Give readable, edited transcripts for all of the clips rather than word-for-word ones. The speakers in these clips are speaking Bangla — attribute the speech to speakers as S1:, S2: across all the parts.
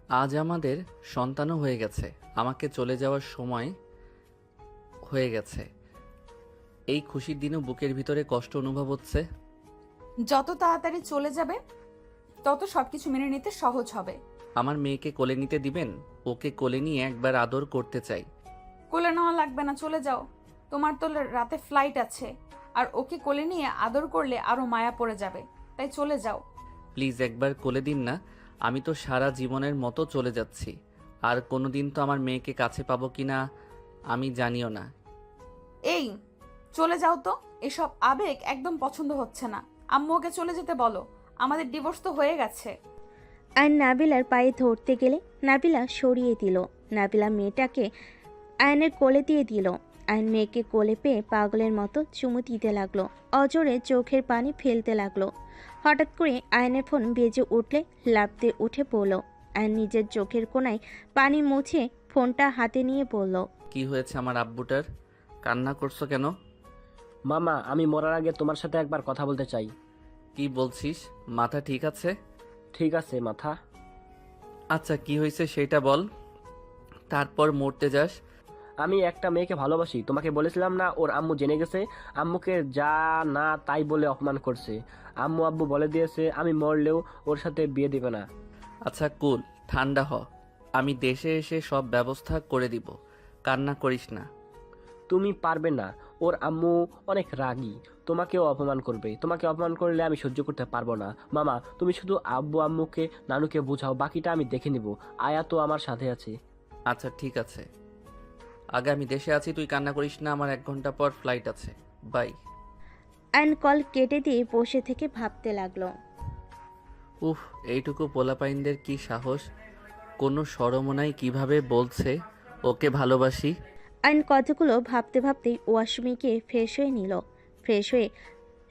S1: আজ আমাদের সন্তানও হয়ে গেছে। আমাকে চলে যাওয়ার সময় হয়ে গেছে। এই খুশির দিনও বুকের ভিতরে কষ্ট অনুভব হচ্ছে।
S2: যত তাড়াতাড়ি চলে যাবে তত সবকিছু মেনে নিতে সহজ হবে।
S1: আমার মেয়েকে কোলে নিতে দিবেন? ওকে কোলে নিয়ে একবার আদর করতে চাই।
S2: কোলে নেওয়া লাগবে না, চলে যাও। তোমার তো রাতে ফ্লাইট আছে, আর ওকে কোলে নিয়ে আদর করলে আরো মায়া পড়ে যাবে, তাই চলে যাও।
S1: প্লিজ একবার কোলে দিন না। আমি তো সারা জীবনের মতো চলে যাচ্ছি। আর কোনোদিন তো আমার মেয়েকে কাছে পাবো কিনা আমি জানিও না।
S2: এই, চলে যাও তো। এসব আবেগ একদম পছন্দ হচ্ছে না। আম্মু ওকে চলে যেতে বলো, আমাদের ডিভোর্স তো হয়ে গেছে।
S3: আর নাবিলার পায়ে ধরতে গেলে নাবিলা সরিয়ে দিল। নাবিলা মেয়েটাকে আয়নের কোলে দিয়ে দিল। আয়ন মেয়েকে কোলে পেয়ে পাগলের মতো চুমু দিতে লাগলো, অজোরে চোখের পানি ফেলতে লাগলো। হঠাৎ করে আয়নের ফোন বেজে উঠলে লাফ দিয়ে উঠে পড়ল। আয়ন নিজের চোখের কোণায় পানি মুছে ফোনটা হাতে নিয়ে বলল,
S1: কি হয়েছে আমার আব্বুটার? কান্না করছো কেন?
S4: মামা, আমি মরার আগে তোমার সাথে একবার কথা বলতে চাই।
S1: কি বলছিস? মাথা ঠিক আছে?
S4: ঠিক আছে মাথা।
S1: আচ্ছা, কি হয়েছে সেটা বল, তারপর মরতে যাস।
S4: আমি একটা মেয়েকে ভালোবাসি, তোমাকে বলেছিলাম না? ওর আম্মু জেনে গেছে। আম্মুকে যা না তাই বলে অপমান করছে। আম্মু আব্বু বলে দিয়েছে আমি মরলেও ওর সাথে বিয়ে দিবে না।
S1: আচ্ছা কুল, ঠান্ডা হ। আমি দেশে এসে সব ব্যবস্থা করে দিব। কান্না করিস না।
S4: তুমি পারবে না। ওর আম্মু অনেক রাগী, তোমাকেও অপমান করবে। তোমাকে অপমান করলে আমি সহ্য করতে পারবো না। মামা, তুমি শুধু আব্বু আম্মুকে নানুকে বোঝাও, বাকিটা আমি দেখে নিব। আয়া তো আমার সাথে আছে।
S1: আচ্ছা ঠিক আছে, আগে আমি দেশে আছি, তুই কান্না করিস না। আমার 1 ঘন্টা পর ফ্লাইট আছে। বাই।
S3: আয়ন কল কেটে দিয়ে বসে থেকে ভাবতে লাগলো।
S1: উফ, এইটুকু পোলাপাইনদের কি সাহস! কোনো শরমও নাই, কিভাবে বলছে ওকে ভালোবাসি।
S3: আয়ন কতগুলো ভাবতে ভাবতেই ওয়াশরুমে গিয়ে ফ্রেশ হয়ে নিল। ফ্রেশ হয়ে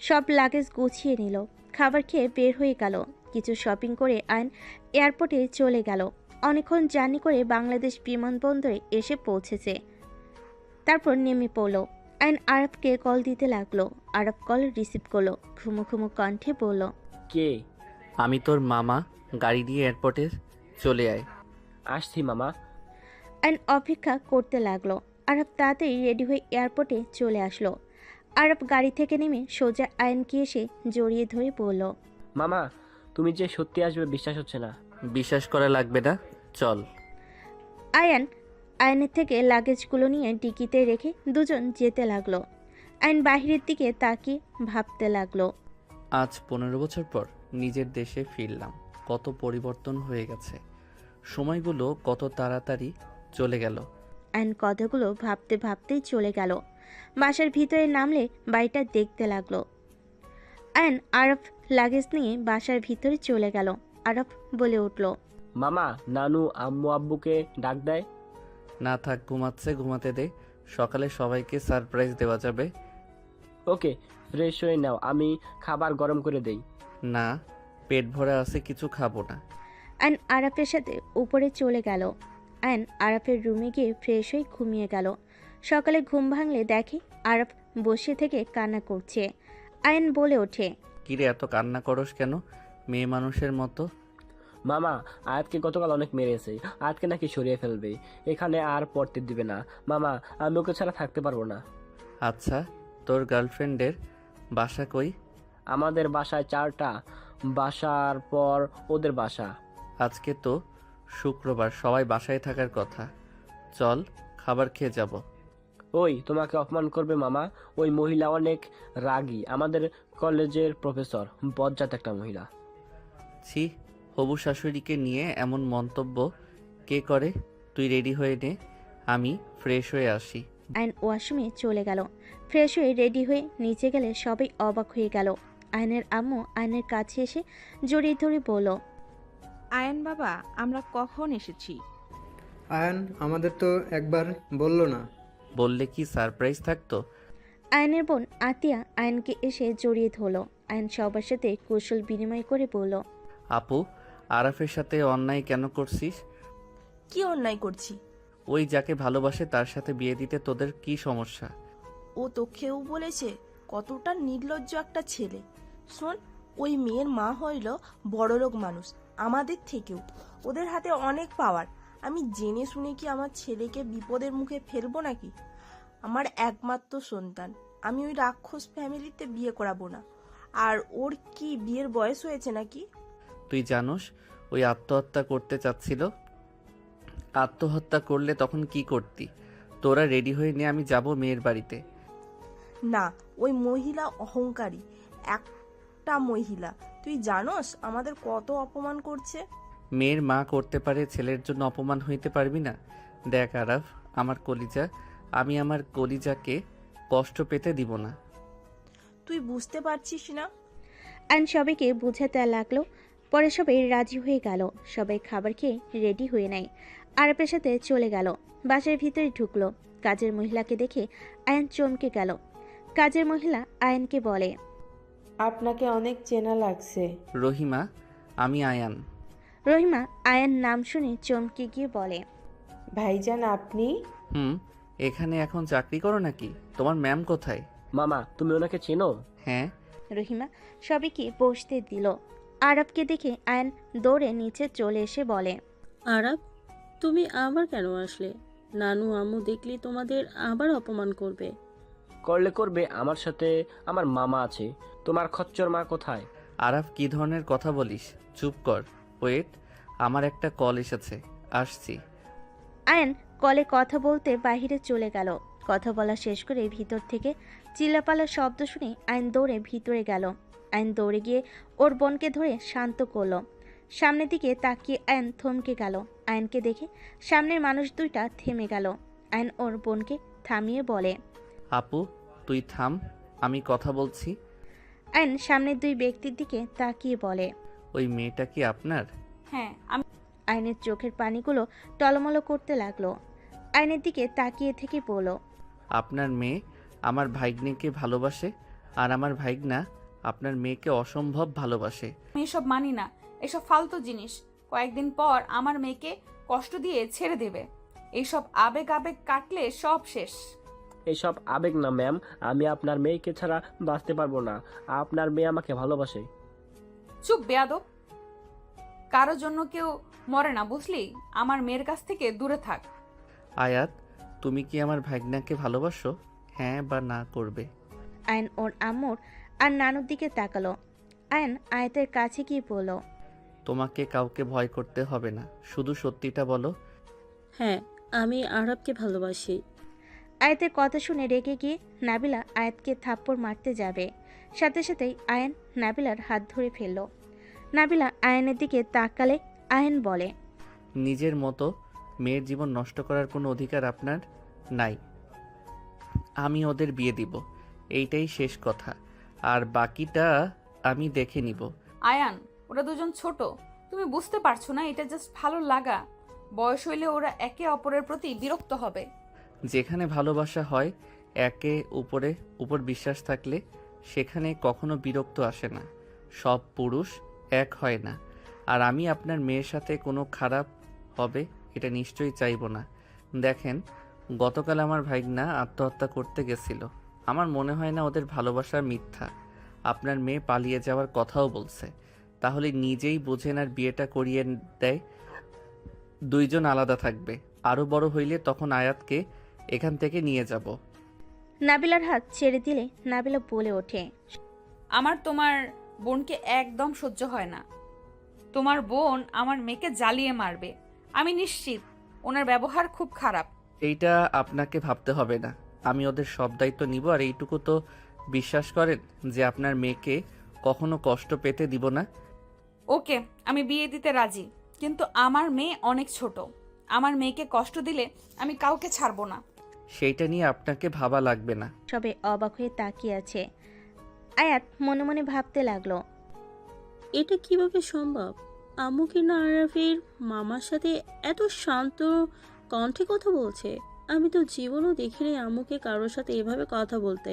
S3: সব লাগেজ গুছিয়ে নিল। খাবার খেয়ে বের হয়ে গেল। কিছু শপিং করে আয়ন এয়ারপোর্টে চলে গেল। অনেকক্ষণ জার্নি করে বাংলাদেশ বিমানবন্দরে এসে পৌঁছেছে। তারপর নেমে পড়ল। আয়ন আরবকে কল দিতে লাগলো। আরব কল রিসিভ করলো। ঘুমো ঘুমো কণ্ঠে বলল,
S4: কে?
S1: আমি তোর মামা, গাড়ি নিয়ে এয়ারপোর্টে চলে আয়।
S4: আসছি মামা।
S3: আয়ন অপেক্ষা করতে লাগলো। আরব তাড়াতাড়ি রেডি হয়ে এয়ারপোর্টে চলে আসলো। আরব গাড়ি থেকে নেমে সোজা আয়নকে এসে জড়িয়ে ধরে বলল,
S4: মামা, তুমি যে সত্যি আসবে বিশ্বাস হচ্ছে না।
S1: বিশ্বাস করা লাগবে না, চল।
S3: আয়ান আয়নের থেকে লাগেজগুলো নিয়ে ডিকিতে রেখে দুজন যেতে লাগলো। আয়ন বাহিরের দিকে তাকিয়ে ভাবতে লাগলো।
S1: আজ 15 বছর পর নিজের দেশে ফিরলাম। কত পরিবর্তন হয়ে গেছে। সময়গুলো কত তাড়াতাড়ি চলে গেল।
S3: আয়ন কথাগুলো ভাবতে ভাবতেই চলে গেল। বাসার ভিতরে নামলে বাড়িটা দেখতে লাগলো। আয়ন আরব লাগেজ নিয়ে বাসার ভিতরে চলে গেল। আরব বলে উঠল,
S4: মামা, নানু আম্মু আব্বুকে ডাক দেয়।
S1: না থাক, ঘুমাচ্ছে, ঘুমাতে দে। সকালে সবাইকে সারপ্রাইজ দেওয়া যাবে।
S4: ওকে, ফ্রেশ হয়ে নাও, আমি খাবার গরম করে দেই।
S1: না, পেট ভরা আছে, কিছু খাবো না।
S3: আয়ন আরাফের সাথে উপরে চলে গেল। আয়ন আরাফের রুমে গিয়ে ফ্রেশ হয়ে ঘুমিয়ে গেল। সকালে ঘুম ভাঙলে দেখে আরাফ বসে থেকে কান্না করছে। আয়ন বলে ওঠে,
S1: কিরে, এত কান্না করস কেন মেয়ে মানুষের মতো?
S4: মামা, আয়াতকে গতকাল অনেক মেরেছে। আয়াতকে নাকি সরিয়ে ফেলবে, এখানে আর পড়তে দিবে না। মামা, আমি ওকে ছাড়া থাকতে পারবো না।
S1: আচ্ছা, তোর গার্লফ্রেন্ডের বাসা কই?
S4: আমাদের বাসায় 4টা, বাসার পর ওদের বাসা।
S1: আজকে তো শুক্রবার, সবাই বাসায় থাকার কথা। চল, খাবার খেয়ে যাব।
S4: ওই তোমাকে অপমান করবে মামা। ওই মহিলা অনেক রাগী, আমাদের কলেজের প্রফেসর, বজ্জাত একটা মহিলা।
S1: ছি, হবু শাশুড়িকে নিয়ে এমন মন্তব্য কে করে? তুই রেডি হয়ে নে, আমি ফ্রেশ হয়ে আসি।
S3: আয়ন ওয়াশরুমে চলে গেল। ফ্রেশ হয়ে রেডি হয়ে নিচে গেলে সবাই অবাক হয়ে গেল। আয়নের আম্মু আয়নের কাছে এসে জড়িয়ে ধরে বলল,
S5: আয়ান বাবা, আমরা কখন এসেছি?
S6: আয়ান আমাদের তো একবার বলল না।
S1: বললে কি সারপ্রাইজ থাকতো?
S3: আয়নের বোন আতিয়া আয়নকে এসে জড়িয়ে ধরল। আয়ন সবার সাথে কৌশল বিনিময় করে বলল,
S1: আপু, আরাফের সাথে অন্যায় কেন করছিস?
S7: কি অন্যায় করছি?
S1: ওই যাকে ভালোবাসে তার সাথে বিয়ে দিতে তোদের কি সমস্যা?
S7: ও তোকেও বলেছে? কতটা নির্লজ্জ একটা ছেলে। শোন, ওই মেয়ের মা হইল বড়লোক মানুষ, আমাদের থেকেও। ওদের হাতে অনেক পাওয়ার। আমি জেনে শুনে কি আমার ছেলেকে বিপদের মুখে ফেলবো নাকি? আমার একমাত্র সন্তান, আমি ওই রাক্ষস ফ্যামিলিতে বিয়ে করাবো না। আর ওর কি বিয়ের বয়স হয়েছে নাকি?
S1: তুই জানোস ওই আত্মহত্যা করতে চাচ্ছিল? আত্মহত্যা করলে তখন কি করতি? তোরা রেডি হয়ে নে, আমি যাব মেয়ের বাড়িতে।
S7: না, ওই মহিলা অহংকারী একটা মহিলা। তুই জানোস আমাদের কত অপমান করছে?
S1: মেয়ের মা করতে পারে, ছেলের জন্য অপমান হইতে পারবি না? দেখ আরাফ, আমার কলিজা, আমি আমার কলিজাকে কষ্ট পেতে দিব না।
S7: তুই বুঝতে পারছিস না?
S3: আয়ন সবাইকে বোঝাতে লাগলো। পরে সবাই রাজি হয়ে গেল। সবাই খাবার খেয়ে রেডি হয়ে নেয়। আরাপের সাথে চলে গেল। বাসার ভিতরে ঢুকলো। কাজের মহিলাকে দেখে আয়ন চমকে গেল। কাজের মহিলা আয়নকে বলে,
S8: আপনাকে অনেক চেনা লাগছে।
S1: রহিমা, আমি আয়ান।
S3: রহিমা আয়ন নাম শুনে চমকে গিয়ে বলে,
S8: ভাইজান আপনি?
S1: এখানে এখন চাকরি করো নাকি? তোমার ম্যাম কোথায়?
S4: মামা, তুমি ওনাকে চেনো?
S1: হ্যাঁ।
S3: রহিমা সবাইকে বসতে দিল। আরবকে দেখে আয়ন দৌড়ে নিচে চলে এসে বলে,
S9: আরব, তুমি আবার কেন আসলে? নানু আম্মু দেখলি তোমাদের আবার অপমান করবে।
S4: করলে করবে, আমার সাথে আমার মামা আছে। তোমার খচ্চর মা কোথায়?
S1: আরাফ, কি ধরনের কথা বলিস? চুপ কর। ওয়েট, আমার একটা কল এসেছে, আসছি।
S3: আয়ন কলে কথা বলতে বাহিরে চলে গেল। কথা বলা শেষ করে ভিতর থেকে চিল্লাপাল্লার শব্দ শুনে আয়ন দৌড়ে ভিতরে গেল। আয়ন দৌড়ে গিয়ে ওর বোনকে ধরে শান্ত করলো। সামনের দিকে তাকিয়ে আয়ন থমকে গেল। আয়নকে দেখে সামনের মানুষ দুইটা থেমে গেল। আয়ন ওর বোনকে থামিয়ে বলে,
S1: আপু, তুই থাম, আমি কথা বলছি।
S3: আয়ন সামনের দুই ব্যক্তির দিকে তাকিয়ে বলে,
S1: ওই মেয়েটা কি আপনার?
S2: হ্যাঁ, আমি।
S3: আয়নের চোখের পানিগুলো টলমলো করতে লাগলো। আয়নের দিকে তাকিয়ে থেকে বলল,
S1: আপনার মেয়ে আমার ভাগ্নেকে ভালোবাসে, আর আমার ভাগ্না আপনার মেয়েকে অসম্ভব ভালোবাসে।
S2: এসব মানি না। এসব ফালতু জিনিস। কয়েকদিন পর আমার মেয়েকে কষ্ট দিয়ে ছেড়ে দেবে। এইসব আবেগ আবেগ কাটলে সব শেষ।
S4: এইসব আবেগ না ম্যাম, আমি আপনার মেয়েকে ছাড়া বাঁচতে পারবো না। আপনার মেয়ে আমাকে ভালোবাসে।
S2: চুপ বেয়াদব। কারোর জন্য কেউ মরে না, বুঝলি? আমার মেয়ের কাছ থেকে দূরে থাক।
S1: আয়াত, তুমি কি আমার ভাগ্নাকে ভালোবাসো? হ্যাঁ বা না করবে?
S3: আয়ন ওর আম্মুর আর নানুর দিকে তাকালো। আয়ন আয়াতের কাছে গিয়ে বলল,
S1: তোমাকে কাউকে ভয় করতে হবে না, শুধু সত্যিটা বলো।
S9: হ্যাঁ, আমি আরবকে ভালোবাসি।
S3: আয়াতের কথা শুনে রেগে গিয়ে নাবিলা আয়াতকে থাপ্পড় মারতে যাবে। সাথে সাথেই আয়ন নাবিলার হাত ধরে ফেলল। নাবিলা আয়নের দিকে তাকালে আয়ন বলে,
S1: নিজের মতো মেয়ের জীবন নষ্ট করার কোনো অধিকার আপনার নাই। আমি ওদের বিয়ে দিব, এইটাই শেষ কথা, আর বাকিটা আমি দেখে নিব।
S2: আয়ান, ওরা দুজন ছোট। তুমি বুঝতে পারছো না? এটা জাস্ট ভালো লাগা। বয়স হইলে ওরা একে অপরের প্রতি বিরক্ত হবে।
S1: যেখানে ভালোবাসা হয়, একে উপর বিশ্বাস থাকলে সেখানে কখনো বিরক্ত আসে না। সব পুরুষ এক হয় না, আর আমি আপনার মেয়ের সাথে কোনো খারাপ হবে এটা নিশ্চয়ই চাইবো না। দেখেন, গতকাল আমার ভাইগনা আত্মহত্যা করতে গেছিল। আমার মনে হয় না ওদের ভালোবাসা মিথ্যা। আপনার মেয়ে পালিয়ে যাওয়ার কথাও বলছে। তাহলে নিজেই বোঝেন আর বিয়েটা করিয়ে দেয়, দুইজন আলাদা থাকবে। আরও বড় হইলে তখন আয়াতকে এখান থেকে নিয়ে যাব।
S3: নাবিলার হাত ছেড়ে দিলে নাবিলা বলে ওঠে,
S2: আমার তোমার বোনকে একদম সহ্য হয় না। তোমার বোন আমার মেয়েকে জ্বালিয়ে মারবে। আমি নিশ্চিত ওনার ব্যবহার খুব খারাপ।
S1: এইটা আপনাকে ভাবতে হবে না, আমি ওদের সব দায়িত্ব নিব। আর এইটুকু তো বিশ্বাস করেন যে আপনার মেয়েকে কখনো কষ্ট পেতে দিব না।
S2: ওকে, আমি বিয়ে দিতে রাজি, কিন্তু আমার মেয়ে অনেক ছোট। আমার মেয়েকে কষ্ট দিলে আমি কাউকে ছাড়বো না।
S1: সেইটা নিয়ে আপনাকে ভাবা লাগবে না।
S3: সবে অবাক হয়ে তাকিয়ে আছে। আয়াত মনে মনে ভাবতে লাগলো,
S9: এটা কিভাবে সম্ভব? আম্মু কি না আরাফের মামার সাথে এত শান্ত কণ্ঠে কথা বলছে? আমি তো জীবনও দেখিনি আম্মুকে কারোর সাথে এভাবে কথা বলতে।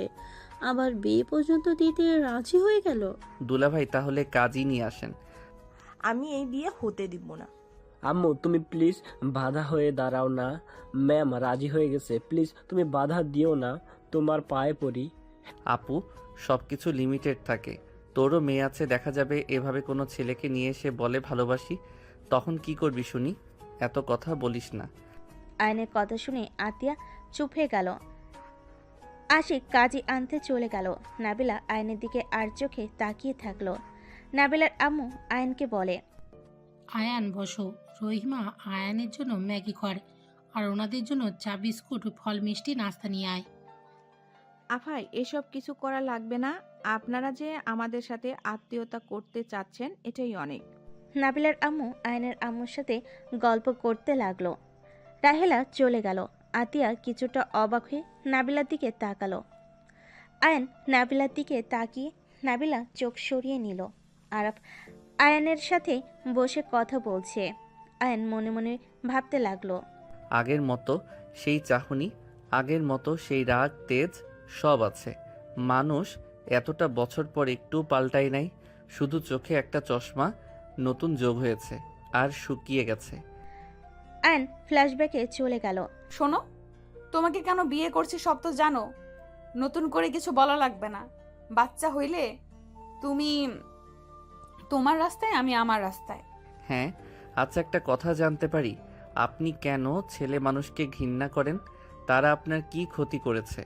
S9: আবার বিয়ে পর্যন্ত দিতে রাজি হয়ে গেল।
S1: দুলাভাই, তাহলে কাজই নিয়ে আসেন।
S7: আমি এই বিয়ে হতে দিব না।
S4: আম্মু, তুমি প্লিজ বাধা হয়ে দাঁড়াও না। ম্যাম রাজি হয়ে গেছে, প্লিজ তুমি বাধা দিও না, তোমার পায়ে পড়ি।
S1: আপু, সব কিছু লিমিটেড থাকে। তোরও মেয়ে আছে, দেখা যাবে এভাবে কোনো ছেলেকে নিয়ে এসে বলে ভালোবাসি, তখন কি করবি শুনি? এত কথা বলিস না।
S3: আয়নের কথা শুনে আতিয়া চুপ হয়ে গেল। আশিক কাজী আনতে চলে গেল। নাবিলা আয়নের দিকে আর চোখে তাকিয়ে থাকলো। নাবিলার আম্মু আয়নকে বলে,
S10: আয়ান বসো, রহিমা আয়ানের জন্য ম্যাগি কর আর ওনাদের জন্য চা বিস্কুট ফল মিষ্টি নাস্তা নিয়ে আয়।
S5: আফাই, এসব কিছু করা লাগবে না। আপনারা যে আমাদের সাথে আত্মীয়তা করতে চাচ্ছেন এটাই অনেক।
S3: নাবিলার আম্মু আয়নের আম্মুর সাথে গল্প করতে লাগলো। রাহেলা চলে গেল। আতিয়া কিছুটা অবাক হয়ে নাবিলার দিকে তাকালো। আয়ন নাবিলার দিকে তাকিয়ে নাবিলা চোখ সরিয়ে নিল। আরাফ আয়নের সাথে বসে কথা বলছে। আয়ন মনে মনে ভাবতে লাগলো,
S1: আগের মতো সেই চাহনি, আগের মতো সেই রাগ তেজ সব আছে। মানুষ এতটা বছর পর একটু পাল্টাই নাই, শুধু চোখে একটা চশমা নতুন যোগ হয়েছে আর শুকিয়ে গেছে।
S3: আয়ন ফ্ল্যাশব্যাকে চলে গেল।
S2: শোনো, তোমাকে কেন বিয়ে করছি সব তো জানো। নতুন করে কিছু বলা লাগবে না। বাচ্চা হইলে তুমি তোমার রাস্তায়, আমি আমার রাস্তায়।
S1: হ্যাঁ, আচ্ছা একটা কথা জানতে পারি? আপনি কেন ছেলে মানুষকে ঘৃণা করেন? তারা আপনার কি ক্ষতি করেছে?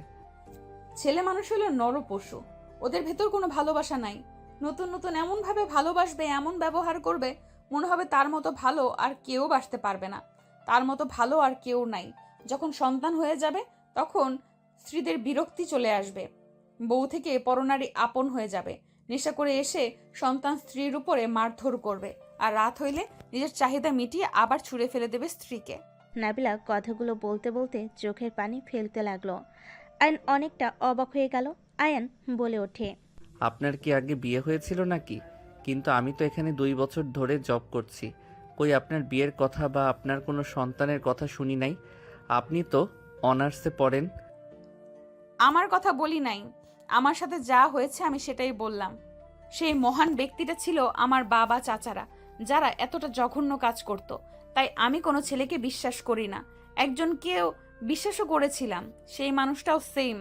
S2: ছেলে মানুষ হলো নর পশু, ওদের ভেতর কোনো ভালোবাসা নাই। নতুন নতুন এমন ভাবে ভালোবাসবে, এমন ব্যবহার করবে, মনে হবে তার মতো ভালো আর কেউ বাসতে পারবে না, তার মতো ভালো আর কেউ নাই। যখন সন্তান হয়ে যাবে তখন স্ত্রীদের বিরক্তি চলে আসবে, বউ থেকে পরনারী আপন হয়ে যাবে। নেশা করে এসে সন্তান স্ত্রীর উপরে মারধর করবে, আর রাত হইলে নিজের চাহিদা মিটিয়ে আবার ছুঁড়ে ফেলে দেবে স্ত্রীকে।
S3: নাবিলা কথাগুলো বলতে বলতে চোখের পানি ফেলতে লাগলো। আয়ন অনেকটা অবাক হয়ে গেল। আয়ন বলে ওঠে,
S1: আপনার কি আগে বিয়ে হয়েছিল নাকি? কিন্তু আমি তো এখানে 2 বছর ধরে জব করছি, কই আপনার বিয়ের কথা বা আপনার কোনো সন্তানের কথা শুনি নাই। আপনি তো অনার্সে পড়েন।
S2: আমার কথা বলি নাই, আমার সাথে যা হয়েছে আমি সেটাই বললাম। সেই মহান ব্যক্তিটা ছিল আমার বাবা চাচারা, যারা এতটা জঘন্য কাজ করত। তাই আমি কোনো ছেলেকে বিশ্বাস করি না। একজনকেও বিশ্বাসও করেছিলাম, সেই মানুষটাও সেম।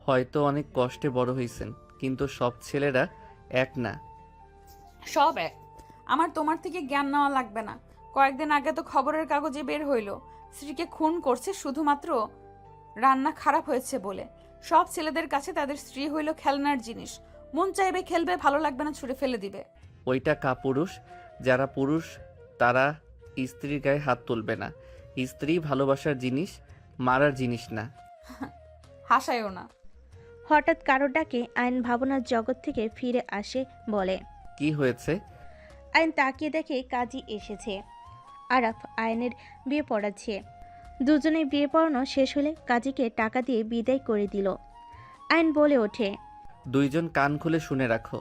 S1: হয়তো অনেক কষ্টে বড় হয়েছেন, কিন্তু সব ছেলেরা এক না।
S2: সব এক। আমার তোমার থেকে জ্ঞান নেওয়া লাগবে না। কয়েকদিন আগে তো খবরের কাগজে বের হইল স্ত্রীকে খুন করছে শুধুমাত্র রান্না খারাপ হয়েছে বলে। সব ছেলেদের কাছে তাদের স্ত্রী হইল খেলনার জিনিস, মন চাইবে খেলবে, ভালো লাগবে না ছুঁড়ে ফেলে দিবে।
S1: ওইটা কাপুরুষ। যারা পুরুষ তারা স্ত্রীর গায়ে হাত তুলবে না। স্ত্রী ভালোবাসার জিনিস, মারার জিনিস না।
S2: হাসায়ও না।
S3: হঠাৎ কারো ডাকে আয়ন ভাবনার জগৎ থেকে ফিরে আসে। বলে,
S1: কি হয়েছে?
S3: আয়ন তাকিয়ে দেখে কাজী এসেছে। আরাফ আয়নের বিয়ে পড়াচ্ছে। দুজনে বিয়ে পড়ানো শেষ হলে কাজীকে টাকা দিয়ে বিদায় করে দিল। আয়ন বলে ওঠে,
S1: দুইজন কান খুলে শুনে রাখো,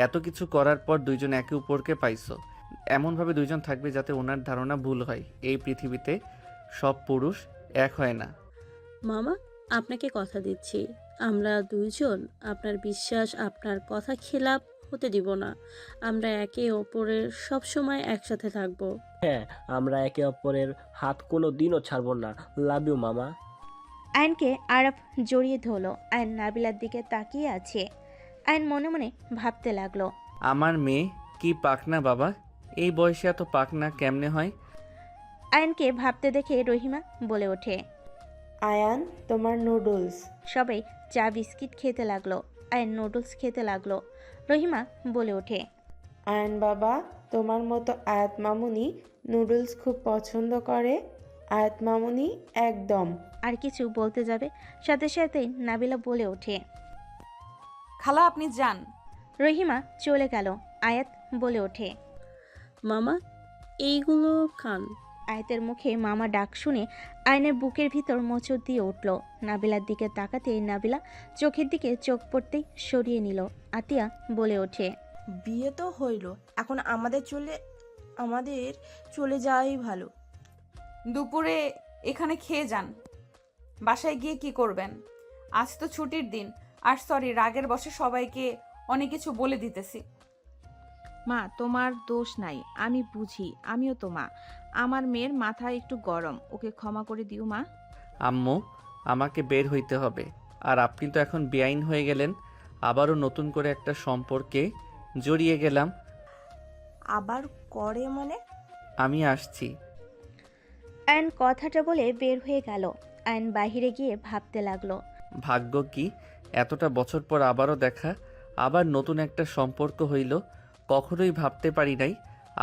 S1: এত কিছু করার পর দুইজন একে অপরকে পাইছো। এমনভাবে দুইজন থাকবে যাতে ওনার ধারণা ভুল হয়। এই পৃথিবীতে সব পুরুষ এক হয় না।
S9: মামা, আপনাকে কথা দিচ্ছি, আমরা দুইজন আপনার বিশ্বাস, আপনার কথা খেলাপ হতে দিব না। আমরা একে অপরের সব সময় একসাথে থাকব।
S4: হ্যাঁ, আমরা একে অপরের হাত কোনো দিনও ছাড়বো না। লাভ ইউ মামা।
S3: আয়নকে আরাফ জড়িয়ে ধরল। আয়ন নাবিলার দিকে তাকিয়ে আছে। আয়ন মনে মনে ভাবতে লাগলো,
S1: আমার মেয়ে কি পাকনা বাবা? এই বয়সে এত পাকনা কেমনে হয়?
S3: আয়নকে ভাবতে দেখে রহিমা বলে ওঠে,
S8: আয়ান, তোমার নুডলস।
S3: সবাই চা বিস্কিট খেতে লাগলো। আয়ন নুডলস খেতে লাগলো। রহিমা বলে ওঠে,
S8: আয়ান বাবা, তোমার মতো আয়াত মামুনি নুডলস খুব পছন্দ করে। আয়াত মামুনি একদম।
S3: আর কিছু বলতে যাবে, সাথে সাথেই নাবিলা বলে ওঠে,
S2: খালা আপনি যান।
S3: রহিমা চলে গেল। আয়াত বলে ওঠে,
S9: মামা, এইগুলো খান।
S3: আয়াতের মুখে মামা ডাক শুনে আয়নের বুকের ভিতর মোচড় দিয়ে উঠল। নাবিলার দিকে তাকাতে নাবিলা চোখের দিকে চোখ পড়তেই সরিয়ে নিল। আতিয়া বলে ওঠে,
S7: বিয়ে তো হইল, এখন আমাদের চলে যাওয়াই ভালো।
S2: দুপুরে এখানে খেয়ে যান। বাসায় গিয়ে কি করবেন? আজ তো ছুটির দিন। আর সরি, রাগের বশে সবাইকে অনেক কিছু বলে দিতেছি।
S5: মা, তোমার দোষ নাই, আমি বুঝি, আমিও তো মা। আমার মেয়ের মাথা একটু গরম, ওকে ক্ষমা করে দিও মা।
S1: আম্মু, আমাকে বের হইতে হবে। আর আপনি তো এখন বেআইন হয়ে গেলেন, আবারও নতুন করে একটা সম্পর্কে জড়িয়ে গেলাম।
S7: আবার করে মানে?
S1: আমি আসছি।
S3: আয়ন কথাটা বলে বের হয়ে গেল। আয়ন বাহিরে গিয়ে ভাবতে লাগলো।
S1: ভাগ্য কি, এতটা বছর পর আবারও দেখা, আবার নতুন একটা সম্পর্ক হইল। কখনোই ভাবতে পারি নাই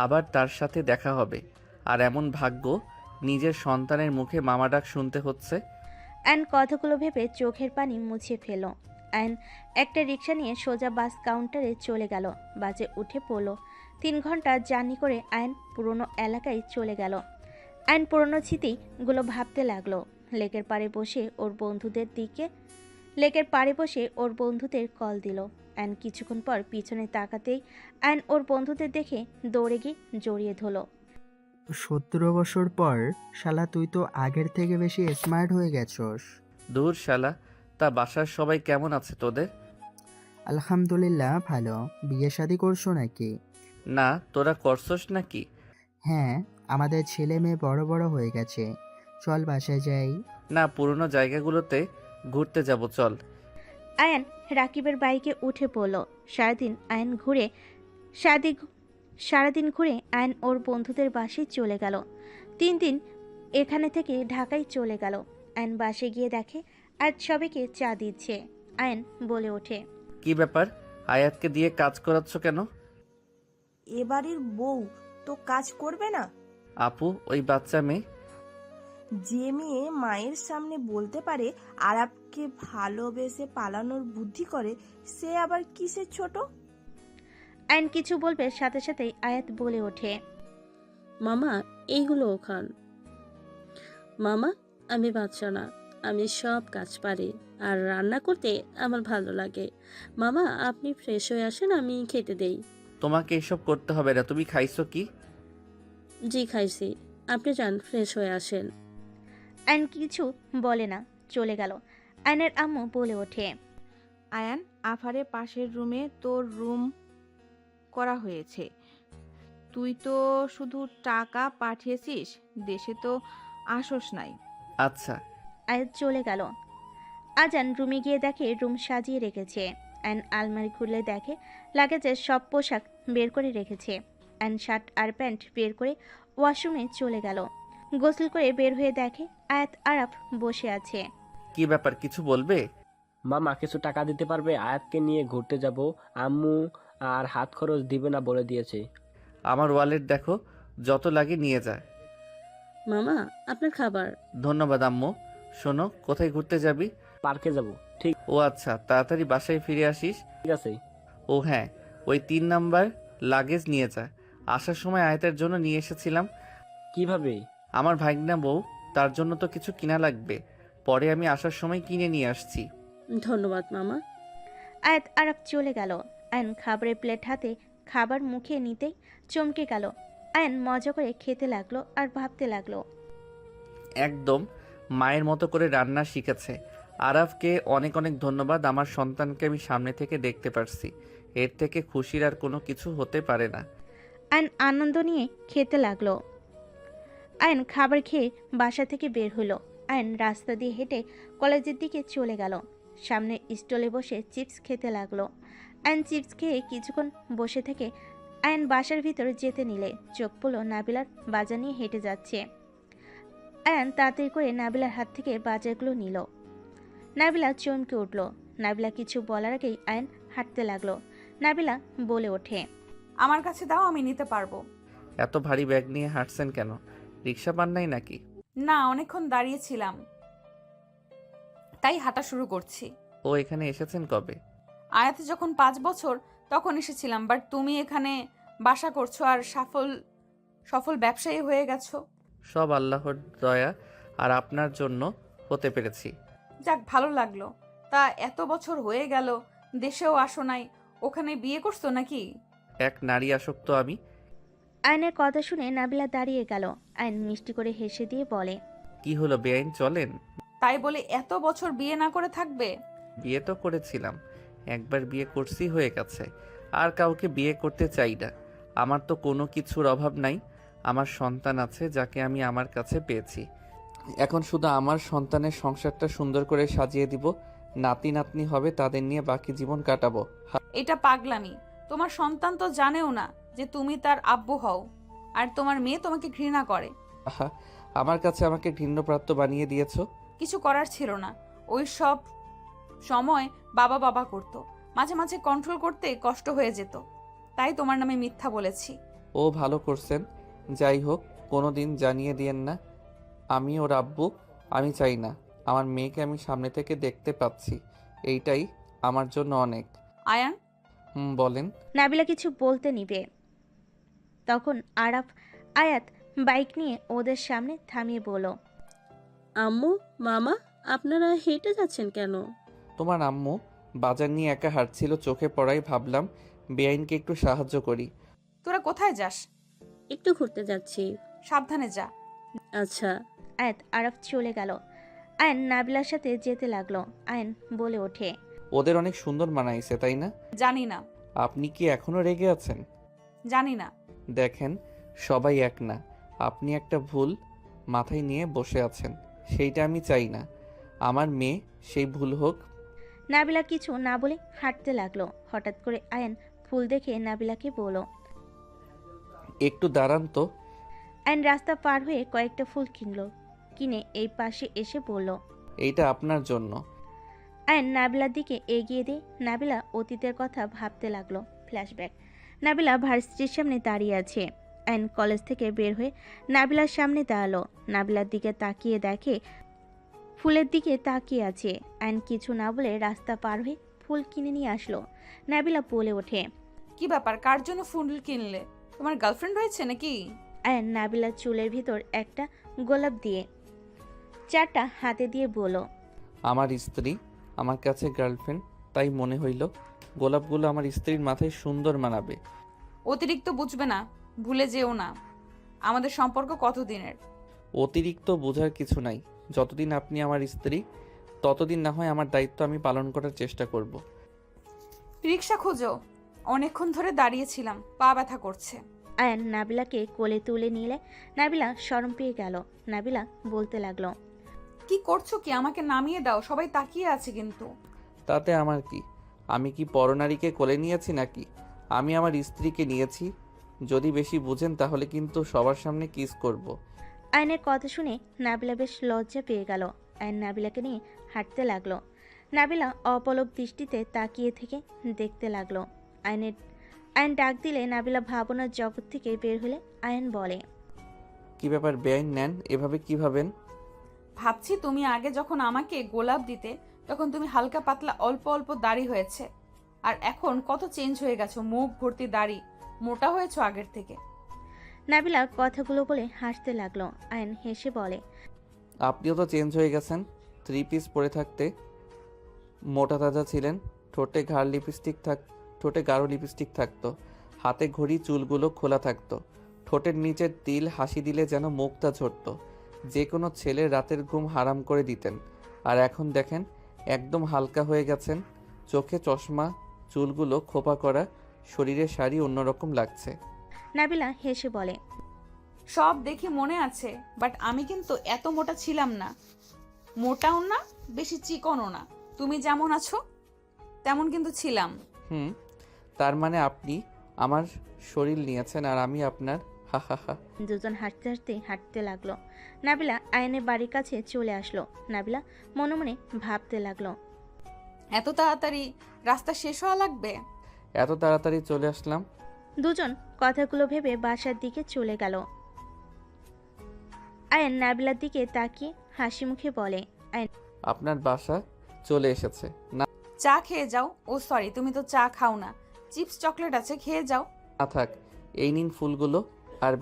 S1: আবার তার সাথে দেখা হবে। আর এমন ভাগ্য, নিজের সন্তানের মুখে মামা ডাক শুনতে হচ্ছে।
S3: আয়ন কথাগুলো ভেবে চোখের পানি মুছে ফেল। আয়ন একটা রিক্সা নিয়ে সোজা বাস কাউন্টারে চলে গেল। বাসে উঠে পড়ল। 3 ঘন্টা জার্নি করে আয়ন পুরনো এলাকায় চলে গেল। আয়ন পুরনো স্মৃতিগুলো ভাবতে লাগলো। লেকের পাড়ে বসে ওর বন্ধুদের কল দিল। আয়ন কিছুক্ষণ পর পিছনে তাকাতেই আয়ন ওর বন্ধুদের দেখে দৌড়ে গিয়ে জড়িয়ে ধরল।
S11: 17 বছর পর শালা তুই তো আগের থেকে বেশি স্মার্ট হয়ে গেছস।
S1: দূর শালা, তা বাসার সবাই কেমন আছে তোদের?
S11: আলহামদুলিল্লাহ ভালো। বিয়ে শাদী করছো নাকি?
S1: না, তোরা করছস নাকি?
S11: হ্যাঁ, আমাদের ছেলে মেয়ে বড় বড় হয়ে গেছে। চল বাসায় যাই।
S1: না, পুরনো জায়গাগুলোতে ঘুরতে যাব, চল।
S3: আয়ান রাকিবের বাইকে উঠে পড়ল। সারাদিন ঘুরে আয়ন ওর বন্ধুদের বাসায় চলে গেল। 3 দিন এখানে থেকে ঢাকায় চলে গেল। আয়ন বাসে গিয়ে দেখে আজ সবাইকে চা দিচ্ছে। আয়ন বলে ওঠে,
S1: কি ব্যাপার, আয়াতকে দিয়ে কাজ করাচ্ছ কেন?
S7: এবাড়ির বউ তো কাজ করবে না?
S1: আপু, ওই বাচ্চা মেয়ে।
S7: যে মেয়ে মায়ের সামনে বলতে পারে আরাবকে ভালোবেসে পালানোর বুদ্ধি করে, সে আবার কিসের ছোট?
S3: আয়ন কিছু বলবে সাথে সাথেই আয়াত বলে ওঠে,
S9: মামা এইগুলো খান। মামা, আমি বাচ্চা না, আমি সব কাজ পারি, আর রান্না করতে আমার ভালো লাগে। মামা আপনি ফ্রেশ হয়ে আসেন, আমি খেতে দেই।
S1: তোমাকে এসব করতে হবে না, তুমি খাইছো কি?
S9: জি খাইছি, আপনি যান ফ্রেশ হয়ে আসেন।
S3: আয়ন কিছু বলে না, চলে গেল। আয়নের আম্মু বলে ওঠে,
S5: আয়ান, আফারের পাশের রুমে তোর রুম করা হয়েছে। তুই তো শুধু টাকা পাঠিয়েছিস, দেশে তো আসস নাই।
S1: আচ্ছা।
S3: আয়াত চলে গেল। আজান রুমে গিয়ে দেখে রুম সাজিয়ে রেখেছে। আয়ন আলমারি খুলে দেখে লাগেজের সব পোশাক বের করে রেখেছে। আয়ন শার্ট আর প্যান্ট বের করে ওয়াশরুমে চলে গেল। গোসল করে বের হয়ে দেখে আয়াত আরাফ বসে আছে।
S1: কি ব্যাপার, কিছু বলবে?
S4: মামা কিছু টাকা দিতে পারবে? আয়াতকে নিয়ে ঘুরতে যাব। আম্মু আর হাত খরচ দিবে না বলে দিয়েছে।
S1: আমার ওয়ালেট দেখো, যত লাগে নিয়ে যায়।
S9: মামা আপনার খাবার।
S1: ধন্যবাদ আম্মু। শোনো, কোথায় ঘুরতে যাবি?
S4: পার্কে যাব। ঠিক
S1: ও আচ্ছা, তাড়াতাড়ি বাসায় ফিরে আসিস।
S4: আছে।
S1: ও হ্যাঁ, ওই 3 নাম্বার লাগেজ নিয়ে যা। আসার সময় আয়াতের জন্য নিয়ে এসেছিলাম।
S4: কিভাবে?
S1: আমার ভাগনা বউ, তার জন্য তো কিছু কিনা লাগবে, পরে আমি আসার সময় কিনে নিয়ে আসছি।
S9: ধন্যবাদ মামা।
S3: আয়াত আরাফ চলে গেল। আয়ন খাবারের প্লেট হাতে খাবার মুখে নিতেই চমকে গেল। আয়ন মজা করে খেতে লাগলো আর ভাবতে লাগলো,
S1: একদম মায়ের মতো করে রান্না শিখেছে। আরাফকে অনেক অনেক ধন্যবাদ। আমার সন্তানকে আমি সামনে থেকে দেখতে পারছি, এর থেকে খুশির আর কোনো কিছু হতে পারে না।
S3: আয়ন আনন্দ নিয়ে খেতে লাগলো। আয়ন খাবার খেয়ে বাসা থেকে বের হলো। আয়ন রাস্তা দিয়ে হেঁটে কলেজের দিকে চলে গেল। সামনে স্টলে বসে চিপস খেতে লাগলো। আয়ন চিপস খেয়ে কিছুক্ষণ বসে থেকে আয়ন বাসার ভিতর যেতে নিলে চোখ পড়ল নাবিলার বাজার নিয়ে হেঁটে যাচ্ছে। আয়ন তাড়াতাড়ি করে নাবিলার হাত থেকে বাজারগুলো নিল। নাবিলা চমকে উঠল। নাবিলা কিছু বলার আগেই আয়ন হাঁটতে লাগলো। নাবিলা বলে ওঠে,
S2: আমার কাছে দাও, আমি নিতে পারবো।
S1: এত ভারী ব্যাগ নিয়ে হাঁটছেন কেন? রিক্সা পান নাই নাকি?
S2: না, অনেকক্ষণ দাঁড়িয়েছিলাম, তাই হাঁটা শুরু করছি।
S1: ও এখানে এসেছেন কবে?
S2: আয়াতে যখন 5 বছর তখন এসেছিলাম, বাট তুমি এখানে বাসা করছো আর সফল ব্যবসায়ী হয়ে গেছো।
S1: সব আল্লাহর দয়া আর আপনার জন্য হতে পেরেছি।
S2: যাক, ভালো লাগলো। তা এত বছর হয়ে গেল, দেশেও আসো নাই, ওখানে বিয়ে করছো নাকি?
S1: এক নারী আসক্ত আমি।
S3: আয়নের কথা শুনে নাবিলা দাঁড়িয়ে গেল। আয়ন মিষ্টি করে হেসে দিয়ে বলে,
S1: কি হলো বেআইন, চলেন?
S2: তাই বলে এত বছর বিয়ে না করে থাকবে?
S1: বিয়ে তো করেছিলাম, একবার বিয়ে করছি, হয়ে গেছে। আর কাউকে বিয়ে করতে চাই না। আমার তো কোনো কিছুর অভাব নাই। আমার সন্তান আছে, যাকে আমি আমার কাছে পেয়েছি। এখন শুধু আমার সন্তানের সংসারটা সুন্দর করে সাজিয়ে দিব। নাতি নাতনি হবে, তাদের নিয়ে বাকি জীবন কাটাবো।
S2: এটা পাগলামি। তোমার সন্তান তো জানেও না যে তুমি তার আব্বু হও। আর তোমার মেয়ে তোমাকে ঘৃণা করে।
S1: আহা, আমার কাছে আমাকে ঘৃণ্যপ্রাপ্ত বানিয়ে দিয়েছো।
S2: কিছু করার ছিল না। ওই সব সময় বাবা বাবা করতো, মাঝে মাঝে কন্ট্রোল করতে কষ্ট হয়ে যেত, তাই তোমার নামে মিথ্যা বলেছি।
S1: ও ভালো করছেন। যাই হোক, কোনো দিন জানিয়ে দিয়েন না আমি ওর আব্বু। আমি চাই না আমার মেয়েকে আমি সামনে থেকে দেখতে পাচ্ছি, এইটাই আমার জন্য অনেক।
S2: আয়ান,
S1: বলেন।
S3: নাবিলা কিছু বলতে নিবে, তখন আয়াত বাইক নিয়ে ওদের সামনে থামিয়ে বলল,
S9: আম্মু, মামা, আপনারা হেঁটে যাচ্ছেন কেন?
S1: তোমার আম্মু বাজার নিয়ে একা হাঁটছিল, চোখে পড়াই ভাবলাম বেআইনকে একটু সাহায্য করি।
S2: তোরা কোথায় যাস?
S9: একটু ঘুরতে যাচ্ছি।
S2: সাবধানে যা।
S9: আচ্ছা।
S3: আরাফ চলে গেল। আয়ন নাবিলার সাথে যেতে লাগলো। আয়ন বলে ওঠে,
S1: ওদের অনেক সুন্দর মানাইছে, তাই না?
S2: জানি না।
S1: আপনি কি এখনো রেগে আছেন?
S2: জানি না।
S1: দেখেন, সবাই এক না। আপনি একটা ভুল মাথায় নিয়ে বসে আছেন, সেইটা আমি চাই না আমার মেয়ে সেই ভুল হোক।
S3: নাবিলা কিছু না বলে হাঁটতে লাগলো। হঠাৎ করে আয়ন ফুল দেখে নাবিলাকে বলল,
S1: একটু দাঁড়ান তো।
S3: আয়ন রাস্তা পার হয়ে কয়েকটা ফুল কিনে এই পাশে এসে বলল,
S1: এইটা আপনার জন্য।
S3: আয়ন নাবিলার দিকে এগিয়ে দিয়ে নাবিলা অতীতের কথা ভাবতে লাগলো। ফ্ল্যাশব্যাক। নাবিলা ভার্সিটির সামনে দাঁড়িয়ে আছে। আয়ন কলেজ থেকে বের হয়ে নাবিলার সামনে দাঁড়ালো। নাবিলার দিকে তাকিয়ে দেখে ফুলের দিকে তাকিয়ে আছে। আয়ন কিছু না বলে রাস্তা পার হয়ে ফুল কিনে নিয়ে আসলো। নাবিলা বলে ওঠে,
S2: কি ব্যাপার, কার জন্য ফুল কিনলে? তোমার গার্লফ্রেন্ড হয়েছে নাকি?
S3: আয়ন নাবিলার চুলের ভিতর একটা গোলাপ দিয়ে 4টা হাতে দিয়ে বলল,
S1: আমার স্ত্রী আমার কাছে গার্লফ্রেন্ড, তাই মনে হইল গোলাপগুলো আমার স্ত্রীর মাথায় সুন্দর মানাবে।
S2: অতিরিক্ত বুঝবে না, ভুলে যেও না আমাদের সম্পর্ক কতদিনের।
S1: অতিরিক্ত বোঝার কিছু নাই। যতদিন আপনি আমার স্ত্রী, ততদিন না হয় আমার দায়িত্ব আমি পালন করার চেষ্টা করব।
S2: রিক্সা খোঁজো, অনেকক্ষণ ধরে দাঁড়িয়েছিলাম, পা ব্যথা করছে।
S3: আয়ন নাবিলাকে কোলে তুলে নিলে নাবিলা শরম পেয়ে গেল। নাবিলা বলতে লাগলো,
S2: কি করছো কি? আমাকে নামিয়ে দাও, সবাই তাকিয়ে আছে কিন্তু।
S1: তাতে আমার কি? আমি কি পরনারীকে কোলে নিয়েছি নাকি? আমি আমার স্ত্রীকে নিয়েছি। যদি বেশি বুঝেন তাহলে কিন্তু সবার সামনে কিস করব।
S3: আয়নের কথা শুনে নাবিলা বেশ লজ্জা পেয়ে গেল। আয়ন নাবিলাকে নিয়ে হাঁটতে লাগলো। নাবিলা অপলক দৃষ্টিতে তাকিয়ে থেকে দেখতে লাগলো। আয়ন ডাক দিলে নাবিলা ভাবনার জগৎ থেকে বের হলে আয়ন বলে,
S1: কি ব্যাপার বেআইন নেন এভাবে কি ভাবেন?
S2: ভাবছি তুমি আগে যখন আমাকে গোলাপ দিতে তখন তুমি হালকা পাতলা অল্প অল্প দাড়ি হয়েছে, আর এখন কত চেঞ্জ হয়ে গেছো, মুখ ভর্তি দাড়ি, মোটা হয়েছো আগের থেকে।
S3: নাবিলা কথাগুলো বলে হাসতে লাগলো। আয়ন হেসে বলে,
S1: আপনিও তো চেঞ্জ হয়ে গেছেন। 3 পিস পরে থাকতে মোটা তাজা ছিলেন, ঠোঁটে গাঢ় লিপস্টিক থাকতো, হাতে ঘড়ি, চুলগুলো খোলা থাকতো, ঠোঁটের নিচের তিল হাসি দিলে যেন মুখটা ঝরতো, যে কোনো ছেলের রাতের ঘুম হারাম করে দিতেন। আর এখন দেখেন একদম হালকা হয়ে গেছেন, চোখে চশমা, চুলগুলো খোপা করা, শরীরে শাড়ি, অন্যরকম লাগছে।
S3: নাবিলা হেসে বলে,
S2: সব দেখি মনে আছে, বাট আমি কিন্তু এত মোটা ছিলাম না, মোটাও না বেশি চিকনও না, তুমি যেমন আছো তেমন কিন্তু ছিলাম।
S1: তার মানে আপনি আমার শরীর নিয়েছেন আর আমি আপনার। হা হা হা।
S3: দুজন হাঁটতে লাগলো। নাবিলা আয়নের বাড়ির কাছে চলে আসলো। নাবিলা মনে মনে ভাবতে লাগলো,
S2: এত তাড়াতাড়ি রাস্তা শেষ হওয়া লাগবে?
S1: এত তাড়াতাড়ি চলে আসলাম।
S3: দুজন কথাগুলো ভেবে বাসার দিকে চলে গেল। আয়ন নাবিলার দিকে তাকিয়ে হাসি মুখে বলে,
S1: আপনার বাসা চলে এসেছে না?
S2: চা খেয়ে যাও। ও সরি, তুমি তো চা খাও না, চিপস চকলেট আছে, খেয়ে যাও।
S1: না থাক, এই নিন ফুলগুলো আর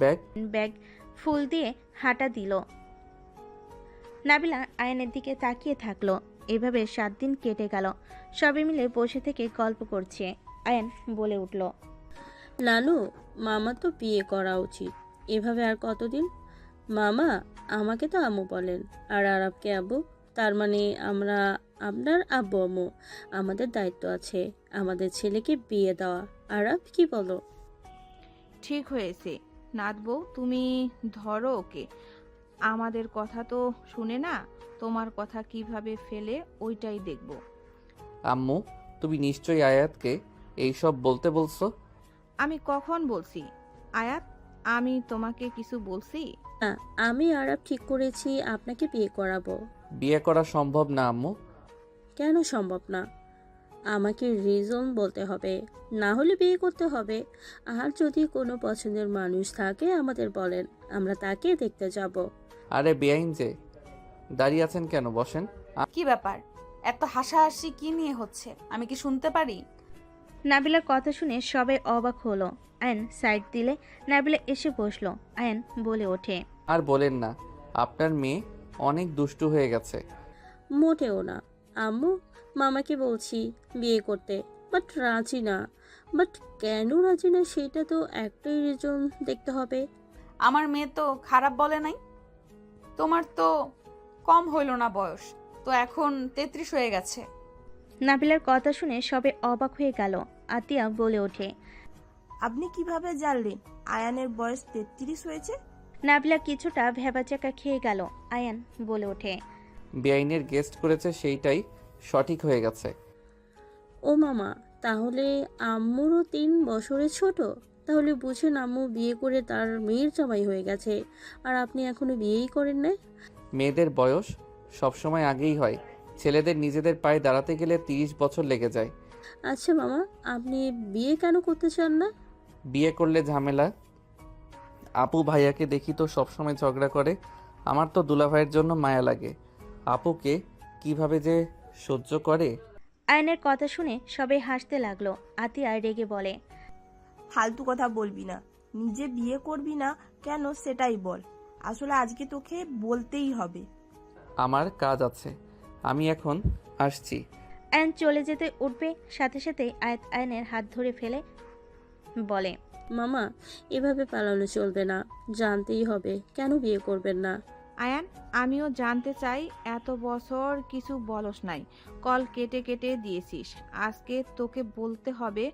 S3: ব্যাগ ফুল দিয়ে হাঁটা দিল। নাবিলা আয়নের দিকে তাকিয়ে থাকলো। এভাবে 7 দিন কেটে গেল। সবাই মিলে বসে থেকে গল্প করছে। আয়ন বলে উঠল,
S9: নানু, মামা তো বিয়ে করা উচিত। এভাবে আর কতদিন? মামা আমাকে তো আম্মু বলেন, আর আরবকে আব্বু। তার মানে আমরা আপনার আব্বু আম্মু। আমাদের দায়িত্ব আছে আমাদের ছেলেকে বিয়ে দেওয়া। আরব, কি বলো?
S5: ঠিক হয়েছে নাত বউ, তুমি ধরো ওকে। আমাদের কথা তো শুনে না, তোমার কথা কিভাবে ফেলে ওইটাই দেখব।
S1: আম্মু, তুমি নিশ্চয়ই আয়াতকে এইসব বলতে বলছো?
S5: আমি কখন বলছি? আয়াত আমি তোমাকে কিছু বলছি?
S9: না, আমি আরব ঠিক করেছি আপনাকে বিয়ে করাবো।
S1: বিয়ে করা সম্ভব না আম্মু।
S9: কেন সম্ভব না? আমাকে রিজন বলতে হবে, না হলে বিয়ে করতে হবে। আর যদি কোনো পছন্দের মানুষ থাকে আমাদের বলেন, আমরা তাকে দেখতে যাব।
S1: আরে বেআইন যে, দাঁড়িয়ে আছেন কেন? বসেন।
S2: কি ব্যাপার? এত হাসাহাসি কি নিয়ে হচ্ছে? আমি কি শুনতে পারি?
S3: নাবিলার কথা শুনে সবাই অবাক হলো। আয়ন সাইড দিলে নাবিলা এসে বসলো। আয়ন বলে ওঠে,
S1: আর বলেন না, আপনার মেয়ে অনেক দুষ্টু হয়ে গেছে।
S9: মোটেও না আম্মু, মামাকে বলছি বিয়ে করতে, বাট রাজি না। বাট কেন রাজি না সেটা তো একটাই রিজন দেখতে হবে।
S2: আমার মেয়ে তো খারাপ বলে নাই। তোমার তো কম হইল না বয়স, তো এখন 33 হয়ে গেছে।
S3: নাবিলার কথা শুনে সবাই অবাক হয়ে গেল। আতিয়া বলে ওঠে,
S7: আপনি কিভাবে জানলেন আয়ানের বয়স 33 হয়েছে?
S3: নাবিলা কিছুটা ভেবাচাকা খেয়ে গেল। আয়ান বলে ওঠে,
S1: বেআইনের গেস্ট করেছে, সেইটাই সঠিক হয়ে গেছে।
S9: ও মামা, তাহলে আম্মুরও 3 বছরের ছোট। তাহলে বুঝেন আম্মু বিয়ে করে তার মেয়ের জামাই হয়ে গেছে, আর আপনি এখনো বিয়েই করেন না।
S1: মেয়েদের বয়স সবসময় আগেই হয়, ছেলেদের নিজেদের পায়ে দাঁড়াতে গেলে 30 বছর লেগে যায়।
S9: আচ্ছা মামা, আপনি বিয়ে কেন করতে চান না?
S1: বিয়ে করলে ঝামেলা। আপু ভাইয়াকে দেখি তো সবসময় ঝগড়া করে। আমার তো দুলাভাইয়ের জন্য মায়া লাগে। আপুকে কিভাবে যে সহ্য করে।
S3: আয়নের কথা শুনে সবাই হাসতে লাগলো। আতিয়া রেগে বলে,
S7: ফালতু কথা বলবি না, নিজে বিয়ে করবি না কেন সেটাই বল। আসলে আজকে তোকে বলতেই হবে।
S1: আমার কাজ আছে, আমি এখন আসছি।
S3: আয়ন চলে যেতে উঠবে, সাথে সাথে আয়াত আয়নের হাত ধরে ফেলে বলে,
S9: মামা, এভাবে পালানো চলবে না, জানতেই হবে কেন বিয়ে করবেন না।
S5: আয়ান, আমিও জানতে চাই, এত বছর কিছু বলস নাই, কল কেটে কেটে দিয়েছিস। আজকে তোকে বলতে হবে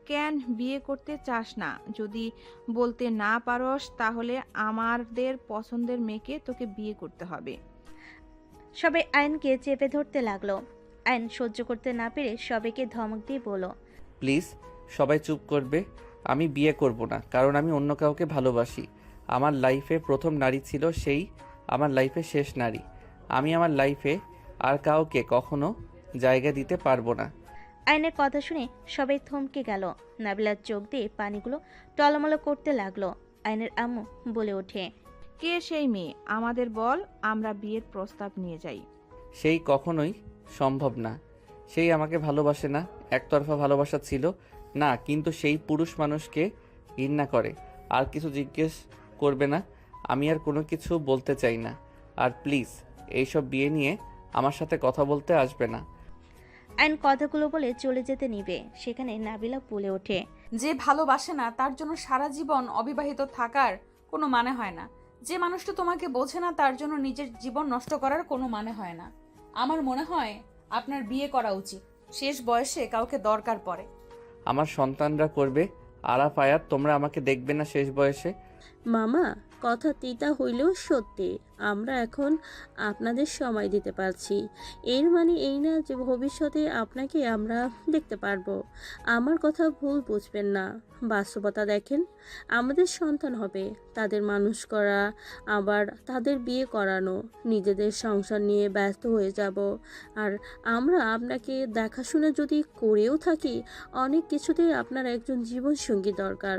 S5: কেন বিয়ে করতে চাস না। যদি বলতে না পারস তাহলে আমাদের পছন্দের মেয়েকে তোকে বিয়ে করতে হবে।
S3: সবাই আয়নকে চেপে ধরতে লাগলো। আয়ন সহ্য করতে না পেরে সবাইকে ধমক দিয়ে বলল,
S1: প্লিজ সবাই চুপ করবে। আমি বিয়ে করব না, কারণ আমি অন্য কাউকে ভালোবাসি। আমার লাইফে প্রথম নারী ছিল, সেই আমার লাইফে শেষ নারী। আমি আমার লাইফে আর কাউকে কখনো জায়গা দিতে পারবো না।
S3: আয়নের কথা শুনে সবাই থমকে গেল। নাবিলার চোখ দিয়ে পানিগুলো টলমলো করতে লাগলো। আয়নের আম্মু বলে ওঠে,
S5: কে সেই মেয়ে আমাদের বল, আমরা বিয়ের প্রস্তাব নিয়ে যাই।
S1: সেই কখনোই সম্ভব না। সেই আমাকে ভালোবাসে না, একতরফা ভালোবাসা ছিল না, কিন্তু সেই পুরুষ মানুষকে ঘৃণা করে। আর কিছু জিজ্ঞেস করবে না, আমি আর কোনো কিছু বলতে চাই না। আর প্লিজ এইসব বিয়ে নিয়ে আমার সাথে কথা বলতে আসবে না।
S3: আয়ন কথাগুলো বলে চলে যেতে নিবে, সেখানে নাবিলা বলে ওঠে,
S2: যে ভালোবাসে না তার জন্য সারা জীবন অবিবাহিত থাকার কোনো মানে হয় না। যে মানুষটা তোমাকে বোঝে না তার জন্য নিজের জীবন নষ্ট করার কোনো মানে হয় না। আমার মনে হয় আপনার বিয়ে করা উচিত। শেষ বয়সে কাউকে দরকার পড়ে।
S1: আমার সন্তানরা করবে। আরাফ আয়াত, তোমরা আমাকে দেখবে না শেষ বয়সে।
S9: মামা, কথা তিতা হইলেও সত্যি, আমরা এখন আপনাদের সময় দিতে পারছি। এর মানে এই না যে ভবিষ্যতে আপনাকে আমরা দেখতে পারবো। আমার কথা ভুল বুঝবেন না, বাস্তবতা দেখেন। আমাদের সন্তান হবে, তাদের মানুষ করা, আবার তাদের বিয়ে করানো, নিজেদের সংসার নিয়ে ব্যস্ত হয়ে যাব। আর আমরা আপনাকে দেখাশোনা যদি করেও থাকি, অনেক কিছুতেই আপনার একজন জীবনসঙ্গী দরকার।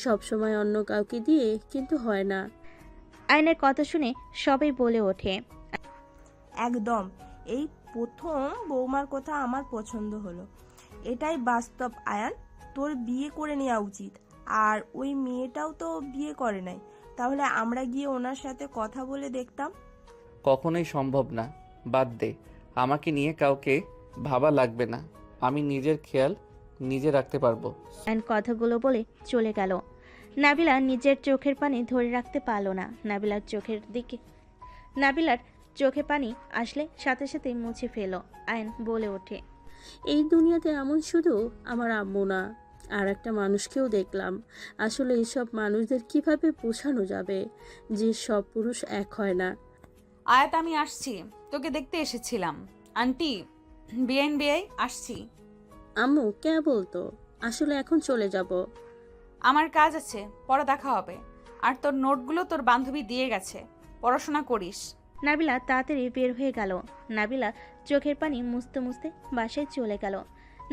S9: সবসময় অন্য কাউকে দিয়ে কিন্তু হয় না।
S3: আয়নের কথা শুনে সবাই বলে ওঠে,
S7: একদম, এই প্রথম বৌমার কথা আমার পছন্দ হলো। এটাই বাস্তব আয়ান, তোর বিয়ে করে নেওয়া উচিত। আর ওই মেয়েটাও তো বিয়ে করে নাই, তাহলে আমরা গিয়ে ওনার সাথে কথা বলে দেখতাম।
S1: কখনোই সম্ভব না, বাদ দে। আমাকে নিয়ে কাউকে ভাবা লাগবে না, আমি নিজের খেয়াল নিজে রাখতে পারবো।
S3: আয়ন কথাগুলো বলে চলে গেল। নাবিলা নিজের চোখের পানি ধরে রাখতে পারল না। নাবিলার চোখে পানি আসলে সাথে সাথে মুছে ফেল। আয়ন বলে ওঠে,
S9: এই দুনিয়াতে এমন শুধু আমার আম্মু না, আর একটা মানুষকেও দেখলাম। আসলে এইসব মানুষদের কিভাবে বোঝানো যাবে যে সব পুরুষ এক হয় না।
S2: আয়াত, আমি আসছি, তোকে দেখতে এসেছিলাম। আন্টি, বিআই আসছি।
S9: আম্মু কে বলতো? আসলে এখন চলে যাব।
S2: আমার কাজ আছে, পরে দেখা হবে। আর তোর নোটগুলো তোর বান্ধবী দিয়ে গেছে, পড়াশোনা করিস।
S3: নাবিলা তাড়াতাড়ি বের হয়ে গেল। নাবিলা চোখের পানি মুছতে মুছতে বাসায় চলে গেল।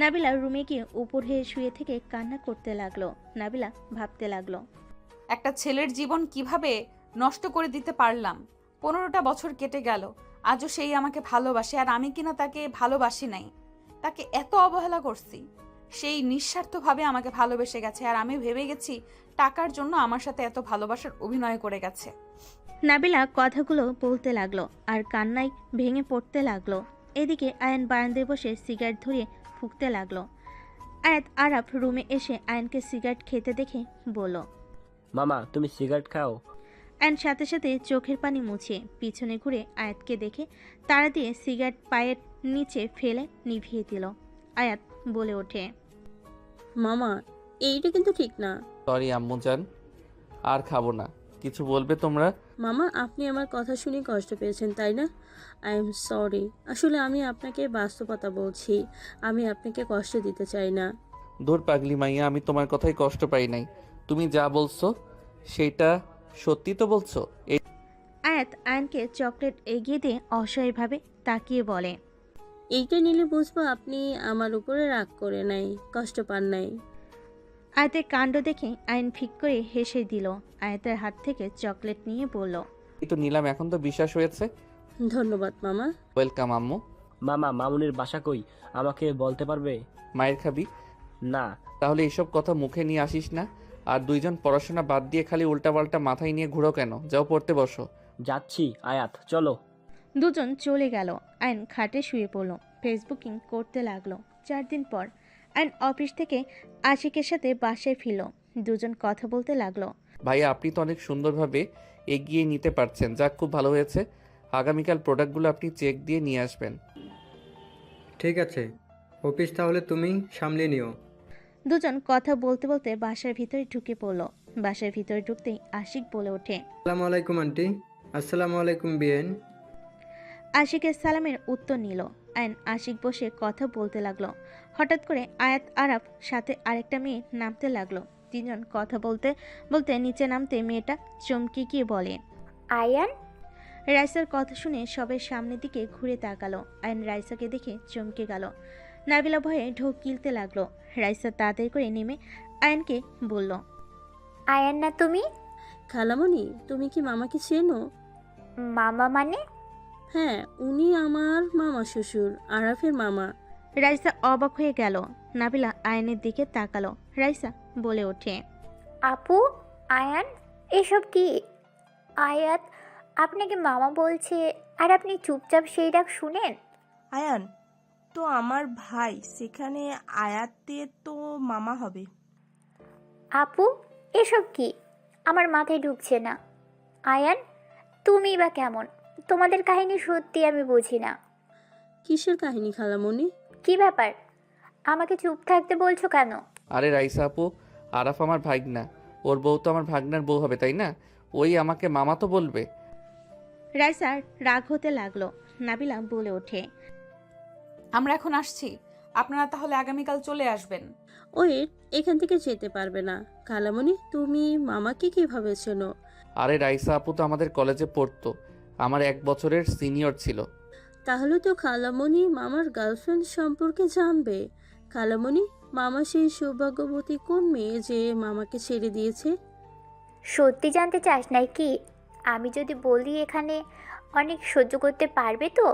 S3: নাবিলা রুমে গিয়ে উপর হয়ে শুয়ে থেকে কান্না করতে লাগলো। নাবিলা ভাবতে লাগলো,
S2: একটা ছেলের জীবন কিভাবে নষ্ট করে দিতে পারলাম। 15টা বছর কেটে গেল, আজও সেই আমাকে ভালোবাসে, আর আমি কিনা তাকে ভালোবাসি নাই। তাকে এত অবহেলা করছি, সেই নিঃস্বার্থভাবে আমাকে ভালোবেসে গেছে, আর আমি ভেবে গেছি টাকার জন্য আমার সাথে এত ভালোবাসার অভিনয় করে গেছে।
S3: নাবিলা কথাগুলো বলতে লাগলো আর কান্নায় ভেঙে পড়তে লাগলো। এদিকে আয়ান বারান্দায় বসে সিগারেট ধরিয়ে ফুঁকতে লাগলো। আয়াত আরাফ রুমে এসে আয়ানকে সিগারেট খেতে দেখে বলল,
S4: মামা তুমি সিগারেট খাও?
S3: আয়ান সাথে সাথে চোখের পানি মুছিয়ে পিছনে ঘুরে আয়াতকে দেখে তাড়া দিয়ে সিগারেট পায়ের নিচে ফেলে নিভিয়ে দিল। আয়াত বলে ওঠে,
S9: মামা এইটা কিন্তু ঠিক না।
S1: সরি আম্মুজান, আর খাবো না। কিছু বলবে তোমরা?
S9: মামা আপনি আমার কথা শুনে কষ্ট পেয়েছেন তাই না? I am sorry. আসলে আমি আপনাকে বাস্তবতা বলছি, আমি আপনাকে কষ্ট দিতে চাই না।
S1: দূর পাগলি মাইয়া, আমি তোমার কথাই কষ্ট পাই নাই। তুমি যা বলছো সেটা সত্যি তো বলছো? এই
S3: আয়াত আয়ানকে চকলেট এগিয়ে দিয়ে অসহায়ভাবে তাকিয়ে বলে,
S9: এইটা নিলে বুঝবো আপনি আমার উপরে রাগ করে নাই, কষ্ট পান নাই।
S3: আয়াতের কাণ্ড দেখে আয়ন ফিক করে হেসে দিল। আয়াতের হাত থেকে চকলেট নিয়ে বলল,
S1: তো নিলাম, এখন তো বিশ্বাস হয়েছে।
S9: ধন্যবাদ মামা।
S1: ওয়েলকাম আম্মু।
S4: মামা মামুনির বাসা কই, আমাকে বলতে পারবে?
S1: মায়ের খাবি?
S4: না।
S1: তাহলে এসব কথা মুখে নিয়ে আসিস না। আর দুইজন পড়াশোনা বাদ দিয়ে খালি উল্টাপাল্টা মাথায় নিয়ে ঘুরো কেন? যাও পড়তে বসো।
S4: যাচ্ছি আয়াত, চলো।
S3: দুজন চলে গেল। আয়ন খাটে শুয়ে পড়ল, ফেসবুকিং করতে লাগলো। 4 দিন পর আয়ন অফিস থেকে আশিকের সাথে বাসায় ফিরল। দুজন কথা বলতে লাগলো।
S1: ভাইয়া আপনি তো অনেক সুন্দরভাবে এগিয়ে নিতে পারছেন, যাক খুব ভালো হয়েছে। আগামীকাল প্রোডাক্টগুলো আপনি চেক দিয়ে নিয়ে আসবেন।
S6: ঠিক আছে, অফিস তাহলে তুমি সামলে নিও।
S3: দুজন কথা বলতে বলতে বাসার ভিতরে ঢুকে পড়ল। বাসার ভিতরে ঢুকতেই আশিক বলে ওঠে,
S6: আসসালামু আলাইকুম আন্টি। আসসালামু আলাইকুম বিয়েন।
S3: আশিকের সালামের উত্তর নিল। আয়ন আশিক বসে কথা বলতে লাগলো। হঠাৎ করে আয়াত আরাফ সাথে আরেকটা মেয়ে নামতে লাগলো। তিনজন কথা বলতে বলতে নিচে নামতে মেয়েটা চমকে গিয়ে বলে,
S12: আয়ান।
S3: রাইসার কথা শুনে সবাই সামনের দিকে ঘুরে তাকালো। আয়ন রাইসাকে দেখে চমকে গেল। নাবিলা ভয়ে ঢোক গিলতে লাগলো। রাইসা তাড়াতাড়ি করে নেমে আয়নকে বলল,
S12: আয়ান না তুমি?
S9: খালামণি তুমি কি মামাকে চেনো?
S12: মামা মানে?
S9: হ্যাঁ, উনি আমার মামা শ্বশুর, আরাফের মামা।
S3: রাইসা অবাক হয়ে গেল। নাবিলা আয়নের দিকে তাকালো। রাইসা বলে ওঠে,
S12: আপু, আয়ান, এসব কি? আয়াত আপনাকে মামা বলছে আর আপনি চুপচাপ সেই ডাক শুনেন?
S7: আয়ান তো আমার ভাই, সেখানে আয়াতের তো মামা হবে।
S12: আপু, এসব কি? আমার মাথায় ঢুকছে না। আয়ান, তুমি বা কেমন? তোমাদের কাহিনী সত্যি আমি বুঝি না।
S9: কিসের কাহিনী খালামণি?
S12: কি ব্যাপার? আমাকে চুপ থাকতে বলছো কেন?
S1: আরে রাইসা আপু, আরাফ আমার ভাগনা, ওর বউ তো আমার ভাগনার বউ হবে তাই না? ওই আমাকে মামা তো বলবে।
S3: রাইসার রাগ হতে লাগলো। নাবিলা বলে ওঠে,
S2: আমরা এখন আসছি, আপনারা তাহলে আগামীকাল চলে আসবেন।
S9: ওয়েট, এখান থেকে যেতে পারবে না। খালামণি তুমি মামাকে কিভাবে চেনো?
S1: আরে রাইসা আপু তো আমাদের কলেজে পড়তো, আমার 1 বছরের সিনিয়র ছিল।
S9: তাহলে তো খালামণি মামার গার্লফ্রেন্ড সম্পর্কে জানবে। খালামণি, মামা সেই সৌভাগ্যবতী কোন মেয়ে যে মামাকে ছেড়ে দিয়েছে?
S12: সত্যি জানতে চাস নাকি? আমি যদি বলি এখানে অনেক সহ্য করতে পারবে তো?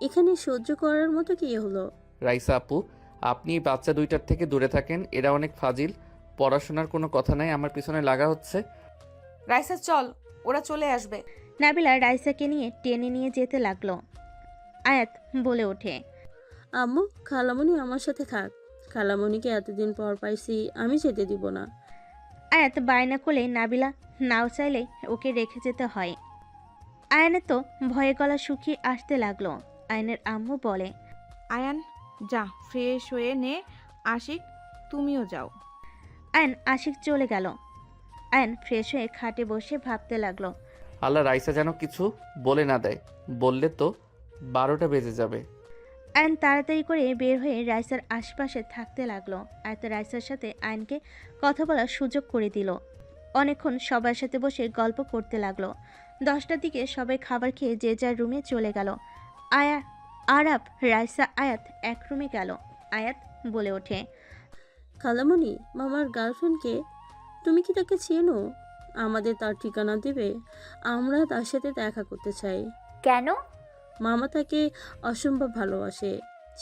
S9: এখানে সহ্য করার মতো কি হলো?
S1: রাইসা আপু, আপনি এই বাচ্চা দুইটার থেকে দূরে থাকেন, এরা অনেক ফাজিল। পড়াশোনার কোনো কথা নাই, আমার পিছনে লাগা হচ্ছে।
S2: রাইসা চল, ওরা চলে আসবে।
S3: নাবিলা রাইসাকে নিয়ে টেনে নিয়ে যেতে লাগলো। আয়াত বলে ওঠে,
S9: আম্মু, খালামণি আমার সাথে থাক। খালামণিকে এতদিন পর পাইছি, আমি যেতে দিব না।
S3: আয়াত বায়না করলে নাবিলা নাও চাইলে ওকে রেখে যেতে হয়। আয়নের তো ভয়ে গলা শুকিয়ে আসতে লাগলো। আয়নের আম্মু বলে,
S5: আয়ান যা, ফ্রেশ হয়ে নে। আশিক তুমিও যাও।
S3: আয়ন আশিক চলে গেল। আয়ন ফ্রেশ হয়ে খাটে বসে ভাবতে লাগলো।
S1: আল্লাহ রাইসা যেন কিছু বলে না দেয়, বললে তো 12টা বেজে যাবে।
S3: আয়ন তাড়াতাড়ি করে বের হয়ে রাইসার আশপাশে থাকতে লাগলো। আয়ত রাইসার সাথে আয়নকে কথা বলার সুযোগ করে দিল। অনেকক্ষণ সবার সাথে বসে গল্প করতে লাগলো। 10টার দিকে সবাই খাবার খেয়ে যে যার রুমে চলে গেল। আরাব, রাইসা, আয়াত এক রুমে গেল। আয়াত বলে ওঠে,
S9: খালামণি, মামার গার্লফ্রেন্ডকে তুমি কি তাকে চেনো? আমাদের তার ঠিকানা দেবে? আমরা তার সাথে দেখা করতে চাই।
S12: কেন?
S9: মামা তাকে অসম্ভব ভালোবাসে,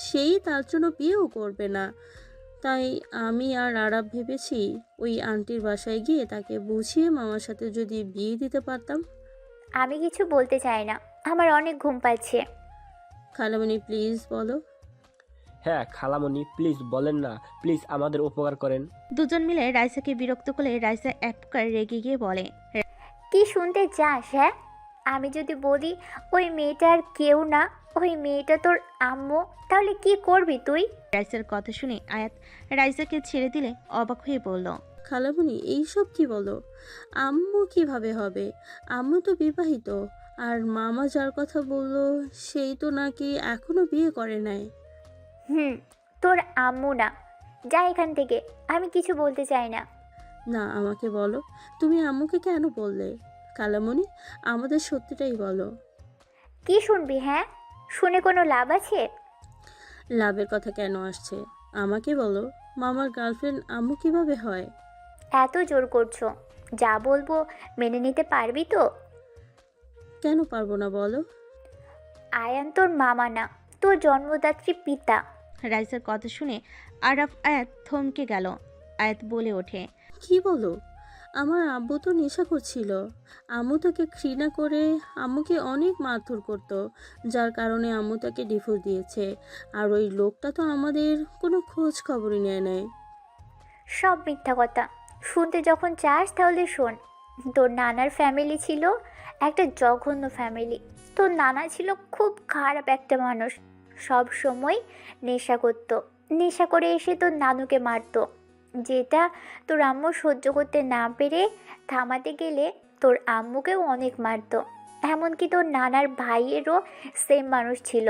S9: সেই তার জন্য বিয়েও করবে না। তাই আমি আর আরাব ভেবেছি ওই আন্টির বাসায় গিয়ে তাকে বুঝিয়ে মামার সাথে যদি বিয়ে দিতে পারতাম।
S12: আমি কিছু বলতে চাই না, আমার অনেক ঘুম পাচ্ছে।
S9: খালামণি প্লিজ বলো।
S4: হ্যাঁ খালামণি, প্লিজ বলেন না, প্লিজ আমাদের উপকার করেন।
S3: দুজন মিলে রাইসাকে বিরক্ত করলে রাইসা এক প্রকার রেগে গিয়ে বলে,
S12: কি শুনতে চাস? হ্যাঁ, আমি যদি বলি ওই মেয়েটা আর কেউ না, ওই মেয়েটা তোর আম্মু, তাহলে কি করবি তুই?
S3: রাইসার কথা শুনে আয়াত রাইসাকে ছেড়ে দিলে অবাক হয়ে বলল,
S9: খালামণি এইসব কি বলো? আম্মু কিভাবে হবে? আম্মু তো বিবাহিত, আর মামা যার কথা বললো সেই তো নাকি এখনো বিয়ে করে নাই।
S12: তোর আম্মু না, যা এখান থেকে, আমি কিছু বলতে চাই না।
S9: না, আমাকে বলো, তুমি আম্মুকে কেন বললে? খালামণি, আমাদের সত্যিটাই বলো।
S12: কি শুনবি? হ্যাঁ, শুনে কোনো লাভ আছে?
S9: লাভের কথা কেন আসছে? আমাকে বলো, মামার গার্লফ্রেন্ড আম্মু কিভাবে হয়?
S12: এত জোর করছো, যা বলবো মেনে নিতে পারবি তো?
S9: কেন পারবো না বলো?
S12: আয়ান তোর মামা না, তোর জন্মদাত্রী পিতা।
S3: রাইসার কথা শুনে আয়াত থমকে গেল। আয়াত বলে ওঠে,
S9: কি বলো? আমার আব্বু তো নেশা করছিল, আম্মু তাকে ঘৃণা করে আম্মুকে অনেক মারধর করত, যার কারণে আম্মু তাকে ডিভোর্স দিয়েছে। আর ওই লোকটা তো আমাদের কোনো খোঁজ খবরই নেয় নাই।
S12: সব মিথ্যা কথা। শুনতে যখন চাস তাহলে শোন। তোর নানার ফ্যামিলি ছিল একটা জঘন্য ফ্যামিলি। তোর নানা ছিল খুব খারাপ একটা মানুষ, সব সময় নেশা করত। নেশা করে এসে তোর নানুকে মারতো, যেটা তোর আম্মু সহ্য করতে না পেরে থামাতে গেলে তোর আম্মুকেও অনেক মারতো। এমনকি তোর নানার ভাইয়েরও সেম মানুষ ছিল।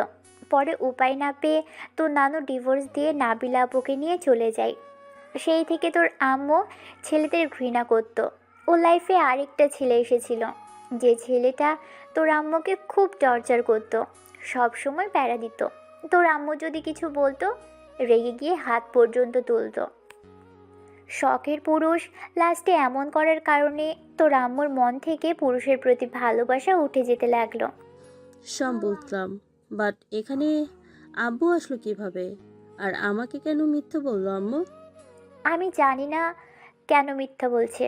S12: পরে উপায় না পেয়ে তোর নানু ডিভোর্স দিয়ে নাবিলা আপুকে নিয়ে চলে যায়। সেই থেকে তোর আম্মু ছেলেদের ঘৃণা করত। ও লাইফে আরেকটা ছেলে এসেছিল, যে ছেলেটা তোর আম্মুকে খুব টর্চার করত, সব সময় প্যারা দিত। তোর আম্মু যদি কিছু বলতো রেগে গিয়ে হাত পর্যন্ত তুলতো। শখের পুরুষ লাস্টে এমন করার কারণে তোর আম্মুর মন থেকে পুরুষের প্রতি ভালোবাসা উঠে যেতে লাগলো।
S9: সব বুঝলাম, বাট এখানে আব্বু আসলো কিভাবে? আর আমাকে কেন মিথ্যা বললো আম্মু?
S12: আমি জানি না কেন মিথ্যা বলছে,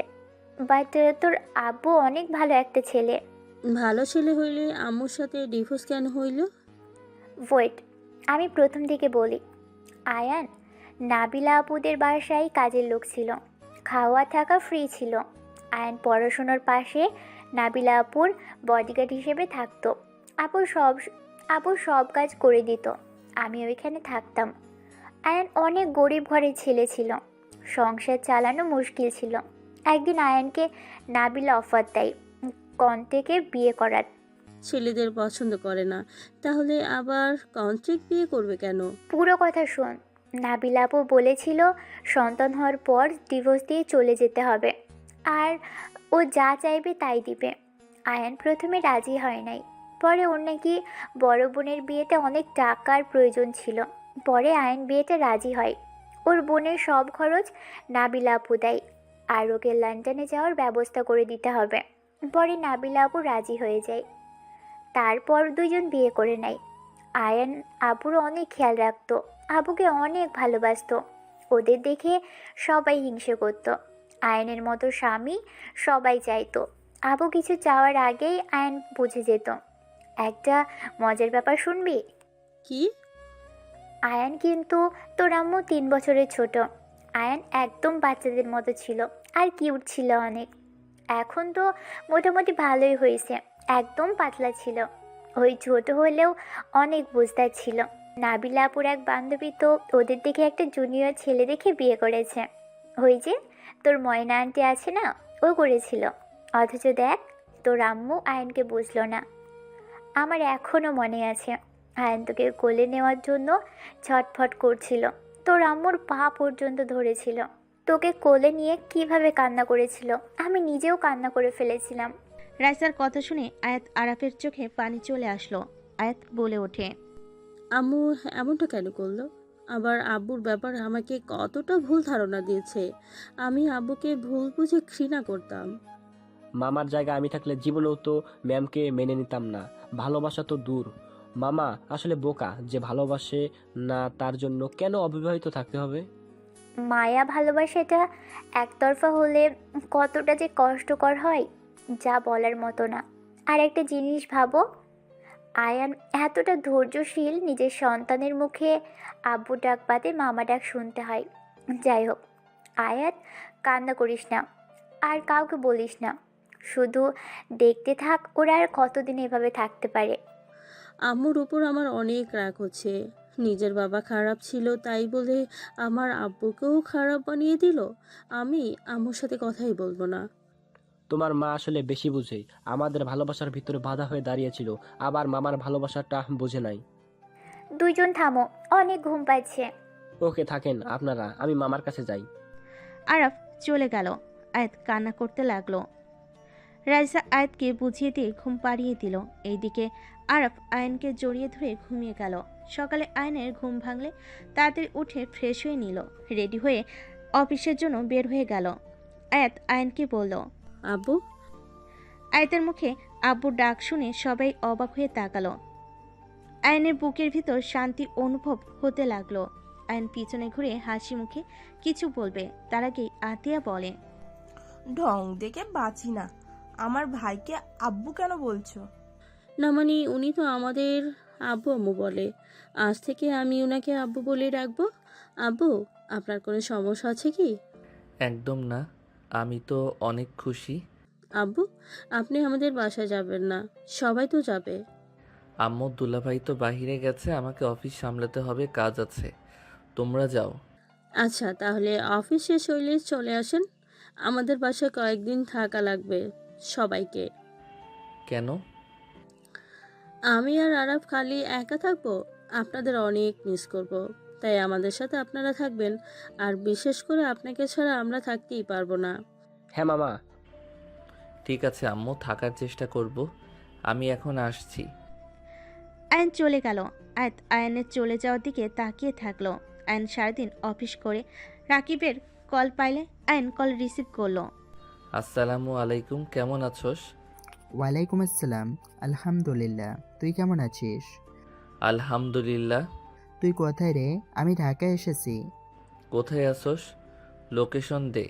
S12: বাট তোর আব্বু অনেক ভালো একটা ছেলে।
S9: ভালো ছেলে হইলে আম্মুর সাথে ডিভোর্স কেন হইল?
S12: ওয়েট, আমি প্রথম দিকে বলি। আয়ান নাবিলা আপুদের বাসায় কাজের লোক ছিল, খাওয়া থাকা ফ্রি ছিল। আয়ান পড়াশোনার পাশে নাবিলা আপুর বডিগার্ড হিসেবে থাকতো। আপুর সব কাজ করে দিত, আমি ওইখানে থাকতাম। আয়ান অনেক গরিব ঘরের ছেলে ছিল, সংসার চালানো মুশকিল ছিল। একদিন আয়ানকে নাবিলা অফার দেয় কন্টেকে বিয়ে করার।
S9: ছেলেদের পছন্দ করে না, তাহলে আবার কন্ট্রাক্ট বিয়ে করবে কেন?
S12: পুরো কথা শোন। নাবিলা আপু বলেছিল সন্তান হওয়ার পর ডিভোর্স দিয়ে চলে যেতে হবে, আর ও যা চাইবে তাই দিবে। আয়ান প্রথমে রাজি হয় নাই, পরে ওর নাকি বড় বোনের বিয়েতে অনেক টাকার প্রয়োজন ছিল। পরে আয়ান বিয়েতে রাজি হয়। ওর বোনের সব খরচ নাবিলা আপু দেয়, আর ওকে লন্ডনে যাওয়ার ব্যবস্থা করে দিতে হবে। পরে নাবিলা আপু রাজি হয়ে যায়। তারপর দুজন বিয়ে করে নেয়। আয়ান আপুর অনেক খেয়াল রাখতো, আপুকে অনেক ভালোবাসতো। ওদের দেখে সবাই হিংসে করতো। আয়নের মতো স্বামী সবাই চাইতো। আপু কিছু চাওয়ার আগেই আয়ন বুঝে যেত। একটা মজার ব্যাপার শুনবি?
S9: কি?
S12: আয়ান কিন্তু তোর আম্মু 3 বছরের ছোট। আয়ান একদম বাচ্চাদের মতো ছিল, আর কিউট ছিল অনেক। এখন তো মোটামুটি ভালোই হয়েছে, একদম পাতলা ছিল। ওই ছোট হলেও অনেক বুঝদার ছিল। নাবিলা আপুর এক বান্ধবী তো ওদের দেখে একটা জুনিয়র ছেলে দেখে বিয়ে করেছে। ওই যে তোর ময়না আন্টি আছে না, ও করেছিল। অথচ দেখ, তোর আম্মু আয়নকে বুঝলো না। আমার এখনও মনে আছে, আয়ন তোকে কোলে নেওয়ার জন্য ছটফট করছিল, তোর আম্মুর পা পর্যন্ত ধরেছিল। তোকে কোলে নিয়ে কিভাবে কান্না করেছিল, আমি নিজেও কান্না করে ফেলেছিলাম।
S3: রাইসার কথা শুনে আয়াত আরাফের চোখে পানি চলে আসলো। আয়াত বলে ওঠে,
S9: আম্মু এমনটা কেন করলো? আবার আব্বুর ব্যাপারে আমাকে কতটা ভুল ধারণা দিয়েছে। আমি আব্বুকে ভুল বুঝে ঘৃণা করতাম।
S4: মামার জায়গায় আমি থাকলে জীবনেও তো ম্যামকে মেনে নিতাম না। ভালোবাসা তো দূর, মামা আসলে বোকা যে ভালোবাসে না তার জন্য কেন অবিবাহিত থাকতে হবে?
S12: মায়া ভালোবাসাটা একতরফা হলে কতটা যে কষ্টকর হয় যা বলার মতো না। আর একটা জিনিস ভাবো, আয়ান এতটা ধৈর্যশীল, নিজের সন্তানের মুখে আব্বু ডাক বাদে মামা ডাক শুনতে হয়। যাই হোক আয়াত, কান্না করিস না, আর কাউকে বলিস না, শুধু দেখতে থাক ওরা আর কতদিন এভাবে থাকতে পারে।
S9: আম্মুর উপর আমার অনেক রাগ হচ্ছে। নিজের বাবা খারাপ ছিল তাই বলে আমার আব্বুকেও খারাপ বানিয়ে দিল। আমি আম্মুর সাথে কথাই বলবো না।
S4: তোমার মা আসলে বেশি বুঝে, আমাদের ভালোবাসার ভিতরে বাধা হয়ে দাঁড়িয়েছিল, আবার মামার ভালোবাসাটা বুঝে নাই।
S12: দুইজন থামো, অনেক ঘুম পাচ্ছে।
S4: ওকে থাকেন আপনারা, আমি মামার কাছে যাই।
S3: আরাফ চলে গেল। আয়াত কান্না করতে লাগলো। রাইসা আয়াতকে বুঝিয়ে দিয়ে ঘুম পাড়িয়ে দিল। এইদিকে আরাফ আয়নকে জড়িয়ে ধরে ঘুমিয়ে গেল। সকালে আয়নের ঘুম ভাঙলে তাড়াতাড়ি উঠে ফ্রেশ হয়ে নিল, রেডি হয়ে অফিসের জন্য বের হয়ে গেল। আয়াত আয়নকে বলল,
S9: আব্বু।
S3: আয়াতের মুখে আব্বুর ডাক শুনে সবাই অবাক হয়ে তাকালো। আয়নের বুকের ভিতর শান্তি অনুভব হতে লাগলো। আয়ন পিছনে ঘুরে হাসি মুখে কিছু বলবে, তার আগেই আতিয়া বলে,
S7: ঢং দেখে বাঁচি না, আমার ভাইকে আব্বু কেন বলছো?
S9: না মানে উনি তো আমাদের আব্বু আম্মু বলে, আজ থেকে আমি ওনাকে আব্বু বলে রাখবো। আব্বু, আপনার কোনো সমস্যা আছে কি?
S1: একদম না, আমি তো অনেক খুশি।
S9: আব্বু, আপনি আমাদের বাসায় যাবেন না? সবাই তো যাবে।
S1: আম্মু দুলাভাই তো বাইরে গেছে, আমাকে অফিস সামলাতে হবে, কাজ আছে। তোমরা যাও।
S9: আচ্ছা তাহলে অফিস শেষ হইলে চলে আসেন। আমাদের বাসায় কয়েকদিন থাকা লাগবে সবাইকে।
S1: কেন?
S9: আমি আর আরাফ খালি একা থাকবো, আপনাদের অনেক মিস করব। তাই আমাদের সাথে আপনারা থাকবেন, আর বিশেষ করে আপনাকে ছাড়া আমরা থাকতেই পারবো না।
S4: হ্যাঁ মামা।
S1: ঠিক আছে আম্মু, থাকার চেষ্টা করব। আমি এখন আসছি।
S3: আয়ন চলে গেল। আয়াত আয়নের চলে যাওয়ার দিকে তাকিয়ে থাকলো। আয়ন সারাদিন অফিস করে রাকিবের কল পাইলে আয়ন কল রিসিভ করলো।
S1: আসসালামু আলাইকুম, কেমন আছোস?
S11: ওয়ালাইকুম আসসালাম। আলহামদুলিল্লাহ, তুই কেমন আছিস?
S1: আলহামদুলিল্লাহ।
S11: তুই কোথায় রে? আমি ঢাকায় এসেছি।
S1: কোথায় আছোস? লোকেশন দে।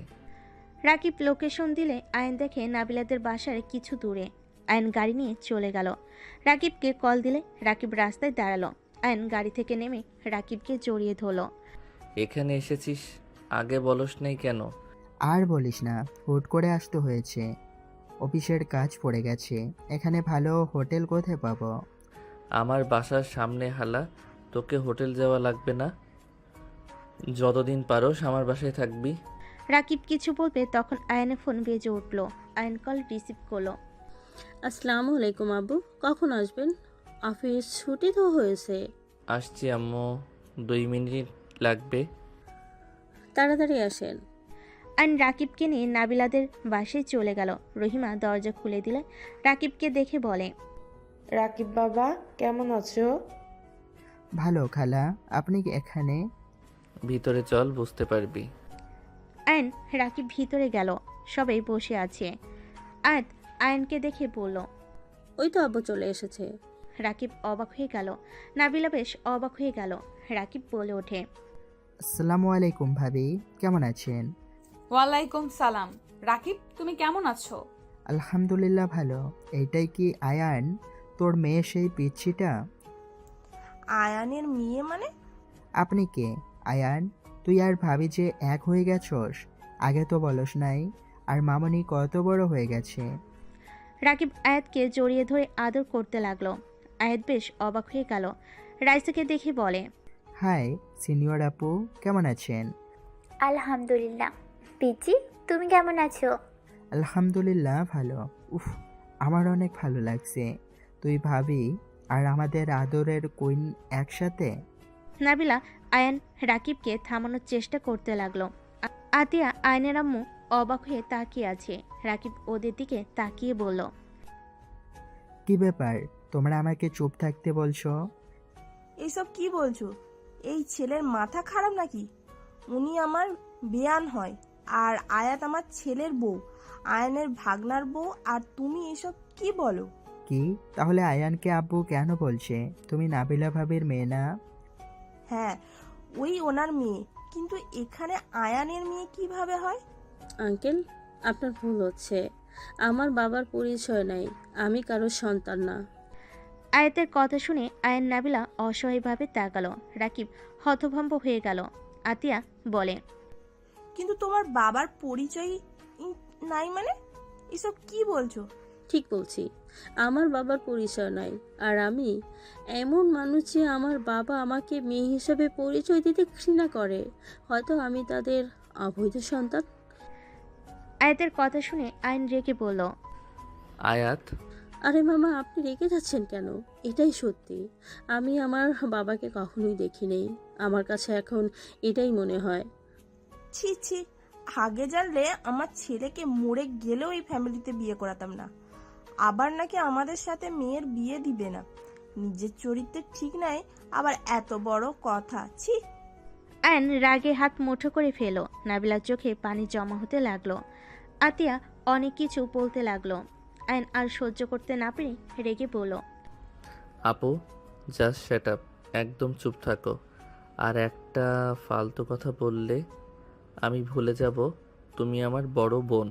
S3: রাকিব লোকেশন দিলে আয়ন দেখে নাবিলাদের বাসার কিছু দূরে। আয়ন গাড়ি নিয়ে চলে গেল। রাকিবকে কল দিলে রাকিব রাস্তায় দাঁড়ালো। আয়ন গাড়ি থেকে নেমে রাকিবকে জড়িয়ে ধরল।
S1: এখানে এসেছিস, আগে বলস নাই কেন?
S11: আর বলিস না, হুট করে আসতে হয়েছে, অফিসের কাজ পড়ে গেছে। এখানে ভালো হোটেল কোথায় পাবো?
S1: আমার বাসার সামনে হালা, তোকে হোটেল যাওয়া লাগবে না। যতদিন পারোস আমার বাসায় থাকবি।
S3: রাকিব কিছু বলবে তখন আয়নের ফোন বেজে উঠল। আয়ন কল রিসিভ করলো।
S9: আসসালামু আলাইকুম আব্বু, কখন আসবেন? অফিস ছুটি তো হয়েছে।
S1: আসছি আম্মু, 2 মিনিট লাগবে।
S9: তাড়াতাড়ি আসেন।
S3: আয়ন রাকিবকে নিয়ে নাবিলাদের বাসায় চলে গেল। রহিমা দরজা খুলে দিলে রাকিবকে দেখে বলে,
S8: রাকিব বাবা কেমন আছো?
S11: ভালো খালা, আপনি কি এখানে?
S1: ভিতরে চল, বুঝতে পারবি।
S3: আয়ন রাকিব ভিতরে গেল। সবাই বসে আছে। আয়াত আয়নকে দেখে বলল,
S9: ওই তো আব্বু চলে এসেছে।
S3: রাকিব অবাক হয়ে গেল। নাবিলা বেশ অবাক হয়ে গেল। রাকিব বলে ওঠে,
S11: আসসালামু আলাইকুম ভাবি, কেমন আছেন?
S2: ওয়ালাইকুম সালাম। রাকিব, তুমি কেমন আছো?
S11: আলহামদুলিল্লাহ ভালো। এইটাই কি আয়ান, তোর মেয়ে সেই পিচ্ছিটা?
S7: আয়ানের মেয়ে মানে?
S11: আপনি কে আয়ান? তুই আর ভাবি যে এক হয়ে গেছস, আগে তো বলস নাই। আর মামনি কত বড় হয়ে গেছে।
S3: রাকিব আয়াতকে জড়িয়ে ধরে আদর করতে লাগলো। আয়াত বেশ অবাক হয়ে গেল। রাইসাকে দেখে বলে,
S11: হাই সিনিয়র আপু, কেমন আছেন?
S12: আলহামদুলিল্লাহ। পিচি, তুমি কেমন আছো?
S11: আলহামদুলিল্লাহ ভালো। উফ, আমার অনেক ভালো লাগছে। তুই ভাবি আর আমাদের আদরের কুইন একসাথে।
S3: নাবিলা আয়ান রাকিবকে থামানোর চেষ্টা করতে লাগলো। আতিয়া আয়নের আম্মু অবাক হয়ে তাকিয়ে আছে। রাকিব ওদের দিকে তাকিয়ে বলল,
S11: কি ব্যাপার, তোমরা আমাকে চুপ থাকতে বলছো?
S7: এইসব কি বলছো? এই ছেলের মাথা খারাপ নাকি? উনি আমার বেয়ান হয়, আর আয়াত আমার ছেলের বউ, আয়ানের ভাগনার বউ, আর তুমি এসব কি বলো?
S11: কি, তাহলে আয়ানকে আব্বু কেন বলছে? তুমি নাবিলা ভাবির মেয়ে না?
S7: হ্যাঁ, ওই ওনার মেয়ে, কিন্তু এখানে আয়ানের মেয়ে কিভাবে হয়?
S9: আঙ্কেল, আপনার ভুল হচ্ছে। আমার বাবার পরিচয় নাই, আমি কারোর সন্তান না।
S3: আয়াতের কথা শুনে আয়ান নাবিলা অসহায়ভাবে তাকালো। রাকিব হতভম্ব হয়ে গেল। আতিয়া বলে,
S7: কিন্তু তোমার বাবার পরিচয় নাই মানে? এসব কি বলছো?
S9: ঠিক বলছি, আমার বাবার পরিচয় নাই। আর আমি এমন মানুষ যে আমার বাবা আমাকে মেয়ে হিসেবে পরিচয় দিতে ঘৃণা করে। হয়তো আমি তাদের অবৈধ সন্তান।
S3: আয়াতের কথা শুনে আয়ন রেগে বলল,
S1: আয়াত,
S9: আরে মামা, আপনি রেগে যাচ্ছেন কেন? এটাই সত্যি, আমি আমার বাবাকে কখনোই দেখিনি। আমার কাছে এখন এটাই মনে হয়।
S7: ছি ছি, আগে জানলে আমার ছেলেকে মরে গেলেও এই ফ্যামিলিতে বিয়ে করাতাম না। আবার নাকি আমাদের সাথে মেয়ের বিয়ে দিবে না। নিজের চরিত্রে ঠিক নাই, আবার এত বড় কথা, ছি।
S3: আয়ন রাগে হাত মুঠো করে ফেলো। নাবিলার চোখে পানি জমা হতে লাগলো। আতিয়া অনেক কিছু বলতে লাগলো। আয়ন আর সহ্য করতে না পেরে রেগে বলল,
S1: আপু, জাস্ট শ্যাট আপ, একদম চুপ থাকো। আর একটা ফালতু কথা বললে আমি ভুলে যাব তুমি আমার বড় বোন।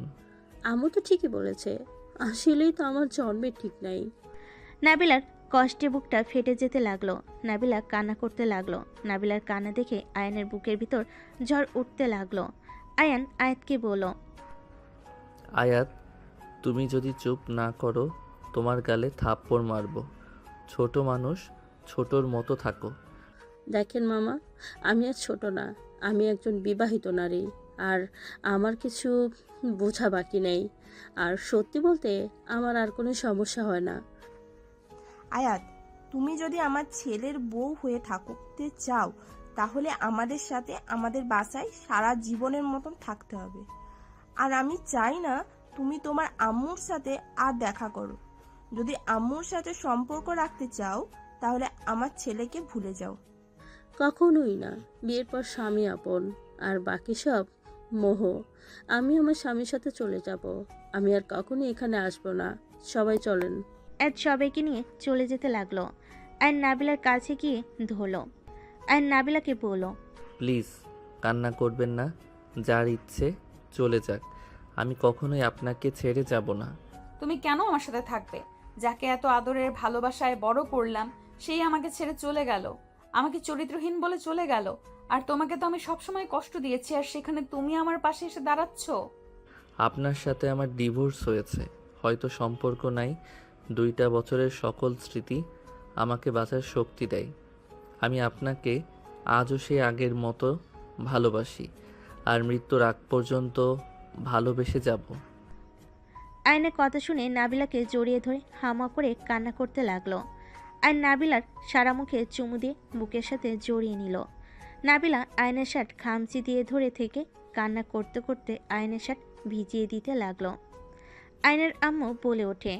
S9: আমু তো ঠিকই বলেছে, আসলেই তো আমার জন্মের ঠিক নাই।
S3: নাবিলার কষ্টে বুকটা ফেটে যেতে লাগলো। নাবিলা কান্না করতে লাগলো। নাবিলার কান্না দেখে আয়নের বুকের ভিতর ঝড় উঠতে লাগলো। আয়ান আয়াতকে বলল,
S1: আয়াত, তুমি যদি চুপ না করো তোমার গালে থাপ্পড় মারবো। ছোট মানুষ, ছোটর মতো থাকো।
S9: দেখেন মামা, আমি আর ছোট না, আমি একজন বিবাহিত নারী। আর আমার কিছু বোঝা বাকি নেই। আর সত্যি বলতে আমার আর কোনো সমস্যা হয় না।
S7: আয়াত, তুমি যদি আমার ছেলের বউ হয়ে থাকতে চাও, তাহলে আমাদের সাথে আমাদের বাসায় সারা জীবনের মতন থাকতে হবে। আর আমি চাই না তুমি তোমার আম্মুর সাথে আর দেখা করো। যদি আম্মুর সাথে সম্পর্ক রাখতে চাও, তাহলে আমার ছেলেকে ভুলে যাও।
S9: কখনোই না। বিয়ের পর স্বামী আপন, আর বাকি সব মোহ। আমি আমার স্বামীর সাথে চলে যাব। আমি আর কখনো এখানে আসবো না। সবাই চলেন।
S3: আয়াত সবাইকে নিয়ে চলে যেতে লাগলো। আয়ন নাবিলার কাছে গিয়ে ধরলো। আয়ন নাবিলাকে বলল,
S1: প্লিজ কান্না করবেন না, যার ইচ্ছে চলে যাক, আমি কখনোই আপনাকে ছেড়ে যাব না।
S2: তুমি কেন আমার সাথে থাকবে? যাকে এত আদরের ভালোবাসায় বড় করলাম, সেই আমাকে ছেড়ে চলে গেল, আমাকে চরিত্রহীন বলে চলে গেল। আর তোমাকে তো আমি সবসময় কষ্ট দিয়েছি, আর সেখানে তুমি আমার পাশে এসে দাঁড়াচ্ছ।
S1: আপনার সাথে আমার ডিভোর্স হয়েছে, হয়তো সম্পর্ক নাই, 2টা বছরের সকল স্মৃতি আমাকে বাঁচার শক্তি দেয়। আমি আপনাকে আজও সেই আগের মতো ভালোবাসি, আর মৃত্যুর আগ পর্যন্ত ভালোবেসে যাব।
S3: আয়নের কথা শুনে নাবিলাকে জড়িয়ে ধরে হামা করে কান্না করতে লাগলো। আয়ন নাবিলার সারা মুখে চুমু দিয়ে বুকের সাথে জড়িয়ে নিল। নাবিলা আয়নের শার্ট খামচি দিয়ে ধরে থেকে কান্না করতে করতে আয়নের শার্ট ভিজিয়ে দিতে লাগলো। আয়নের আম্মু বলে ওঠে,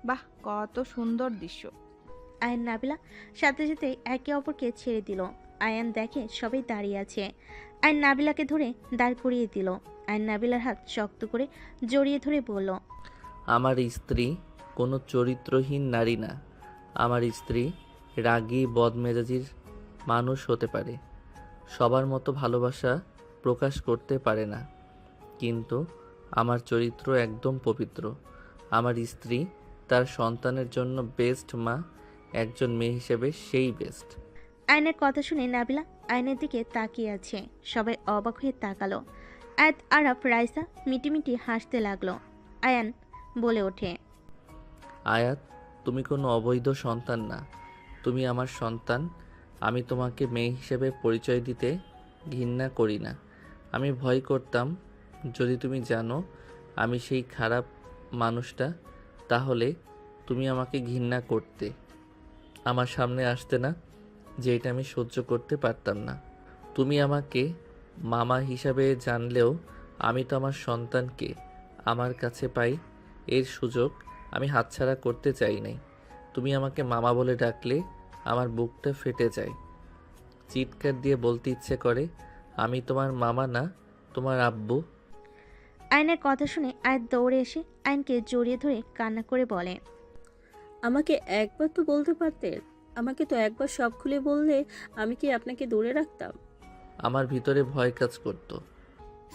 S5: বাহ, কত সুন্দর দৃশ্য।
S3: আয়ন নাবিলা সাথে সাথে একে অপরকে ছেড়ে দিল। আয়ান দেখে সবাই দাঁড়িয়ে আছে। আয়ন নাবিলাকে ধরে দাঁড় করিয়ে দিল। আয়ন নাবিলার হাত শক্ত করে জড়িয়ে ধরে বলল,
S1: আমার স্ত্রী কোনো চরিত্রহীন নারী না। আমার স্ত্রী রাগী বদমেজাজির মানুষ হতে পারে, সবার মতো ভালোবাসা প্রকাশ করতে পারে না, কিন্তু আমার চরিত্র একদম পবিত্র। আমার স্ত্রী তার সন্তানের জন্য বেস্ট মা, একজন মেয়ে হিসেবে সেই বেস্ট।
S3: আয়নের কথা শুনে নাবিলা আয়নের দিকে তাকিয়ে আছে। সবাই অবাক হয়ে তাকালো। আয়াত আরাফ রাইসা মিটিমিটি হাসতে লাগলো। আয়ান বলে ওঠে,
S1: আয়াত, তুমি কোনো অবৈধ সন্তান না, তুমি আমার সন্তান। আমি তোমাকে মেয়ে হিসেবে পরিচয় দিতে ঘৃণা করি না। আমি ভয় করতাম যদি তুমি জানো আমি সেই খারাপ মানুষটা, তাহলে তুমি আমাকে ঘৃণা করতে, আমার সামনে আসতে না, যে এটা আমি সহ্য করতে পারতাম না। তুমি আমাকে মামা হিসাবে জানলেও আমি তো আমার সন্তানকে আমার কাছে পাই, এর সুযোগ আমি হাতছাড়া করতে চাই নাই। তুমি আমাকে মামা বলে ডাকলে আমার বুকটা ফেটে যায়। চিৎকার দিয়ে বলতে ইচ্ছে করে, আমি তোমার মামা না, তোমার আব্বু।
S3: আয়নের কথা শুনে আয়াত দৌড়ে এসে আয়নকে জড়িয়ে ধরে কান্না করে বলে,
S9: আমাকে একবার তো বলতে পারতেন। আমাকে তো একবার সব খুলে বললে আমি কি আপনাকে দূরে রাখতাম?
S1: আমার ভিতরে ভয় কাজ করতো।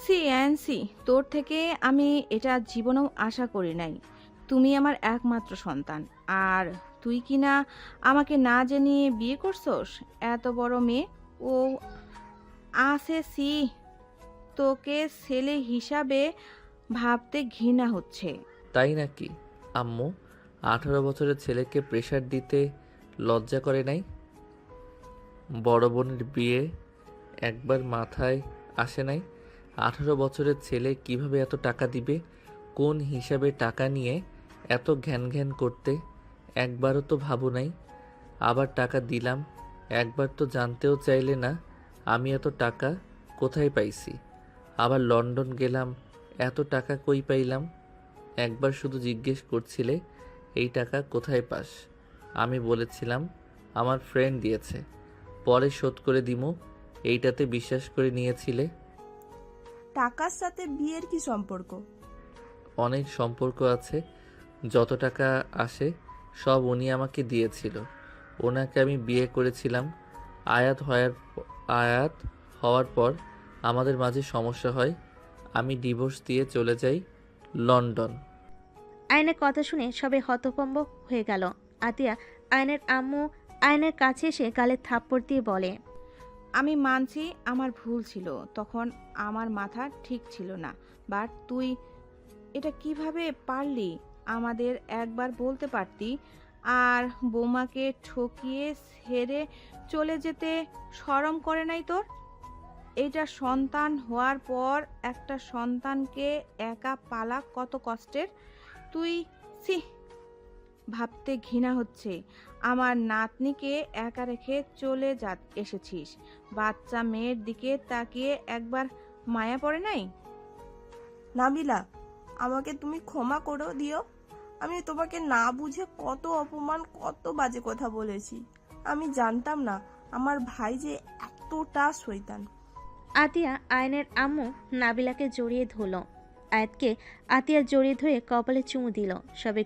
S5: সি অ্যান্সি, তোর থেকে আমি এটা জীবনেও আশা করি নাই। তুমি আমার একমাত্র সন্তান, আর তুই কি না আমাকে না জানিয়ে বিয়ে করছস? এত বড় মেয়ে ও আছে, সি তোকে ছেলে হিসাবে ভাবতে ঘৃণা হচ্ছে।
S1: তাই নাকি আম্মু? 18 বছরের ছেলেকে প্রেশার দিতে লজ্জা করে নাই? বড় বোনের বিয়ে একবার মাথায় আসে নাই? 18 বছরের ছেলে কিভাবে এত টাকা দিবে? কোন হিসাবে টাকা নিয়ে এত ঘ্যান ঘ্যান করতে একবারও তো ভাবো নাই। আবার টাকা দিলাম, একবার তো জানতেও চাইলে না আমি এত টাকা কোথায় পাইছি। আবার লন্ডন গেলাম, এত টাকা কই পাইলাম? একবার শুধু জিজ্ঞেস করছিলে এই টাকা কোথায় পাস। আমি বলেছিলাম আমার ফ্রেন্ড দিয়েছে, পরে শোধ করে দিমু। এইটাতে বিশ্বাস করে নিয়েছিলে।
S7: টাকার সাথে বিয়ের কি সম্পর্ক?
S1: অনেক সম্পর্ক আছে। যত টাকা আসে সব উনি আমাকে দিয়েছিল। ওনাকে আমি বিয়ে করেছিলাম। আয়াত হওয়ার পর আমাদের মাঝে সমস্যা হয়, আমি ডিভোর্স দিয়ে চলে যাই লন্ডন।
S3: আয়নের কথা শুনে সবাই হতভম্ব হয়ে গেল। আতিয়া আয়নের আম্মু আয়নের কাছে এসে গালে থাপ্পড় দিয়ে বলে,
S5: আমি মানছি আমার ভুল ছিল, তখন আমার মাথা ঠিক ছিল না। বাট তুই এটা কিভাবে পারলি? আমাদের একবার বলতে পারতি। আর বৌমাকে ঠকিয়ে ছেড়ে চলে যেতে শরম করে নাই তোর? এটা সন্তান হওয়ার পর একটা সন্তানকে একা পালা কত কষ্টের। তুই ছি, ভাবতে ঘৃণা হচ্ছে। আমার নাতনিকে একা রেখে চলে এসেছিস। বাচ্চা মেয়ের দিকে তাকিয়ে একবার মায়া পড়ে নাই?
S7: নাবিলা, আমাকে তুমি ক্ষমা করে দিও। আমি তোমাকে না বুঝে কত অপমান, কত বাজে কথা বলেছি। আমি জানতাম না আমার ভাই যে এতটা শয়তান।
S3: আতিয়া আয়নের আম্মু নাবিলাকে জড়িয়ে ধরল। আয়াতকে আতিয়া জড়িয়ে ধরে কপালে চুমু দিল। সবার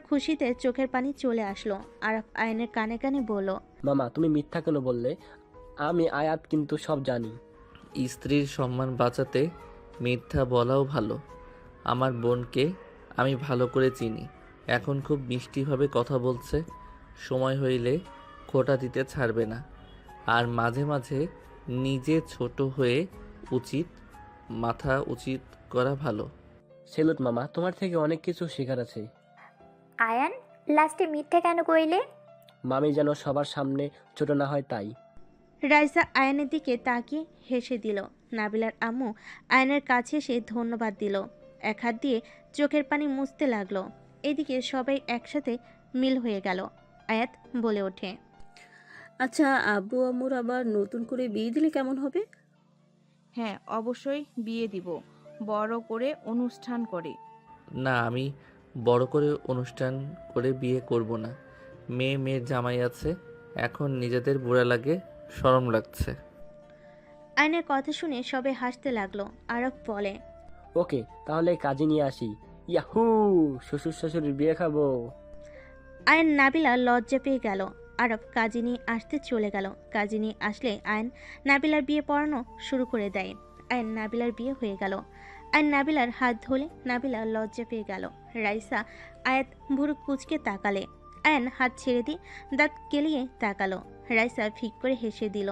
S3: খুশিতে চোখের পানি চলে আসলো। আরাফ আয়নের কানে কানে বলল,
S4: মামা তুমি মিথ্যা কেন বললে? আমি আয়াত কিন্তু সব জানি।
S1: স্ত্রীর সম্মান বাঁচাতে মিথ্যা বলাও ভালো। আমার বোনকে আমি ভালো করে চিনি। এখন খুব মিষ্টিভাবে কথা বলছে। সময় হইলে খোঁটা দিতে ছাড়বে না। আর মাঝে মাঝে নিজে ছোট হয়ে মাথা উচিত করা ভালো।
S4: সেলুট মামা, তোমার থেকে অনেক কিছু শেখার আছে।
S12: আয়ান, লাস্টে মিথ্যা কেন কইলে?
S4: মামি যেন সবার সামনে ছোট না হয় তাই।
S3: রাইসা আয়নের দিকে তাকিয়ে হেসে দিল। নাবিলার আম্মু আয়নের কাছে এসে ধন্যবাদ দিল। এক হাত দিয়ে চোখের পানি মুছতে লাগলো। এদিকে সবাই একসাথে মিল হয়ে গেল। আয়াত বলে ওঠে,
S9: আচ্ছা, আব্বু আম্মুর আবার নতুন করে বিয়ে দিলে কেমন হবে?
S5: হ্যাঁ, অবশ্যই বিয়ে দিব, বড় করে অনুষ্ঠান করে।
S1: না, আমি বড় করে অনুষ্ঠান করে বিয়ে করব না। মেয়ের জামাই আছে, এখন নিজেদের বুড়া লাগে, শরম লাগছে।
S3: আয়নের কথা শুনে সবাই হাসতে লাগলো। আরব বলে,
S4: ওকে, তাহলে কাজে নিয়ে আসি। ইয়াহু, শ্বশুর শাশুড়ির বিয়ে খাবো।
S3: আয়ন নাবিলা লজ্জা পেয়ে গেল। আরব কাজী নিয়ে আসতে চলে গেল। কাজী নিয়ে আসলে আয়ন নাবিলার বিয়ে পড়ানো শুরু করে দেয়। আয়ন নাবিলার বিয়ে হয়ে গেল। আয়ন নাবিলার হাত ধরে নাবিলা লজ্জা পেয়ে গেল। রাইসা আয়াত ভুরু কুচকে তাকালে। আয়ন হাত ছেড়ে দিয়ে দাঁত কেলিয়ে তাকালো। রাইসা ফিক করে হেসে দিল।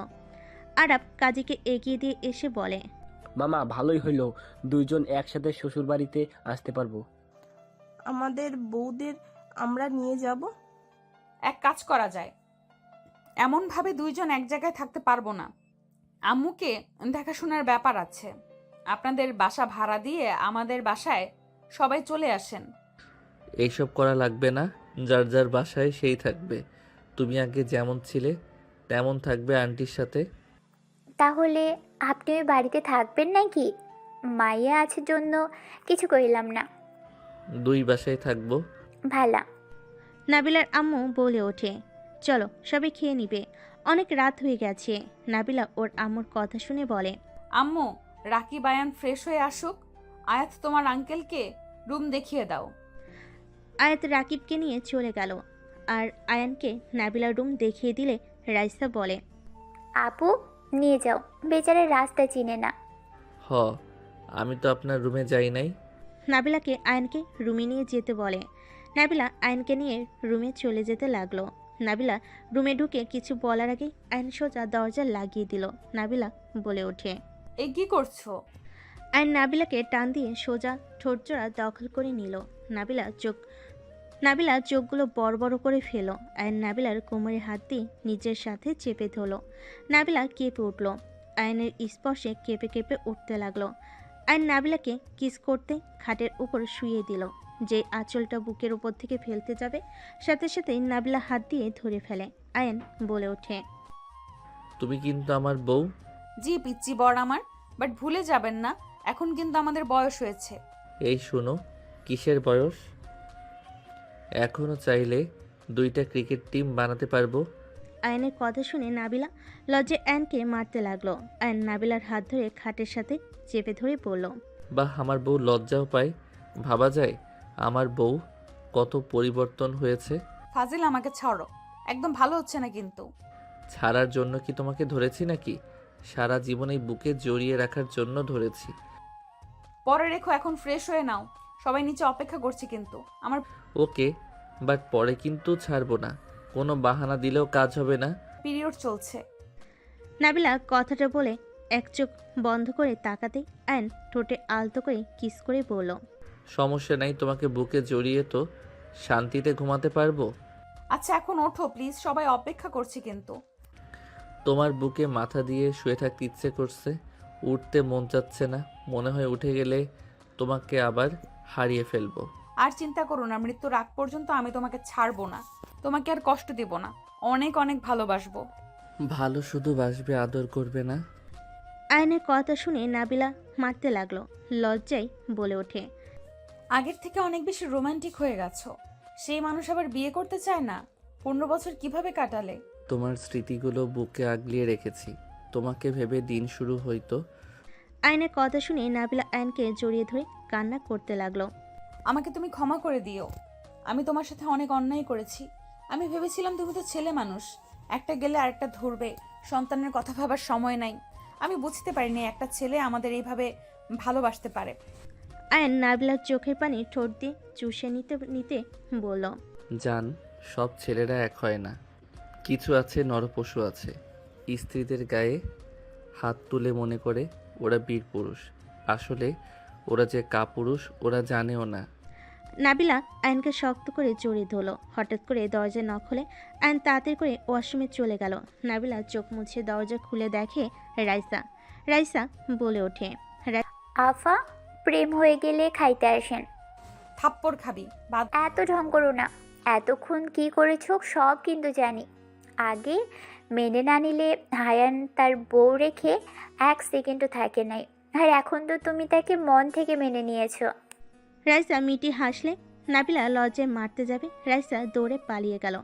S3: আরব কাজীকে এগিয়ে দিয়ে এসে বলে,
S4: মামা ভালোই হইলো, দুইজন একসাথে শ্বশুর বাড়িতে আসতে পারবো।
S7: আমাদের বউদের আমরা নিয়ে যাব।
S2: এক কাজ করা যায়, এমনভাবে দুইজন এক জায়গায় থাকতে পারবো না। আম্মুকে দেখাশোনার ব্যাপার আছে। আপনাদের বাসা ভাড়া দিয়ে আমাদের বাসায় সবাই চলে আসেন।
S1: এইসব করা লাগবে না, যার যার বাসায় সেই থাকবে। তুমি আগে যেমন ছিলে তেমন থাকবে আন্টির সাথে।
S12: তাহলে আপনি ওই বাড়িতে থাকবেন নাকি? মাইয়া আছে জন্য কিছু কইলাম না।
S1: 2 বাসায় থাকবো।
S12: ভালা।
S3: নাবিলার আম্মু বলে ওঠে, চলো সবাই খেয়ে নিবে, অনেক রাত হয়ে গেছে। নাবিলা ওর আম্মুর কথা শুনে বলে,
S2: আম্মু, রাকিব আয়ান ফ্রেশ হয়ে আসুক। আয়াত, তোমার আঙ্কেলকে রুম দেখিয়ে দাও।
S3: আয়াত রাকিবকে নিয়ে চলে গেল। আর আয়ানকে নাবিলার রুম দেখিয়ে দিলে রাইসা বলে,
S12: আপু নিয়ে যাও, বেচারা রাস্তা চিনে না।
S1: হ, আমি তো আপনার রুমে যাই নাই।
S3: নাবিলাকে আয়ানকে রুমে নিয়ে যেতে বলে। নাবিলা আয়ানকে নিয়ে রুমে চলে যেতে লাগলো। নাবিলা রুমে ঢুকে কিছু বলার আগেই আয়ান সোজা দরজা লাগিয়ে দিল। নাবিলা বলে ওঠে,
S2: এই কি করছো?
S3: আয়ান নাবিলাকে টান দিয়ে সোজা ঠোঁটজোড়া দখল করে নিল। নাবিলা চোখগুলো বড় বড় করে ফেল। আয়ান নাবিলার কোমরে হাত দিয়ে নিজের সাথে চেপে ধরল। নাবিলা কেঁপে উঠল। আয়নের স্পর্শে কেঁপে কেঁপে উঠতে লাগলো। আয়ন নাবিলাকে কিস করতে খাটের উপর শুইয়ে দিল। যে আঁচলটা বুকের উপর থেকে ফেলতে যাবে, সাথে সাথেই নাবিলা হাত দিয়ে ধরে ফেলে। আয়ন বলে ওঠে,
S1: তুমি কিন্তু আমার বউ।
S2: জি পিচ্চি বর আমার, বাট ভুলে যাবেন না এখন কিন্তু আমাদের বয়স হয়েছে।
S1: এই শোনো, কিসের বয়স? এখনো চাইলে 2টা ক্রিকেট টিম বানাতে পারবো।
S3: আয়নের কথা শুনে নাবিলা লজ্জে আয়নকে মারতে লাগলো। আয়ন নাবিলার হাত ধরে খাটের সাথে চেপে ধরে বলল,
S1: বাহ, আমার বউ লজ্জাও পায়। ভাবা যায় আমার বউ কত পরিবর্তন হয়েছে।
S2: ফাজিল, আমাকে ছাড়ো, একদম ভালো হচ্ছে না কিন্তু।
S1: ছাড়ার জন্য কি তোমাকে ধরেছি নাকি? সারা জীবন এই বুকে জড়িয়ে রাখার জন্য ধরেছি।
S2: পরে রেখো, এখন ফ্রেশ হয়ে নাও, সবাই নিচে অপেক্ষা করছে কিন্তু আমার।
S1: ওকে, বাট পরে কিন্তু ছাড়বো না। কোনো বাহানা দিলেও কাজ হবে না।
S2: পিরিয়ড চলছে।
S3: নাবিলা কথাটা বলে এক চোখ বন্ধ করে তাকাতে আয়ন ঠোঁটে আলতো করে কিস করে বলল,
S1: সমস্যা নাই, তোমাকে বুকে জড়িয়ে তো শান্তিতে ঘুমাতে পারবো।
S2: আচ্ছা এখন ওঠো প্লিজ, সবাই অপেক্ষা করছে কিন্তু।
S1: তোমার বুকে মাথা দিয়ে শুয়ে থাকতে ইচ্ছে করছে, উঠতে মন চাচ্ছে না। মনে হয় উঠে গেলে তোমাকে আবার হারিয়ে ফেলবো।
S2: আর চিন্তা করো না, মৃত্যুর আগ পর্যন্ত আমি তোমাকে ছাড়বো না, তোমাকে আর কষ্ট দেব না, অনেক অনেক ভালোবাসবো।
S1: ভালো শুধু বাসবে, আদর করবে না।
S3: আয়নের কথা শুনে নাবিলা মারতে লাগলো। লজ্জায় বলে ওঠে,
S2: আগের থেকে অনেক বেশি রোমান্টিক হয়ে গেছো। সেই মানুষ আবার বিয়ে করতে চায় না? 15 বছর কিভাবে কাটালে?
S1: তোমার স্মৃতিগুলো বুকে আগলিয়ে রেখেছি, তোমাকে ভেবে দিন শুরু হইতো।
S3: আয়নের কথা শুনে নাবিলা আয়নকে জড়িয়ে ধরে কান্না করতে লাগলো।
S2: আমাকে তুমি ক্ষমা করে দিও, আমি তোমার সাথে অনেক অন্যায় করেছি। আমি ভেবেছিলাম তুমি তো ছেলে মানুষ, একটা গেলে আরেকটা ধরবে, সন্তানের কথা ভাবার সময় নাই। আমি বুঝতে পারিনি একটা ছেলে আমাদের এইভাবে ভালোবাসতে পারে।
S3: আয়ন নাবিলার চোখের পানি ঠোঁট দিয়ে চুষে নিতে নিতে বলল,
S1: জান, সব ছেলেরা এক হয় না। কিছু আছে নরপশু আছে, স্ত্রীদের গায়ে হাত তুলে মনে করে ওরা বীর পুরুষ। আসলে ওরা যে কাপুরুষ ওরা জানেও না।
S3: নাবিলা আয়নকে শক্ত করে জড়িয়ে ধরল। হঠাৎ করে দরজা নক হলে আয়ন তাড়াতাড়ি করে ওয়াশরুমে চলে গেল। নাবিলা চোখ মুছে দরজা খুলে দেখে রাইসা বলে ওঠে,
S12: আফা, প্রেম হয়ে গেলে খাইতে আসেন।
S2: থাপ্পড় খাবি, বাদ।
S12: এত ঢং করো না, এতক্ষণ কি করেছো সব কিন্তু জানি। আগে মেনে না নিলে হায়ান তার বউ রেখে 1 সেকেন্ডও থাকে নাই, আর এখন তো তুমি তাকে মন থেকে মেনে নিয়েছো।
S3: রাইসা মিটি হাসলে নাবিলা লজ্জায় মারতে যাবে, রাইসা দৌড়ে পালিয়ে গেল।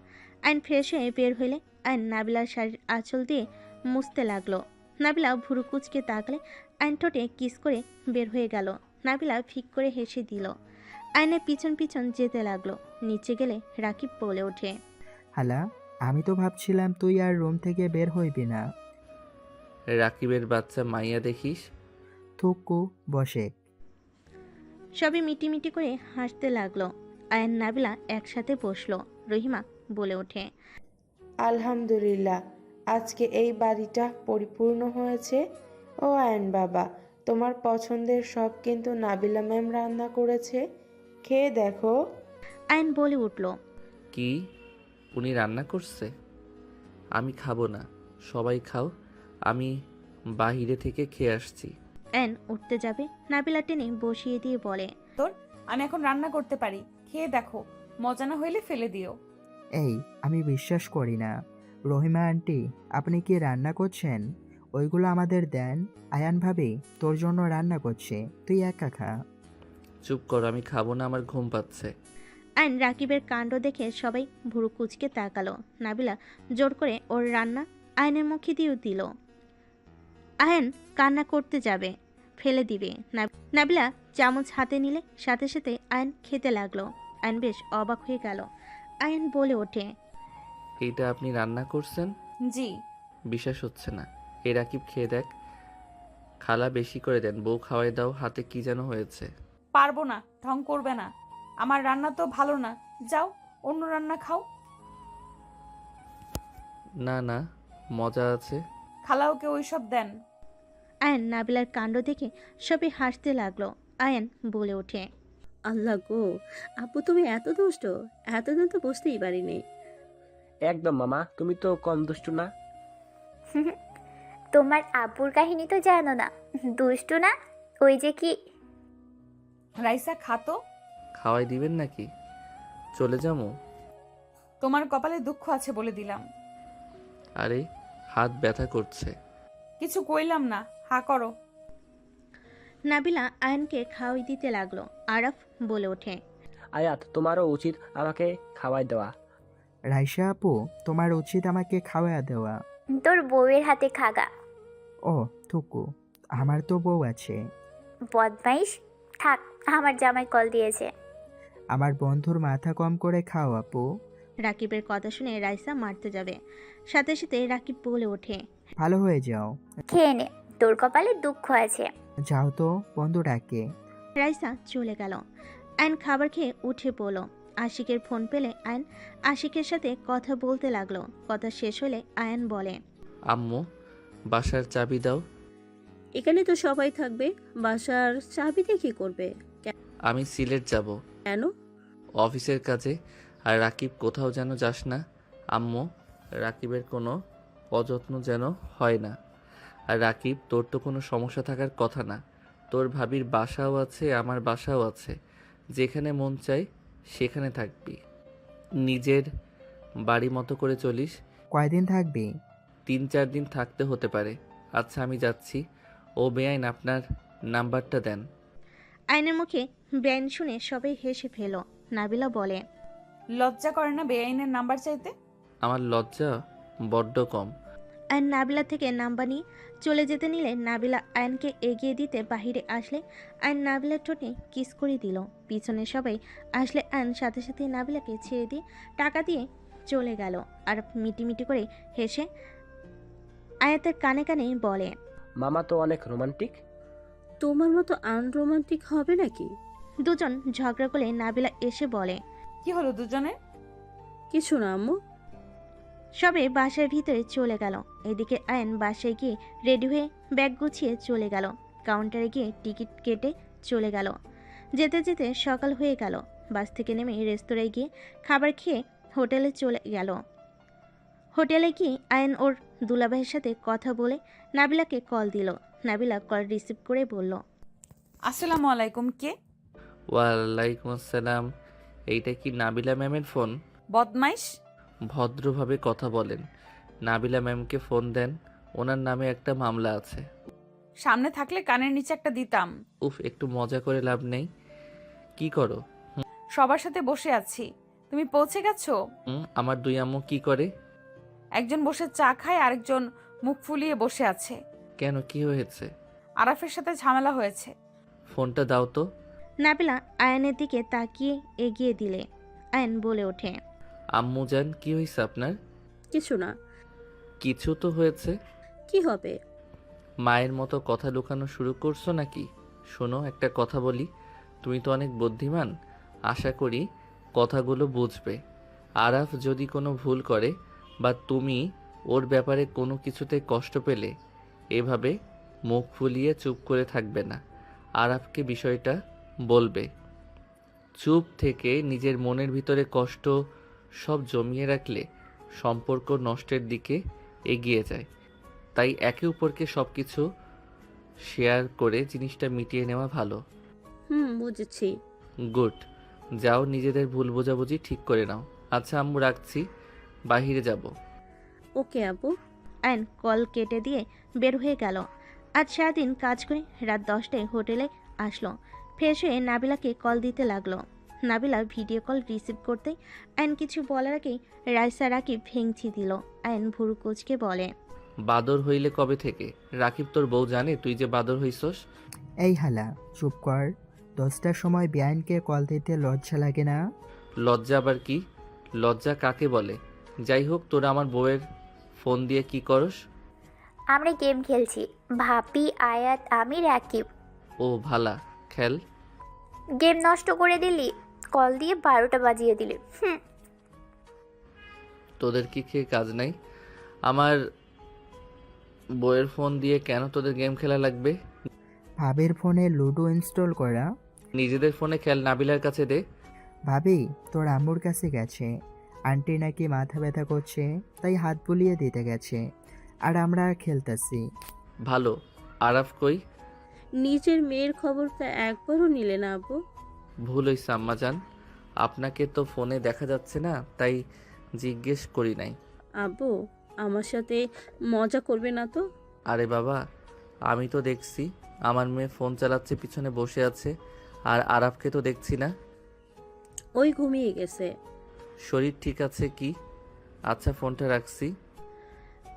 S3: আয়ন ফ্রেশ হয়ে বের হইলে আয়ন নাবিলার শাড়ির আঁচল দিয়ে মুছতে লাগলো। নাবিলা ভুরু কুচকে তাকলে আয়ন ঠোঁটে কিস করে বের হয়ে গেল। নাবিলা ফিক করে হেসে দিল। আয়নের পিছন পিছন যেতে লাগলো। নিচে গেলে রাকিব বলে ওঠে,
S11: হালা, আমি তো ভাবছিলাম তুই আর রুম থেকে বের হইবি না।
S1: রাকিবের বাচ্চা মাইয়া দেখিস।
S11: থুকু বসে।
S3: সবই মিটি করে হাসতে লাগলো। আয়ন নাবিলা একসাথে বসলো। রহিমা বলে ওঠে,
S8: আলহামদুলিল্লাহ, আজকে এই বাড়িটা পরিপূর্ণ হয়েছে। ও আয়ন বাবা, তোমার পছন্দের সব কিন্তু নাবিলা ম্যাম রান্না করেছে, খেয়ে দেখো।
S3: আয়ন বলে উঠল,
S1: কি উনি রান্না করছে? আমি খাবো না, সবাই খাও, আমি বাহিরে থেকে খেয়ে আসছি।
S3: আয়ন উঠতে যাবে, নাবিলা টেনে বসিয়ে দিয়ে বলে,
S2: আমি এখন রান্না করতে পারি, খেয়ে দেখো, মজা না হইলে ফেলে দিও।
S11: এই, আমি বিশ্বাস করি না। রহিমা আন্টি, আপনি কি রান্না করছেন? ওইগুলো আমাদের দেন। আয়ান ভাবি তোর জন্য রান্না করছে, তুই একা খা।
S1: চুপ কর, আমি খাবো না, আমার ঘুম পাচ্ছে।
S3: আয়ন রাকিবের কাণ্ড দেখে সবাই ভুরু কুচকে তাকালো। নাবিলা জোর করে ওর রান্না আয়নের মুখে দিয়েও দিল। আয়ন কান্না করতে যাবে, ফেলে দিবে। নাবিলা চামচ হাতে নিলে সাথে সাথে আয়ন খেতে লাগলো। আয়ন বেশ অবাক হয়ে গেল। আয়ন বলে ওঠে,
S1: এইটা আপনি রান্না করছেন?
S2: জি।
S1: বিশ্বাস হচ্ছে না। এই রাকিব, খেয়ে দেখ। খালা বেশি করে দেন, বউ খাওয়াই দাও, হাতে কি যেন হয়েছে।
S2: পারবো না, ঢং করবে না। আমার রান্না তো ভালো না, যাও অন্য রান্না খাও।
S1: না না, মজা আছে।
S2: খালাওকে ওইসব দেন।
S3: আয়ন নাবিলার কাণ্ড দেখে সবাই হাসতে লাগলো। আয়ন বলে ওঠে,
S9: আল্লাহ গো, আপু তুমি এত দুষ্ট, এতদিন তো বুঝতেই পারিনি।
S4: একদম মামা, তুমি তো কম দুষ্টু না।
S12: তোমার আব্বুর কাহিনী তো জানো না, দুষ্টু না। ওই যে কি,
S2: রাইসা খাতো।
S1: খাওয়াই দিবেন নাকি? চলে যাবো?
S2: তোমার কপালে দুঃখ আছে বলে দিলাম।
S1: আরে হাত ব্যথা করছে।
S2: কিছু কইলাম না, হা করো।
S3: নাবিলা আয়নকে খাওয়াই দিতে লাগলো। আরাফ বলে ওঠে,
S4: আয়াত, তোমারও উচিত আমাকে খাওয়াই দেওয়া।
S11: রাইসা আপু, তোমার উচিত আমাকে খাওয়া দেওয়া।
S12: তোর বউয়ের হাতে খাগা।
S11: ও থুকু, আমার তো বউ আছে।
S12: বদমাইশ, থাক, আমার জামাই কল দিয়েছে।
S11: আমার বন্ধুর মাথা কম করে খাও আপু।
S3: রাকিবের কথা শুনে রাইসা মারতে যাবে, সাথে সাথে রাকিব বলে ওঠে,
S11: ভালো হয়ে যাও।
S12: খেয়ে নে, তোর কপালে দুঃখ আছে।
S11: যাও তো, বন্ধু ডাকে।
S3: রাইসা চলে গেল। আয়ন খাবার খেয়ে উঠে পড়ল। আশিকের ফোন পেলে আয়ন আশিকের সাথে কথা বলতে লাগলো। কথা শেষ হলে আয়ন বলে,
S1: আম্মু, বাসার চাবি দাও।
S9: এখানে তো সবাই থাকবে, বাসার চাবিতে কি করবে?
S1: আমি সিলেট যাব
S9: কেন?
S1: অফিসের কাজে। আর রাকিব, কোথাও যেন যাস না। আম্মু, রাকিবের কোনো অযত্ন যেন হয় না। আর রাকিব, তোর তো কোনো সমস্যা থাকার কথা না। তোর ভাবির বাসাও আছে, আমার বাসাও আছে। যেখানে মন চাই সেখানে থাকবি। নিজের বাড়ি মতো করে চলিস।
S11: কয়দিন থাকবি?
S1: 3-4 দিন থাকতে হতে পারে। আচ্ছা, আমি যাচ্ছি। ও বেআইন, আপনার নাম্বারটা দেন।
S3: আয়নের মুখে ব্যান শুনে সবাই হেসে ফেল। নাবিলা বলে,
S2: লজ্জা করে না বেআইনের নাম্বার চাইতে?
S1: আমার লজ্জা বড্ড কম।
S3: আয়ন নাবিলা থেকে নাম্বার নিয়ে চলে যেতে নিলে নাবিলা আয়নকে এগিয়ে দিতে বাহিরে আসলে আয়ন নাবিলার ঠোঁটে কিস করে দিল। পিছনে সবাই আসলে আয়ন সাথে সাথে নাবিলাকে ছেড়ে দিয়ে টাকা দিয়ে চলে গেল। আর মিটিমিটি করে হেসে আয়াতের কানে কানে বলে,
S4: মামা তো অনেক রোমান্টিক।
S9: তোমার মতো আনরোমান্টিক হবে নাকি?
S3: দুজন ঝগড়া করলে নাবিলা এসে বলে,
S2: কি হলো দুজনের?
S9: কিছু না আম্মু।
S3: সবে বাসার ভিতরে চলে গেল। এদিকে আয়ন বাসায় গিয়ে রেডি হয়ে ব্যাগ গুছিয়ে চলে গেল। কাউন্টারে গিয়ে টিকিট কেটে চলে গেল। যেতে যেতে সকাল হয়ে গেল। বাস থেকে নেমে রেস্তোরাঁয় গিয়ে খাবার খেয়ে হোটেলে চলে গেল। হোটেলে গিয়ে আয়ন ওর দুলাভাইয়ের সাথে কথা বলে নাবিলাকে কল দিল। নাবিলা কল রিসিভ করে বলল,
S2: আসসালামু আলাইকুম, কে?
S1: ওয়ালাইকুম আসসালাম। এইটা কি নাবিলা ম্যামের ফোন?
S2: বদমাইশ।
S1: ভদ্রভাবে কথা বলেন। নাবিলা ম্যামকে ফোন দেন, ওনার নামে একটা মামলা আছে।
S2: সামনে থাকলে কানের নিচে একটা দিতাম।
S1: উফ, একটু মজা করে লাভ নেই। কি করো?
S2: সবার সাথে বসে আছি। তুমি পৌঁছে গেছো?
S1: আমার দুই আম্মু কি করে?
S2: একজন বসে চা খায়, আরেকজন মুখ ফুলিয়ে বসে আছে।
S1: কেন, কি হয়েছে?
S2: আরাফের সাথে ঝামেলা হয়েছে।
S1: ফোনটা দাও তো।
S3: নাবিলা আয়নের দিকে তাকিয়ে এগিয়ে দিলে আয়ন বলে ওঠে,
S1: আম্মু জান, কি হয়েছে আপনার?
S9: কিছু না।
S1: কিছু তো হয়েছে।
S9: কি হবে?
S1: মায়ের মতো কথা লুকানো শুরু করছো নাকি? শোনো, একটা কথা বলি, তুমি তো অনেক বুদ্ধিমান, আশা করি কথাগুলো বুঝবে। আরাফ যদি কোনো ভুল করে বা তুমি ওর ব্যাপারে কোনো কিছুতে কষ্ট পেলে, এভাবে মুখ ফুলিয়ে চুপ করে থাকবে না। আরাফকে বিষয়টা বলবে। চুপ থেকে নিজের মনের ভিতরে কষ্ট সব জমিয়ে রাখলে সম্পর্ক নষ্টের দিকে এগিয়ে যায়। তাই একে অপরকে সব কিছু শেয়ার করে জিনিসটা মিটিয়ে নেওয়া ভালো।
S9: বুঝেছি।
S1: গুড, যাও নিজেদের ভুল বোঝাবুঝি ঠিক করে নাও। আচ্ছা আম্মু, রাখছি, বাহিরে যাব।
S9: ওকে আপু।
S3: আয়ন কল কেটে দিয়ে বের হয়ে গেল। আজ সারাদিন কাজ করে রাত 10টায় হোটেলে আসলো। ফ্রেশ হয়ে নাবিলাকে কল দিতে লাগলো। নাবিলা ভিডিও কল রিসিভ করতে আয়ন কিছু বলার আগেই রাইসা রাকিব ভেঙচি দিল। আয়ন ভুরু কুচকে বলে,
S1: বাদর হইলে কবে থেকে? রাকিব তোর বউ জানে তুই যে বাদর হইছস?
S11: এই হালা চুপ কর। 10টার সময় বেআইনকে কল দিতে লজ্জা লাগে না?
S1: লজ্জা আবার কি? লজ্জা কাকে বলে? যাই হোক, তোরা আমার বউয়ের ফোন দিয়ে কি করস?
S12: আমরা গেম খেলছি, ভাবি, আয়াত, আমি, রাকিব।
S1: ও ভালা, খেল।
S12: গেম নষ্ট করে দিলি, কল দিয়ে 12টা বাজিয়ে দিলি।
S1: তোদের কি খেয়ে কাজ নাই? আমার বউয়ের ফোন দিয়ে কেন তোদের গেম খেলা লাগবে?
S11: ভাবির ফোনে লুডো ইনস্টল করা।
S1: নিজেদের ফোনে খেল, নাবিলার কাছে দে।
S11: ভাবি তোর আম্মুর কাছে গেছে, আন্টি নাকি মাথা ব্যথা করছে, তাই হাত বুলিয়ে দিতে গেছে, আর আমরা খেলতেছি।
S1: ভালো। আরাফ কই?
S9: নিজের মেয়ের খবরটা একবারও নিলে না আব্বু?
S1: ভুল হইছে আম্মাজান, আপনাকে তো ফোনে দেখা যাচ্ছে না, তাই জিজ্ঞেস করি নাই।
S9: আব্বু আমার সাথে মজা করবে না তো?
S1: আরে বাবা, আমি তো দেখছি আমার মেয়ে ফোন চালাচ্ছে, পিছনে বসে আছে, আর আরাফকে তো দেখছি না।
S9: ওই ঘুমিয়ে গেছে।
S1: শরীর ঠিক আছে কি? আচ্ছা, ফোনটা রাখছি।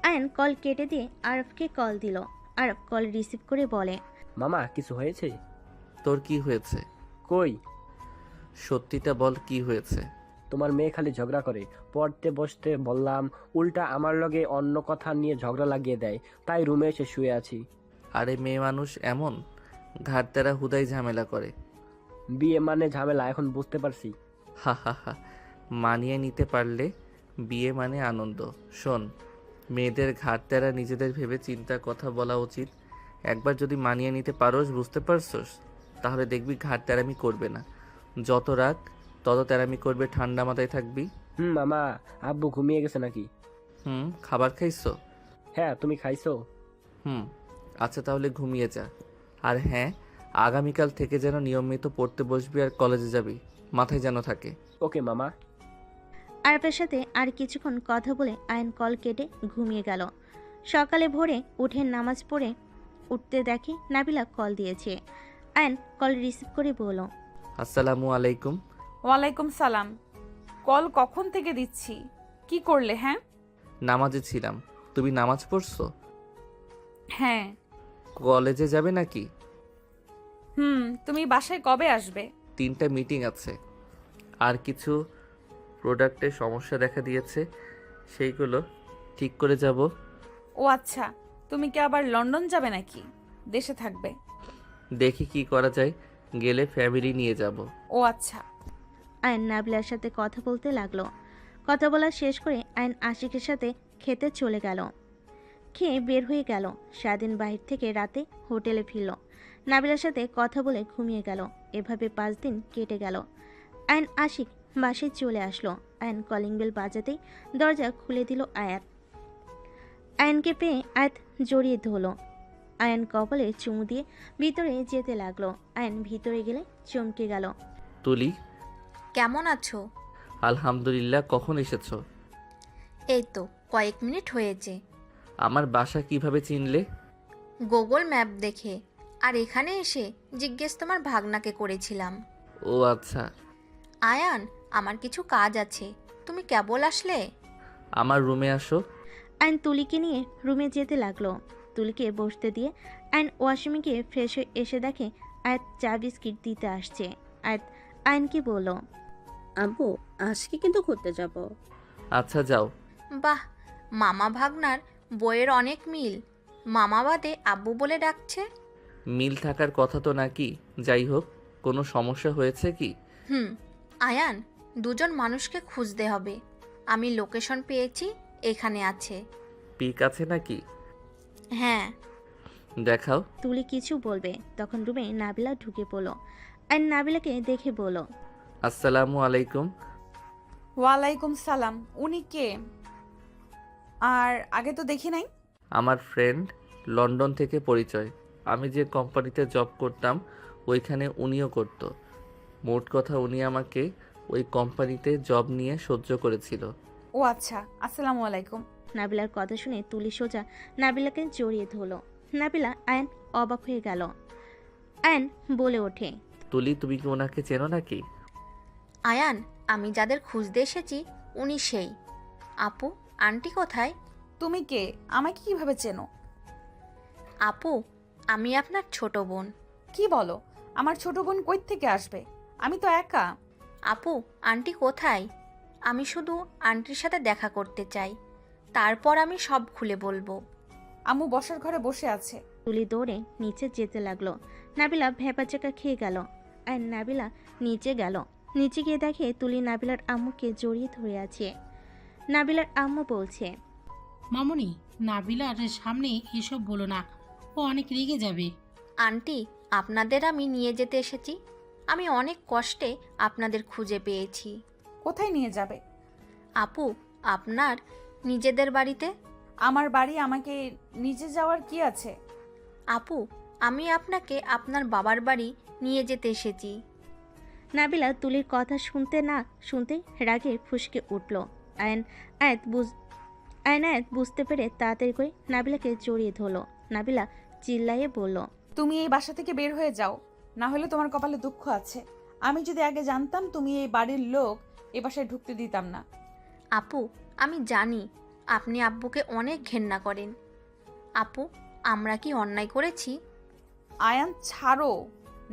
S3: আয়ন কল কেটে দিয়ে আরফকে কল দিল। আরফ কল রিসিভ করে বলে,
S4: মামা কিছু হয়েছে?
S1: তোর কি হয়েছে?
S4: কই?
S1: সত্যিটা বল, কি হয়েছে?
S4: তোমার মেয়ে খালি ঝগড়া করে, পড়তে বসতে বললাম উল্টা আমার লগে অন্য কথা নিয়ে ঝগড়া লাগিয়ে দেয়, তাই রুমে এসে শুয়ে আছি।
S1: আরে মেয়ে মানুষ এমন, ঘাট তেরা হুদাই ঝামেলা করে।
S4: বিয়ে মানে ঝামেলা, এখন বুঝতে পারছি।
S1: হা হা হা, মানিয়ে নিতে পারলে বিয়ে মানে আনন্দ। শোন, মেয়েদের ঘাট তেরা নিজেদের ভেবে চিন্তা কথা বলা উচিত। একবার যদি মানিয়ে নিতে পারোস, বুঝতে পারছোস, তাহলে দেখবি ঘাট তেরামি করবে না। যত রাগ তত তেরামি করবে, ঠান্ডা মাথায় থাকবি।
S4: মামা, আব্বু ঘুমিয়ে গেছে নাকি?
S1: খাবার খাইছো?
S4: হ্যাঁ, তুমি খাইছো?
S1: আচ্ছা, তাহলে ঘুমিয়ে যা। আর হ্যাঁ, আগামীকাল থেকে যেন নিয়মিত পড়তে বসবি আর কলেজে যাবি, মাথায় যেন থাকে।
S4: ওকে মামা।
S3: আরফের সাথে আর কিছুক্ষণ কথা বলে আয়ন কল কেটে ঘুমিয়ে গেল। সকালে ভোরে উঠে নামাজ পড়ে উঠতে দেখে নাবিলা কল দিয়েছে। আয়ন কল রিসিভ করে বলল,
S1: আসসালামু আলাইকুম।
S2: ওয়ালাইকুম সালাম। কল কখন থেকে দিচ্ছি, কি করলে? হ্যাঁ,
S1: নামাজে ছিলাম। তুমি নামাজ পড়ছো?
S2: হ্যাঁ।
S1: কলেজে যাবে নাকি?
S2: তুমি বাসায় কবে আসবে?
S1: 3টা মিটিং আছে, আর কিছু প্রোডাক্টের সমস্যা দেখা দিয়েছে, সেইগুলো ঠিক করে যাব।
S2: ও আচ্ছা, তুমি কি আবার লন্ডন যাবে নাকি দেশে থাকবে?
S1: দেখি কি করা যায়, গেলে ফ্যামিলি নিয়ে যাব।
S2: ও আচ্ছা।
S3: আয়ন নাবিলার সাথে কথা বলতে লাগলো। কথা বলা শেষ করে আয়ন আশিকের সাথে খেতে চলে গেল। খেয়ে বের হয়ে গেল। সারাদিন বাইরে থেকে রাতে হোটেলে ফিরল। নাবিলার সাথে কথা বলে ঘুমিয়ে গেল। এভাবে 5 দিন কেটে গেল। আয়ন আশিক বাসায় চলে আসলো। আয়ন কলিং বেল বাজাতেই দরজা খুলে দিল আয়াত। আয়নকে পেয়ে আয়াত জড়িয়ে ধরল। আয়ন কপালে চুমু দিয়ে ভিতরে যেতে লাগলো। আয়ন ভিতরে গেলে চমকে গেল।
S1: তুলি,
S13: কেমন আছো?
S1: আলহামদুলিল্লাহ। কখন এসেছো?
S13: এই তো কয়েক মিনিট হয়েছে।
S1: আমার বাসা কিভাবে চিনলে?
S13: গুগল ম্যাপ দেখে, আর এখানে এসে জিজ্ঞেস তোমার ভাগনাকে করেছিলাম।
S1: ও আচ্ছা।
S13: আয়ান, আমার কিছু কাজ আছে, তুমি কেবল আসলে?
S1: আমার রুমে আসো।
S3: আয়ন তুলিকে নিয়ে রুমে যেতে লাগলো। তুলিকে বসতে দিয়ে আয়ন ওয়াশরুমে গিয়ে ফ্রেশ হয়ে এসে দেখে আয়াত চা বিস্কিট দিতে আসছে। আয়াত আয়নকে বলল,
S9: আব্বু আজকে কিন্তু ঘুরতে যাব।
S1: আচ্ছা, যাও।
S13: বাহ, মামা ভাগনার বইয়ের অনেক মিল। মামা বাদে আব্বু বলে ডাকছে।
S1: মিল থাকার কথা তো নাকি? যাই হোক, কোনো সমস্যা হয়েছে কি?
S13: আয়ান, দুজন মানুষকে খুঁজতে হবে। আমি লোকেশন পেয়েছি, এখানে আছে।
S1: পিক আছে নাকি?
S13: হ্যাঁ।
S1: দেখাও।
S3: তুলি কিছু বলবে, তখন রুমে নাবিলা ঢুকে পড়ল। আয়ন নাবিলাকে দেখে বলল,
S1: আসসালামু আলাইকুম।
S2: ওয়ালাইকুম সালাম। উনি কে? আর আগে তো দেখি নাই।
S1: আমার ফ্রেন্ড, লন্ডন থেকে পরিচয়। আমি যে কোম্পানিতে জব করতাম ওইখানে উনিও করত। মোট কথা, উনি আমাকে ওই কোম্পানিতে জব নিয়ে সহ্য করেছিল।
S2: ও আচ্ছা, আসসালামু আলাইকুম।
S3: নাবিলার কথা শুনে তুলি সোজা নাবিলাকে জড়িয়ে ধরলো। নাবিলা আয়ন অবাক হয়ে গেল। আয়ন বলে ওঠে,
S1: তুলি, তুমি কি ওনাকে চেনো নাকি?
S13: আয়ান, আমি যাদের খুঁজতে এসেছি উনি সেই। আপু, আন্টি কোথায়?
S2: তুমি কে? আমাকে কিভাবে চেনো?
S13: আপু, আমি আপনার ছোট বোন।
S2: কি বলো? আমার ছোট বোন কই থেকে আসবে? আমি তো একা।
S13: আপু, আন্টি কোথায়? আমি শুধু আন্টির সাথে দেখা করতে চাই, তারপর আমি সব খুলে বলবো।
S2: আম্মু বসার ঘরে বসে আছে।
S3: তুলি দৌড়ে নিচে যেতে লাগলো। নাবিলা ভ্যাপাচাকা খেয়ে গেল। আর নাবিলা নিচে গেল। নিচে গিয়ে দেখে তুলি নাবিলার আম্মুকে জড়িয়ে ধরে আছে। নাবিলার আম্মু বলছে,
S10: মামুনি, নাবিলার সামনে এসব বলো না, ও অনেক রেগে যাবে।
S13: আন্টি, আপনাদের আমি নিয়ে যেতে এসেছি। আমি অনেক কষ্টে আপনাদের খুঁজে পেয়েছি।
S2: কোথায় নিয়ে যাবে?
S13: আপু, আপনার নিজেদের বাড়িতে।
S2: আমার বাড়ি, আমাকে নিচে যাওয়ার কি আছে?
S13: আপু, আমি আপনাকে আপনার বাবার বাড়ি নিয়ে যেতে এসেছি।
S3: নাবিলা তুলির কথা শুনতে না শুনতে রাগে ফুঁসকে উঠল। আয়নায়েত বুঝতে পেরে তাড়াতাড়ি করে নাবিলাকে জড়িয়ে ধরল। নাবিলা চিল্লাইয়ে বলল,
S2: তুমি এই বাসা থেকে বের হয়ে যাও, না হলে তোমার কপালে দুঃখ আছে। আমি যদি আগে জানতাম তুমি এই বাড়ির লোক, এ বাসায় ঢুকতে দিতাম না।
S13: আপু, আমি জানি আপনি আব্বুকে অনেক ঘেন্না করেন। আপু, আমরা কি অন্যায় করেছি?
S2: আয়ান, ছাড়ো,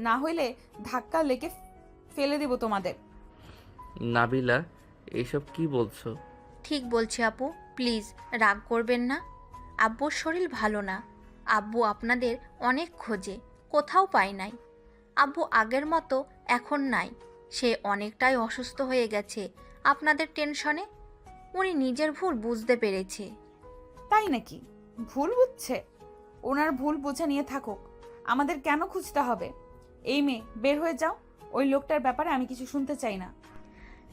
S2: না হইলে ধাক্কা লেগে ফেলে দেব তোমাদের।
S1: নাবিলা, এসব কি বলছো?
S13: ঠিক বলছি আপু, প্লিজ রাগ করবেন না। আব্বুর শরীর ভালো না। আব্বু আপনাদের অনেক খোঁজে, কোথাও পায় নাই। আব্বু আগের মতো এখন নাই, সে অনেকটাই অসুস্থ হয়ে গেছে আপনাদের টেনশনে। উনি নিজের ভুল বুঝতে পেরেছে।
S2: তাই নাকি? ভুল বুঝছে? ওনার ভুল বুঝে নিয়ে থাকুক, আমাদের কেন খুঁজতে হবে? এই মেয়ে, বের হয়ে যাও। ওই লোকটার ব্যাপারে আমি কিছু শুনতে চাই না।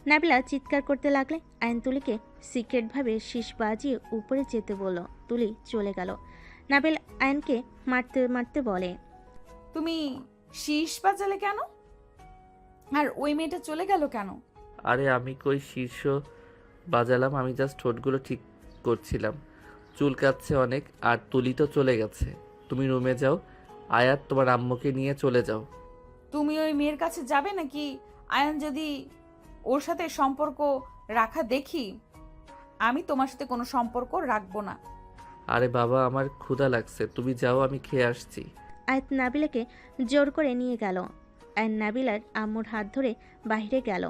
S3: নাবিলা চিৎকার করতে লাগলে আয়ন তুলিকে সিক্রেটভাবে শীষ বাজিয়ে উপরে যেতে বলল। তুলি চলে গেল। নাবিল আয়নকে মারতে মারতে বলে,
S2: তুমি শীষ বাজালে কেন? আর ওই মেয়েটা চলে গেল কেন?
S1: আরে আমি কই শীর্ষ বাজালাম, আমি জাস্ট ঠোঁটগুলো ঠিক করছিলাম। চুল কাচ্ছে অনেক। আর তুলি তো চলে গেছে। তুমি রুমে যাও, আয়াত তোমার আম্মুকে নিয়ে চলে যাও।
S2: তুমি ওই মেয়ের কাছে যাবে নাকি? আয়ান যদি ওর সাথে সম্পর্ক রাখা দেখি, আমি তোমার সাথে কোনো সম্পর্ক রাখবো না।
S1: আরে বাবা, আমার ক্ষুধা লাগছে, তুমি যাও, আমি খেয়ে আসছি।
S3: আয়াত নাবিলাকে জোর করে নিয়ে গেল। আয়ন নাবিলার আম্মুর হাত ধরে বাইরে গেল।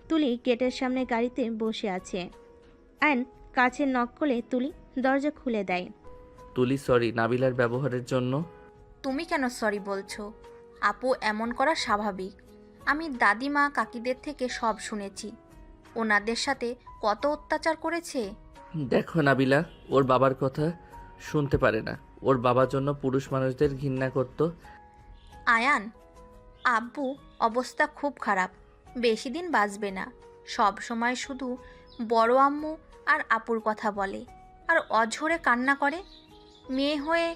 S3: তুলি গেটের সামনে গাড়িতে বসে আছে। আয়ন কাছে নক করলে তুলি দরজা খুলে দেয়।
S1: তুলি, সরি নাবিলার ব্যবহারের জন্য।
S13: তুমি কেন সরি বলছো? আপু এমন করা স্বাভাবিক। আমি দাদিমা কাকিদের থেকে সব শুনেছি, ওনাদের সাথে কত অত্যাচার করেছে।
S1: দেখো নাবিলা, ওর বাবার কথা শুনতে পারে না। ওর বাবার জন্য পুরুষ মানুষদের ঘৃণা করতো।
S13: আয়ান, আব্বু অবস্থা খুব খারাপ, বেশি দিন বাঁচবে না। সব সময় শুধু বড় আম্মু আর আপুর কথা বলে আর অঝরে কান্না করে। মেয়ে হয়ে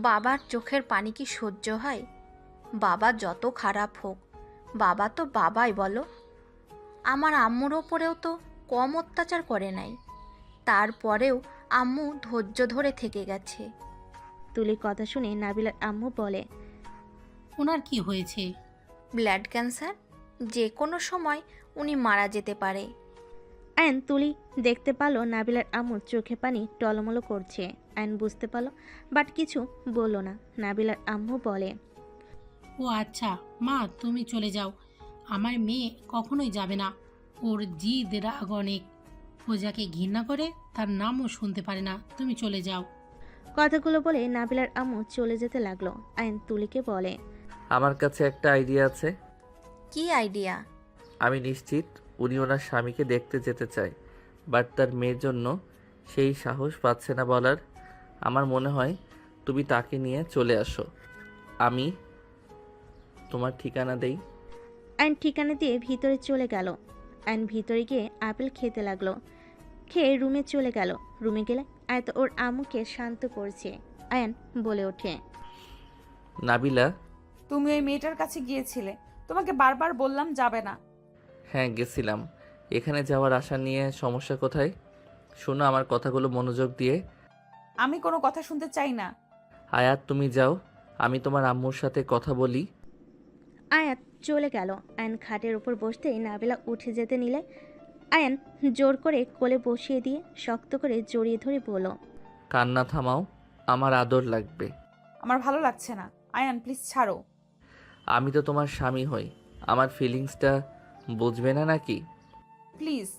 S13: বাবার চোখের পানি কি সহ্য হয়? বাবা যত খারাপ হোক, বাবা তো বাবাই বলো। আমার আম্মুর ওপরেও তো কম অত্যাচার করে নাই, তারপরেও আম্মু ধৈর্য ধরে থেকে গেছে।
S3: তুলির কথা শুনে নাবিলার আম্মু বলে,
S10: ওনার কি হয়েছে?
S13: ব্লাড ক্যান্সার, যে কোনো সময় উনি মারা যেতে পারে।
S3: আয়ন তুলি দেখতে পারলো নাবিলার আম্মুর চোখে পানি টলমলো করছে। আয়ন বুঝতে পারলো, বাট কিছু বলল না। নাবিলার আম্মু বলে,
S10: ও আচ্ছা মা, তুমি চলে যাও। আমার মেয়ে কখনোই যাবে না। ওর জিদ রাগ অনেক। ও যাকে ঘৃণা করে তার নামও শুনতে পারে না। তুমি চলে যাও।
S3: কথাগুলো বলে নাবিলার আম্মু চলে যেতে লাগলো। আয়ন তুলিকে বলে,
S1: আমার কাছে একটা আইডিয়া আছে।
S13: কি আইডিয়া?
S1: আমি নিশ্চিত উনি ওনার স্বামীকে দেখতে যেতে চায়, বাট তার মেয়ের জন্য সেই সাহস পাচ্ছে না বলার। আমার মনে হয় তুমি তাকে নিয়ে চলে আসো। আমি তোমার ঠিকানা দেই।
S3: আয়ন ঠিকানা দিয়ে ভিতরে চলে গেল। আয়ন ভিতরে গিয়ে আপেল খেতে লাগলো। খেয়ে রুমে চলে গেল। রুমে গেলে আয়ত ওর আম্মুকে শান্ত করছে। আয়ন বলে ওঠে,
S1: নাবিলা,
S2: তুমি ওই মেয়েটার কাছে গিয়েছিলে, তোমাকে বারবার বললাম যাবে না।
S1: হ্যাঁ গেছিলাম। এখানে যাওয়ার আশা নিয়ে সমস্যা কোথায়? শোনো আমার কথাগুলো মনোযোগ দিয়ে।
S2: আমি কোনো কথা শুনতে চাই না।
S1: আয়াত তুমি যাও, আমি তোমার আম্মুর সাথে কথা বলি।
S3: আয়ান চলে গেল। আয়ান খাটের উপর বসতেই নাবিলা উঠে যেতে নিলে আয়ান জোর করে কোলে বসিয়ে দিয়ে শক্ত করে জড়িয়ে ধরে বলল,
S1: কান্না থামাও, আমার আদর লাগবে।
S2: আমার ভালো লাগছে না। আয়ান প্লিজ ছাড়ো।
S1: আমি তো তোমার স্বামী হই, আমার ফিলিংসটা বুঝবে না নাকি?
S2: প্লিজ,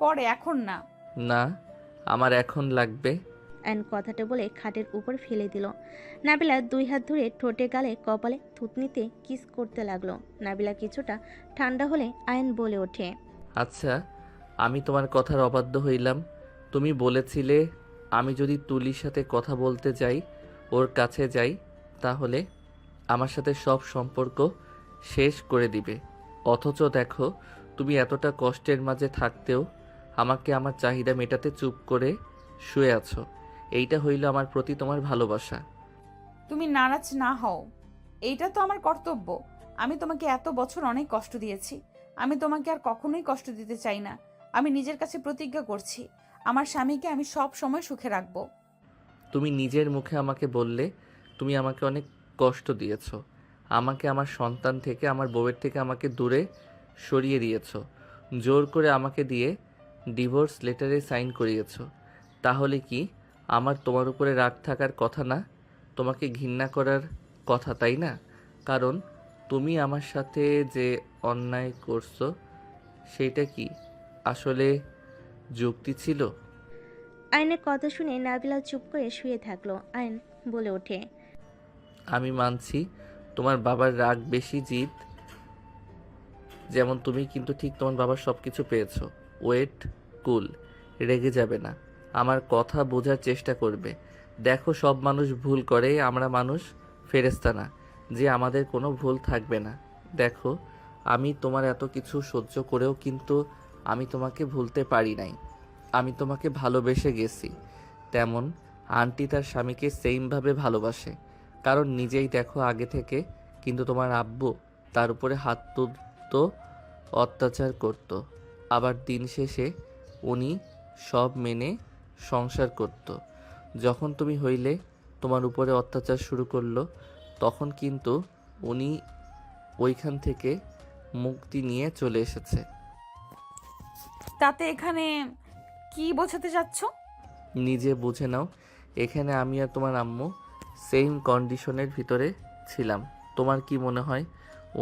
S2: পরে, এখন না।
S1: না, আমার এখন লাগবে।
S3: আয়ান কথাটা বলে খাটের উপর ফেলে দিল। নাবিলা 2 হাত ধরে ঠোঁটে গালে কপালে থুতনিতে কিস করতে লাগলো। নাবিলা কিছুটা ঠান্ডা হলে আয়ান বলে ওঠে,
S1: আচ্ছা, আমি তোমার কথার অবাধ্য হইলাম। তুমি বলেছিলে আমি যদি তুলির সাথে কথা বলতে যাই, ওর কাছে যাই, তাহলে আমার সাথে সব সম্পর্ক শেষ করে দিবে। অথচ দেখো, তুমি এতটা কষ্টের মাঝে থাকতেও আমাকে আমার চাহিদা মেটাতে চুপ করে শুয়ে আছো। এইটা হইল আমার প্রতি তোমার ভালোবাসা।
S2: তুমি নারাজ না হও, এইটা তো আমার কর্তব্য। আমি তোমাকে এত বছর অনেক কষ্ট দিয়েছি। আমি তোমাকে আর কখনোই কষ্ট দিতে চাই না। আমি নিজের কাছে প্রতিজ্ঞা করছি, আমার স্বামীকে আমি সব সময় সুখে রাখবো।
S1: তুমি নিজের মুখে আমাকে বললে তুমি আমাকে অনেক কষ্ট দিয়েছো। আমাকে আমার সন্তান থেকে, আমার বউয়ের থেকে আমাকে দূরে সরিয়ে দিয়েছো। জোর করে আমাকে দিয়ে ডিভোর্স লেটারে সাইন করিয়েছো। তাহলে কি আমার তোমার উপরে রাগ থাকার কথা না? তোমাকে ঘৃণা করার কথা, তাই না? কারণ তুমি আমার সাথে যে অন্যায় করছো, সেইটা কি আসলে যুক্তি ছিল?
S3: আয়নের কথা শুনে নাবিলা চুপ করে শুয়ে থাকলো। আয়ন বলে ওঠে,
S1: আমি মানছি তোমার বাবার রাগ বেশি, জিদ যেমন তুমি, কিন্তু ঠিক তোমার বাবার সব কিছু পেয়েছো। ওয়েট, কুল, রেগে যাবে না, আমার কথা বোঝার চেষ্টা করবে। দেখো, সব মানুষ ভুল করে, আমরা মানুষ, ফেরেশতা না যে আমাদের কোনো ভুল থাকবে না। দেখো, আমি তোমার এত কিছু সহ্য করেও কিন্তু আমি তোমাকে ভুলতে পারি নাই। আমি তোমাকে ভালোবেসে গেছি, তেমন আন্টি তার স্বামীকে সেইমভাবে ভালোবাসে। কারণ নিজেই দেখো আগে থেকে, কিন্তু তোমার আব্বু তার উপরে হাত তুলতো, অত্যাচার করত। আবার দিন শেষে উনি সব মেনে সংসার করত। যখন তুমি হইলে তোমার উপরে অত্যাচার শুরু করলো, তখন কিন্তু উনি ওইখান থেকে মুক্তি নিয়ে চলে এসেছে।
S2: তাতে এখানে কি বোঝাতে চাচ্ছ?
S1: নিজে বুঝে নাও, এখানে আমি আর তোমার আম্মু সেম কন্ডিশনের ভিতরে ছিলাম। তোমার কি মনে হয়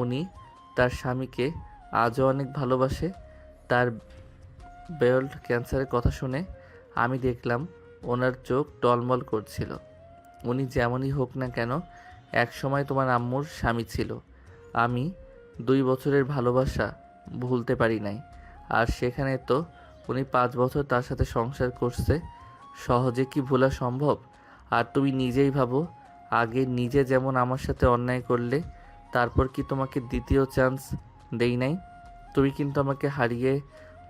S1: উনি তার স্বামীকে আজও অনেক ভালোবাসে? তার ব্রেস্ট ক্যান্সারের কথা শুনে আমি দেখলাম ওনার চোখ টলমল করছিল। উনি যেমনই হোক না কেন, এক সময় তোমার আম্মুর স্বামী ছিল। আমি 2 বছরের ভালোবাসা ভুলতে পারি নাই। আর সেখানে তো উনি 5 বছর তার সাথে সংসার করছে। সহজে কি ভোলা সম্ভব? আর তুমি নিজেই ভাবো, আগে নিজে যেমন আমার সাথে অন্যায় করলে, তারপর কি তোমাকে দ্বিতীয় চান্স দেই নাই? তুমি কিন্তু আমাকে হারিয়ে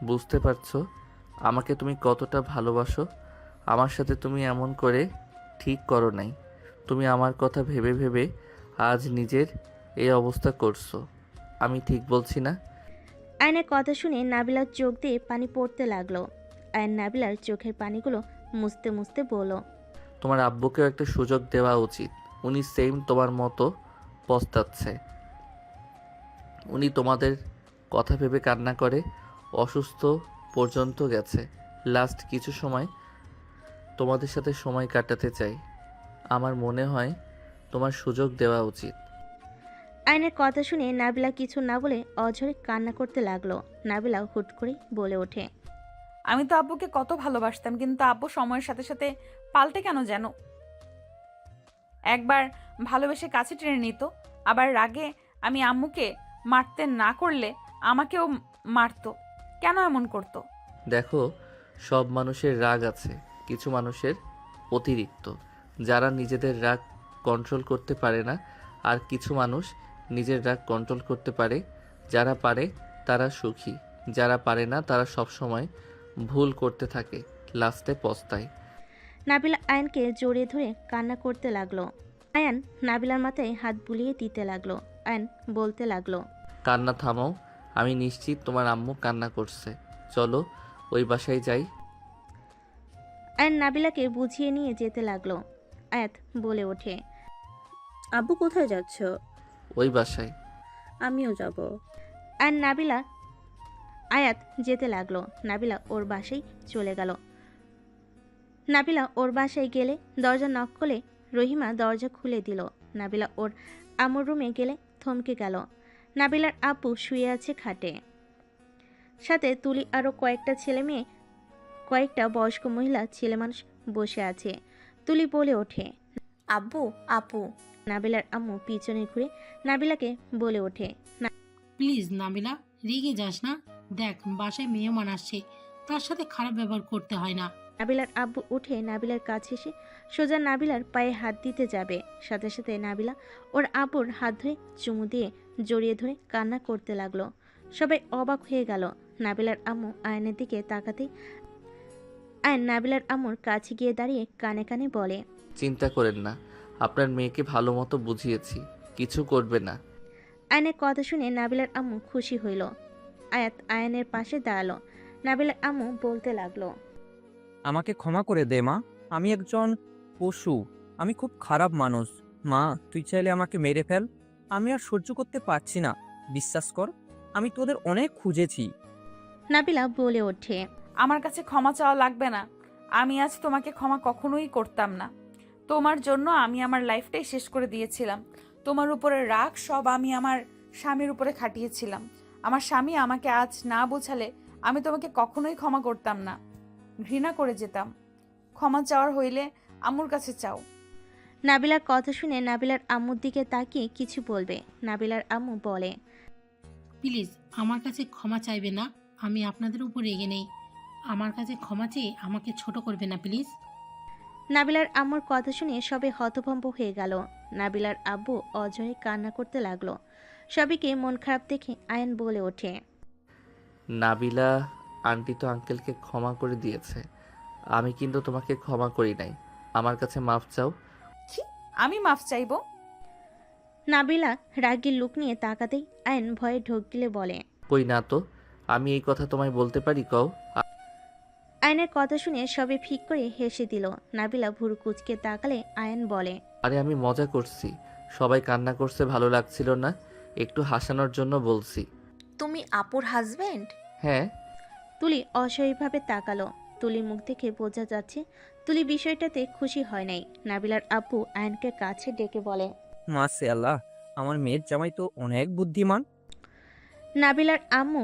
S1: বুঝতে পারছো আমাকে তুমি কতটা ভালোবাসো। আমার সাথে তুমি এমন করে ঠিক করো নাই। তুমি আমার কথা ভেবে ভেবে আজ নিজের এই অবস্থা করছো। আমি ঠিক বলছি না?
S3: আয়নের কথা শুনে নাবিলার চোখ দিয়ে পানি পড়তে লাগলো। আয়ন নাবিলার চোখের পানিগুলো মুছতে মুছতে বলল,
S1: তোমার আব্বুকেও একটা সুযোগ দেওয়া উচিত। উনি সেম তোমার মতো পস্তাচ্ছে। উনি তোমাদের কথা ভেবে কান্না করে অসুস্থ পর্যন্ত গেছে। লাস্ট কিছু সময় তোমাদের সাথে সময় কাটাতে চাই। আমার মনে হয় তোমার সুযোগ দেওয়া উচিত।
S3: আয়নের কথা শুনে নাবিলা কিছু না বলে অঝরে কান্না করতে লাগলো। নাবিলা হুট করে বলে ওঠে,
S2: আমি তো আব্বুকে কত ভালোবাসতাম, কিন্তু আব্বু সময়ের সাথে সাথে পাল্টে কেন যেন। একবার ভালোবেসে কাছে টেনে নিত, আবার রাগে আমি আম্মুকে মারতে না করলে আমাকেও মারতো। কেন এমন করতো?
S1: দেখো, সব মানুষের রাগ আছে, কিছু মানুষের অতিরিক্ত, যারা নিজেদের রাগ কন্ট্রোল করতে পারে না। আর কিছু মানুষ নিজের রাগ কন্ট্রোল করতে পারে। যারা পারে তারা সুখী, যারা পারে না তারা সব সময় ভুল করতে থাকে, লাস্টে পস্তায়।
S3: নাবিলা আয়নকে জড়িয়ে ধরে কান্না করতে লাগলো। আয়ান নাবিলার মাথায় হাত বুলিয়ে দিতে লাগলো। আয়ন বলতে লাগলো,
S1: কান্না থামাও, আমি নিশ্চিত তোমার আম্মু কান্না করছে। চলো ওই বাসায় যাই।
S3: আয়ান নাবিলাকে বুঝিয়ে নিয়ে যেতে লাগলো। আয়াত বলে ওঠে,
S9: আব্বু কোথায় যাচ্ছ?
S1: ওই বাসায়।
S9: আমিও যাব।
S3: আর আয়াত যেতে লাগলো। নাবিলা ওর বাসায় চলে গেল। নাবিলা ওর বাসায় গেলে দরজা নক করলে রহিমা দরজা খুলে দিল। নাবিলা ওর আম্মুর রুমে গেলে থমকে গেল। নাবিলার আব্বু শুয়ে আছে খাটে, সাথে তুলি আরও কয়েকটা ছেলে মেয়ে, কয়েকটা বয়স্ক মহিলা ছেলে মানুষ বসে আছে। তুলি বলে ওঠে,
S13: আব্বু, আপু।
S3: নাবিলার আম্মু পিছনে ঘুরে নাবিলাকে বলে ওঠে,
S10: প্লিজ নাবিলা, রেগে যাস না। দেখ, বাসায় মেহমান আসছে, তার সাথে খারাপ ব্যবহার করতে হয় না।
S3: নাবিলার আব্বু উঠে নাবিলার কাছে এসে সোজা নাবিলার পায়ে হাত দিতে যাবে, সাথে সাথে নাবিলা ওর আব্বুর হাত ধরে চুমু দিয়ে জড়িয়ে ধরে কান্না করতে লাগলো। সবাই অবাক হয়ে গেল। নাবিলার আম্মু আয়নের দিকে তাকাতেই আয়ন নাবিলার আম্মুর কাছে গিয়ে দাঁড়িয়ে কানে কানে বলে,
S1: চিন্তা করেন না, আপনার মেয়েকে ভালো মতো বুঝিয়েছি, কিছু করবে না।
S3: আয়নের কথা শুনে নাবিলার আম্মু খুশি হইল। আয়নের পাশে দাঁড়ালো। নাবিলার আম্মু বলতে লাগলো,
S14: আমাকে ক্ষমা করে দে মা, আমি একজন পশু, আমি খুব খারাপ মানুষ। মা, তুই চাইলে আমাকে মেরে ফেল, আমি আর সহ্য করতে পারছি না। বিশ্বাস কর, আমি তোদের অনেক খুঁজেছি।
S3: নাবিলা বলে ওঠে,
S2: আমার কাছে ক্ষমা চাওয়া লাগবে না। আমি আজ তোমাকে ক্ষমা কখনোই করতাম না। তোমার জন্য আমি আমার লাইফটাই শেষ করে দিয়েছিলাম। তোমার উপরে রাগ সব আমি আমার স্বামীর উপরে খাটিয়েছিলাম। আমার স্বামী আমাকে আজ না বোঝালে আমি তোমাকে কখনোই ক্ষমা করতাম না, ঘৃণা করে যেতাম। ক্ষমা চাওয়ার হইলে আম্মুর কাছে চাও।
S3: নাবিলার কথা শুনে নাবিলার আম্মুর দিকে তাকিয়ে কিছু বলবে। নাবিলার আম্মু বলে,
S10: প্লিজ আমার কাছে ক্ষমা চাইবে না, আমি আপনাদের উপর রেগে নেই। আমার কাছে ক্ষমা চেয়ে আমাকে ছোট করবে না প্লিজ।
S3: নাবিলার আম্মুর কথা শুনে সবে হতভম্ব হয়ে গেল। নাবিলার আব্বু অজয় কান্না করতে লাগলো। সবাইকে মন খারাপ দেখে আয়ন বলে ওঠে,
S1: নাবিলা আন্টি তো আঙ্কেলকে ক্ষমা করে দিয়েছে, আমি কিন্তু তোমাকে ক্ষমা করি নাই। আমার কাছে মাফ চাও।
S2: কি? আমি মাফ চাইবো?
S3: নাবিলা রাগের লুক নিয়ে তাকাতেই আয়ন ভয়ে ঢোক গিলে বলে,
S1: কই না তো, আমি এই কথা তোমায় বলতে পারি, কও।
S3: আয়নের কথা শুনে সবে ফিক করে হেসে দিল। নাবিলা ভুরু কুচকে তাকালে আয়ন বলে,
S1: আরে আমি মজা করছি, সবাই কান্না করছে, ভালো লাগছিল না, একটু হাসানোর জন্য বলছি।
S13: তুমি আপুর হাজবেন্ড?
S1: হ্যাঁ।
S3: তুলি অসহায়ভাবে তাকালো। তুলির মুখ দেখে বোঝা যাচ্ছে তুলি বিষয়টাতে খুশি হয় নাই। নাবিলার আব্বু আয়নকে কাছে ডেকে বলে,
S14: মাশাআল্লাহ, আমার মেয়ের জামাই তো অনেক বুদ্ধিমান।
S3: নাবিলার আম্মু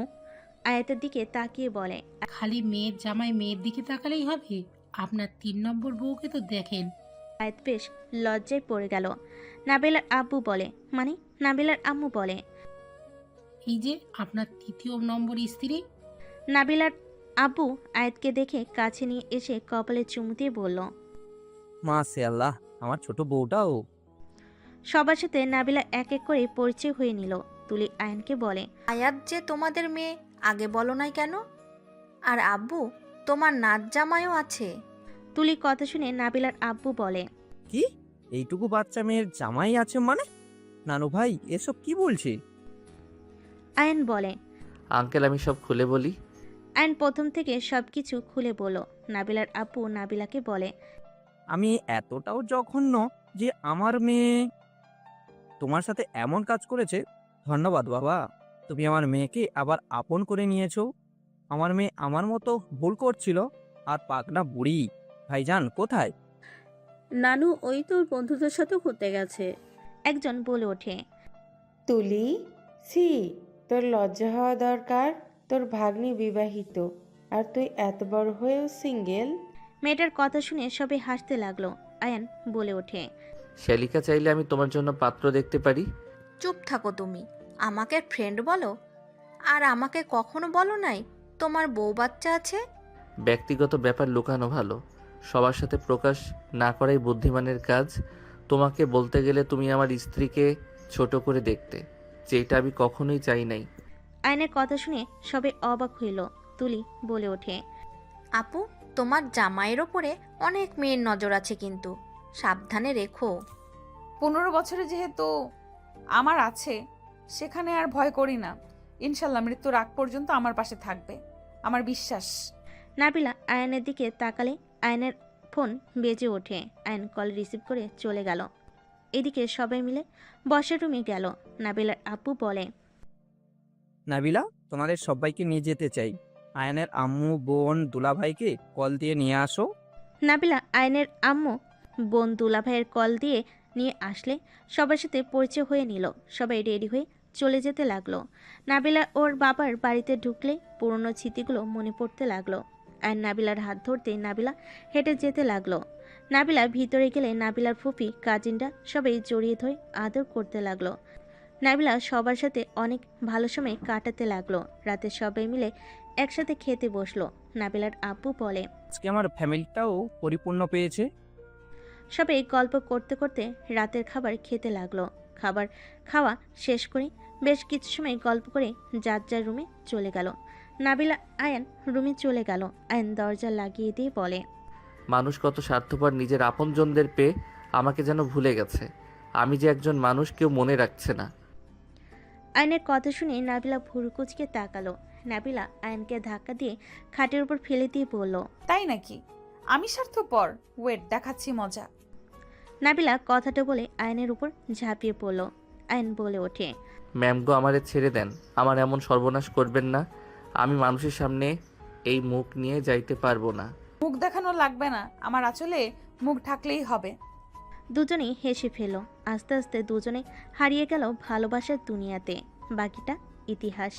S3: আয়াতের দিকে তাকিয়ে বলে,
S10: খালি মেয়ের জামাই মেয়ের দিকে তাকালেই হবে? আপনার 3 নম্বর বউকে তো দেখেন।
S3: আয়াত বেশ লজ্জায় পড়ে গেল। নাবিলার আব্বু বলে, মানে? নাবিলার আম্মু বলে,
S10: এই যে আপনার 3য় নম্বর স্ত্রী।
S3: নাবিলার আব্বু আয়াতকে দেখে কাছে নিয়ে এসে কপালে চুমু দিয়ে বলল,
S14: মাশাআল্লাহ, আমার ছোট বউটাও।
S3: সবার সাথে নাবিলা এক এক করে পরিচয় হয়ে নিল। তুলি আয়নকে বলে,
S13: আয়াত যে তোমাদের মেয়ে, আগে বলো নাই কেন? আর আব্বু, তোমার নাচ জামাইও আছে।
S3: তুলি কথা শুনে নাবিলার আব্বু বলে,
S14: কি? এইটুকু বাচ্চা মেয়ের জামাই আছে মানে? নানু ভাই, এসব কি বলছে?
S3: আয়ন বলে,
S1: আঙ্কেল আমি সব খুলে বলি।
S3: আয়ন প্রথম থেকে সবকিছু খুলে বলল। নাবিলার আব্বু নাবিলাকে বলে,
S14: আমি এতটাও জঘন্য যে আমার মেয়ে তোমার সাথে এমন কাজ করেছে? ধন্যবাদ বাবা, তুমি আমার মেয়েকে আবার আপন করে নিয়েছো। আমার মেয়ে আমার মতো ভুল করছিল। আর পাকনা বুড়ি ভাইজান কোথায়?
S9: নানু ওই তোর বন্ধুদের সাথে ঘুরতে গেছে।
S3: একজন বলে ওঠে,
S8: তুলি, সি, তোর লজ্জা হওয়া দরকার। তোর ভাগ্নি বিবাহিত আর তুই এত বড় হয়েও সিঙ্গেল।
S3: মেয়েটার কথা শুনে সবাই হাসতে লাগলো। আয়ান বলে ওঠে,
S1: শ্যালিকা, চাইলে আমি তোমার জন্য পাত্র দেখতে পারি।
S13: চুপ থাকো তুমি, আমাকে ফ্রেন্ড বলো। আর আমাকে কখনো বলো নাই তোমার বউ বাচ্চা আছে।
S1: ব্যক্তিগত ব্যাপার লুকানো ভালো, সবার সাথে প্রকাশ না করাই বুদ্ধিমানের কাজ। তোমাকে বলতে গেলে তুমি আমার স্ত্রীকে ছোট করে দেখতে, যেটা আমি কখনোই চাই নাই।
S3: আয়নের কথা শুনে সবাই অবাক হইল। তুলি বলে ওঠে,
S13: আপু, তোমার জামাইয়ের ওপরে অনেক মেয়ের নজর আছে, কিন্তু সাবধানে রেখো।
S2: 15 বছরে যেহেতু আমার আছে, সেখানে আর ভয় করি না। ইনশাল্লাহ মৃত্যুর আগ পর্যন্ত আমার পাশে থাকবে, আমার বিশ্বাস।
S3: নাবিলা আয়নের দিকে তাকালে আয়নের ফোন বেজে ওঠে। আয়ন কল রিসিভ করে চলে গেল। এদিকে সবাই মিলে বসার রুমে গেল। নাবিলার আপু বলে,
S14: নাবিলা, তোমাদের সবাইকে নিয়ে যেতে চাই। আয়ানের আম্মু, বোন, দুলাভাইকে কল দিয়ে নিয়ে আসো।
S3: নাবিলা আয়নের আম্মু বোন দুলাভাইয়ের কল দিয়ে নিয়ে আসলে সবার সাথে পরিচয় হয়ে নিল। সবাই রেডি হয়ে চলে যেতে লাগলো। নাবিলা ওর বাবার বাড়িতে ঢুকলে পুরনো স্মৃতিগুলো মনে পড়তে লাগলো। আর নাবিলার হাত ধরতে নাবিলা হেঁটে যেতে লাগলো। নাবিলা ভিতরে গেলে নাবিলার ফুপি, কাজিনরা সবাই জড়িয়ে ধরে আদর করতে লাগলো। নাবিলা সবার সাথে অনেক ভালো সময় কাটাতে লাগলো। রাতে সবাই মিলে একসাথে খেতে বসলো। নাবিলার আব্বু বলে,
S14: আজকে আমার ফ্যামিলিটাও পরিপূর্ণ পেয়েছে।
S3: সবাই গল্প করতে করতে রাতের খাবার খেতে লাগলো। খাবার খাওয়া শেষ করে বেশ কিছু সময় গল্প করে যার যার রুমে চলে গেল। নাবিলা আয়ান রুমে চলে গেল। আয়ান দরজা লাগিয়ে দিয়ে বলে,
S1: মানুষ কত স্বার্থপর, নিজের আপনজনদের পেয়ে আমাকে যেন ভুলে গেছে। আমি যে একজন মানুষ কেউ মনে রাখছে না।
S3: আয়নের কথা শুনে নাবিলা ভুরুকুচকে তাকালো। নাবিলা আয়নকে ধাক্কা দিয়ে খাটের উপর ফেলে দিয়ে বলল,
S2: তাই নাকি? আমি স্বার্থপর? ওয়েট, দেখাচ্ছি মজা।
S3: নাবিলা কথাটা বলে আয়নের উপর ঝাঁপিয়ে পড়ল। আয়ন বলে ওঠে,
S1: ম্যাম গো, আমারে ছেড়ে দেন। আমার এমন সর্বনাশ করবেন না। আমি মানুষের সামনে এই মুখ নিয়ে যাইতে পারবো না।
S2: মুখ দেখানো লাগবে না, আমার আঁচলে মুখ ঢাকলেই হবে।
S3: দুজনেই হেসে ফেল। আস্তে আস্তে দুজনে হারিয়ে গেল ভালোবাসার দুনিয়াতে। বাকিটা ইতিহাস।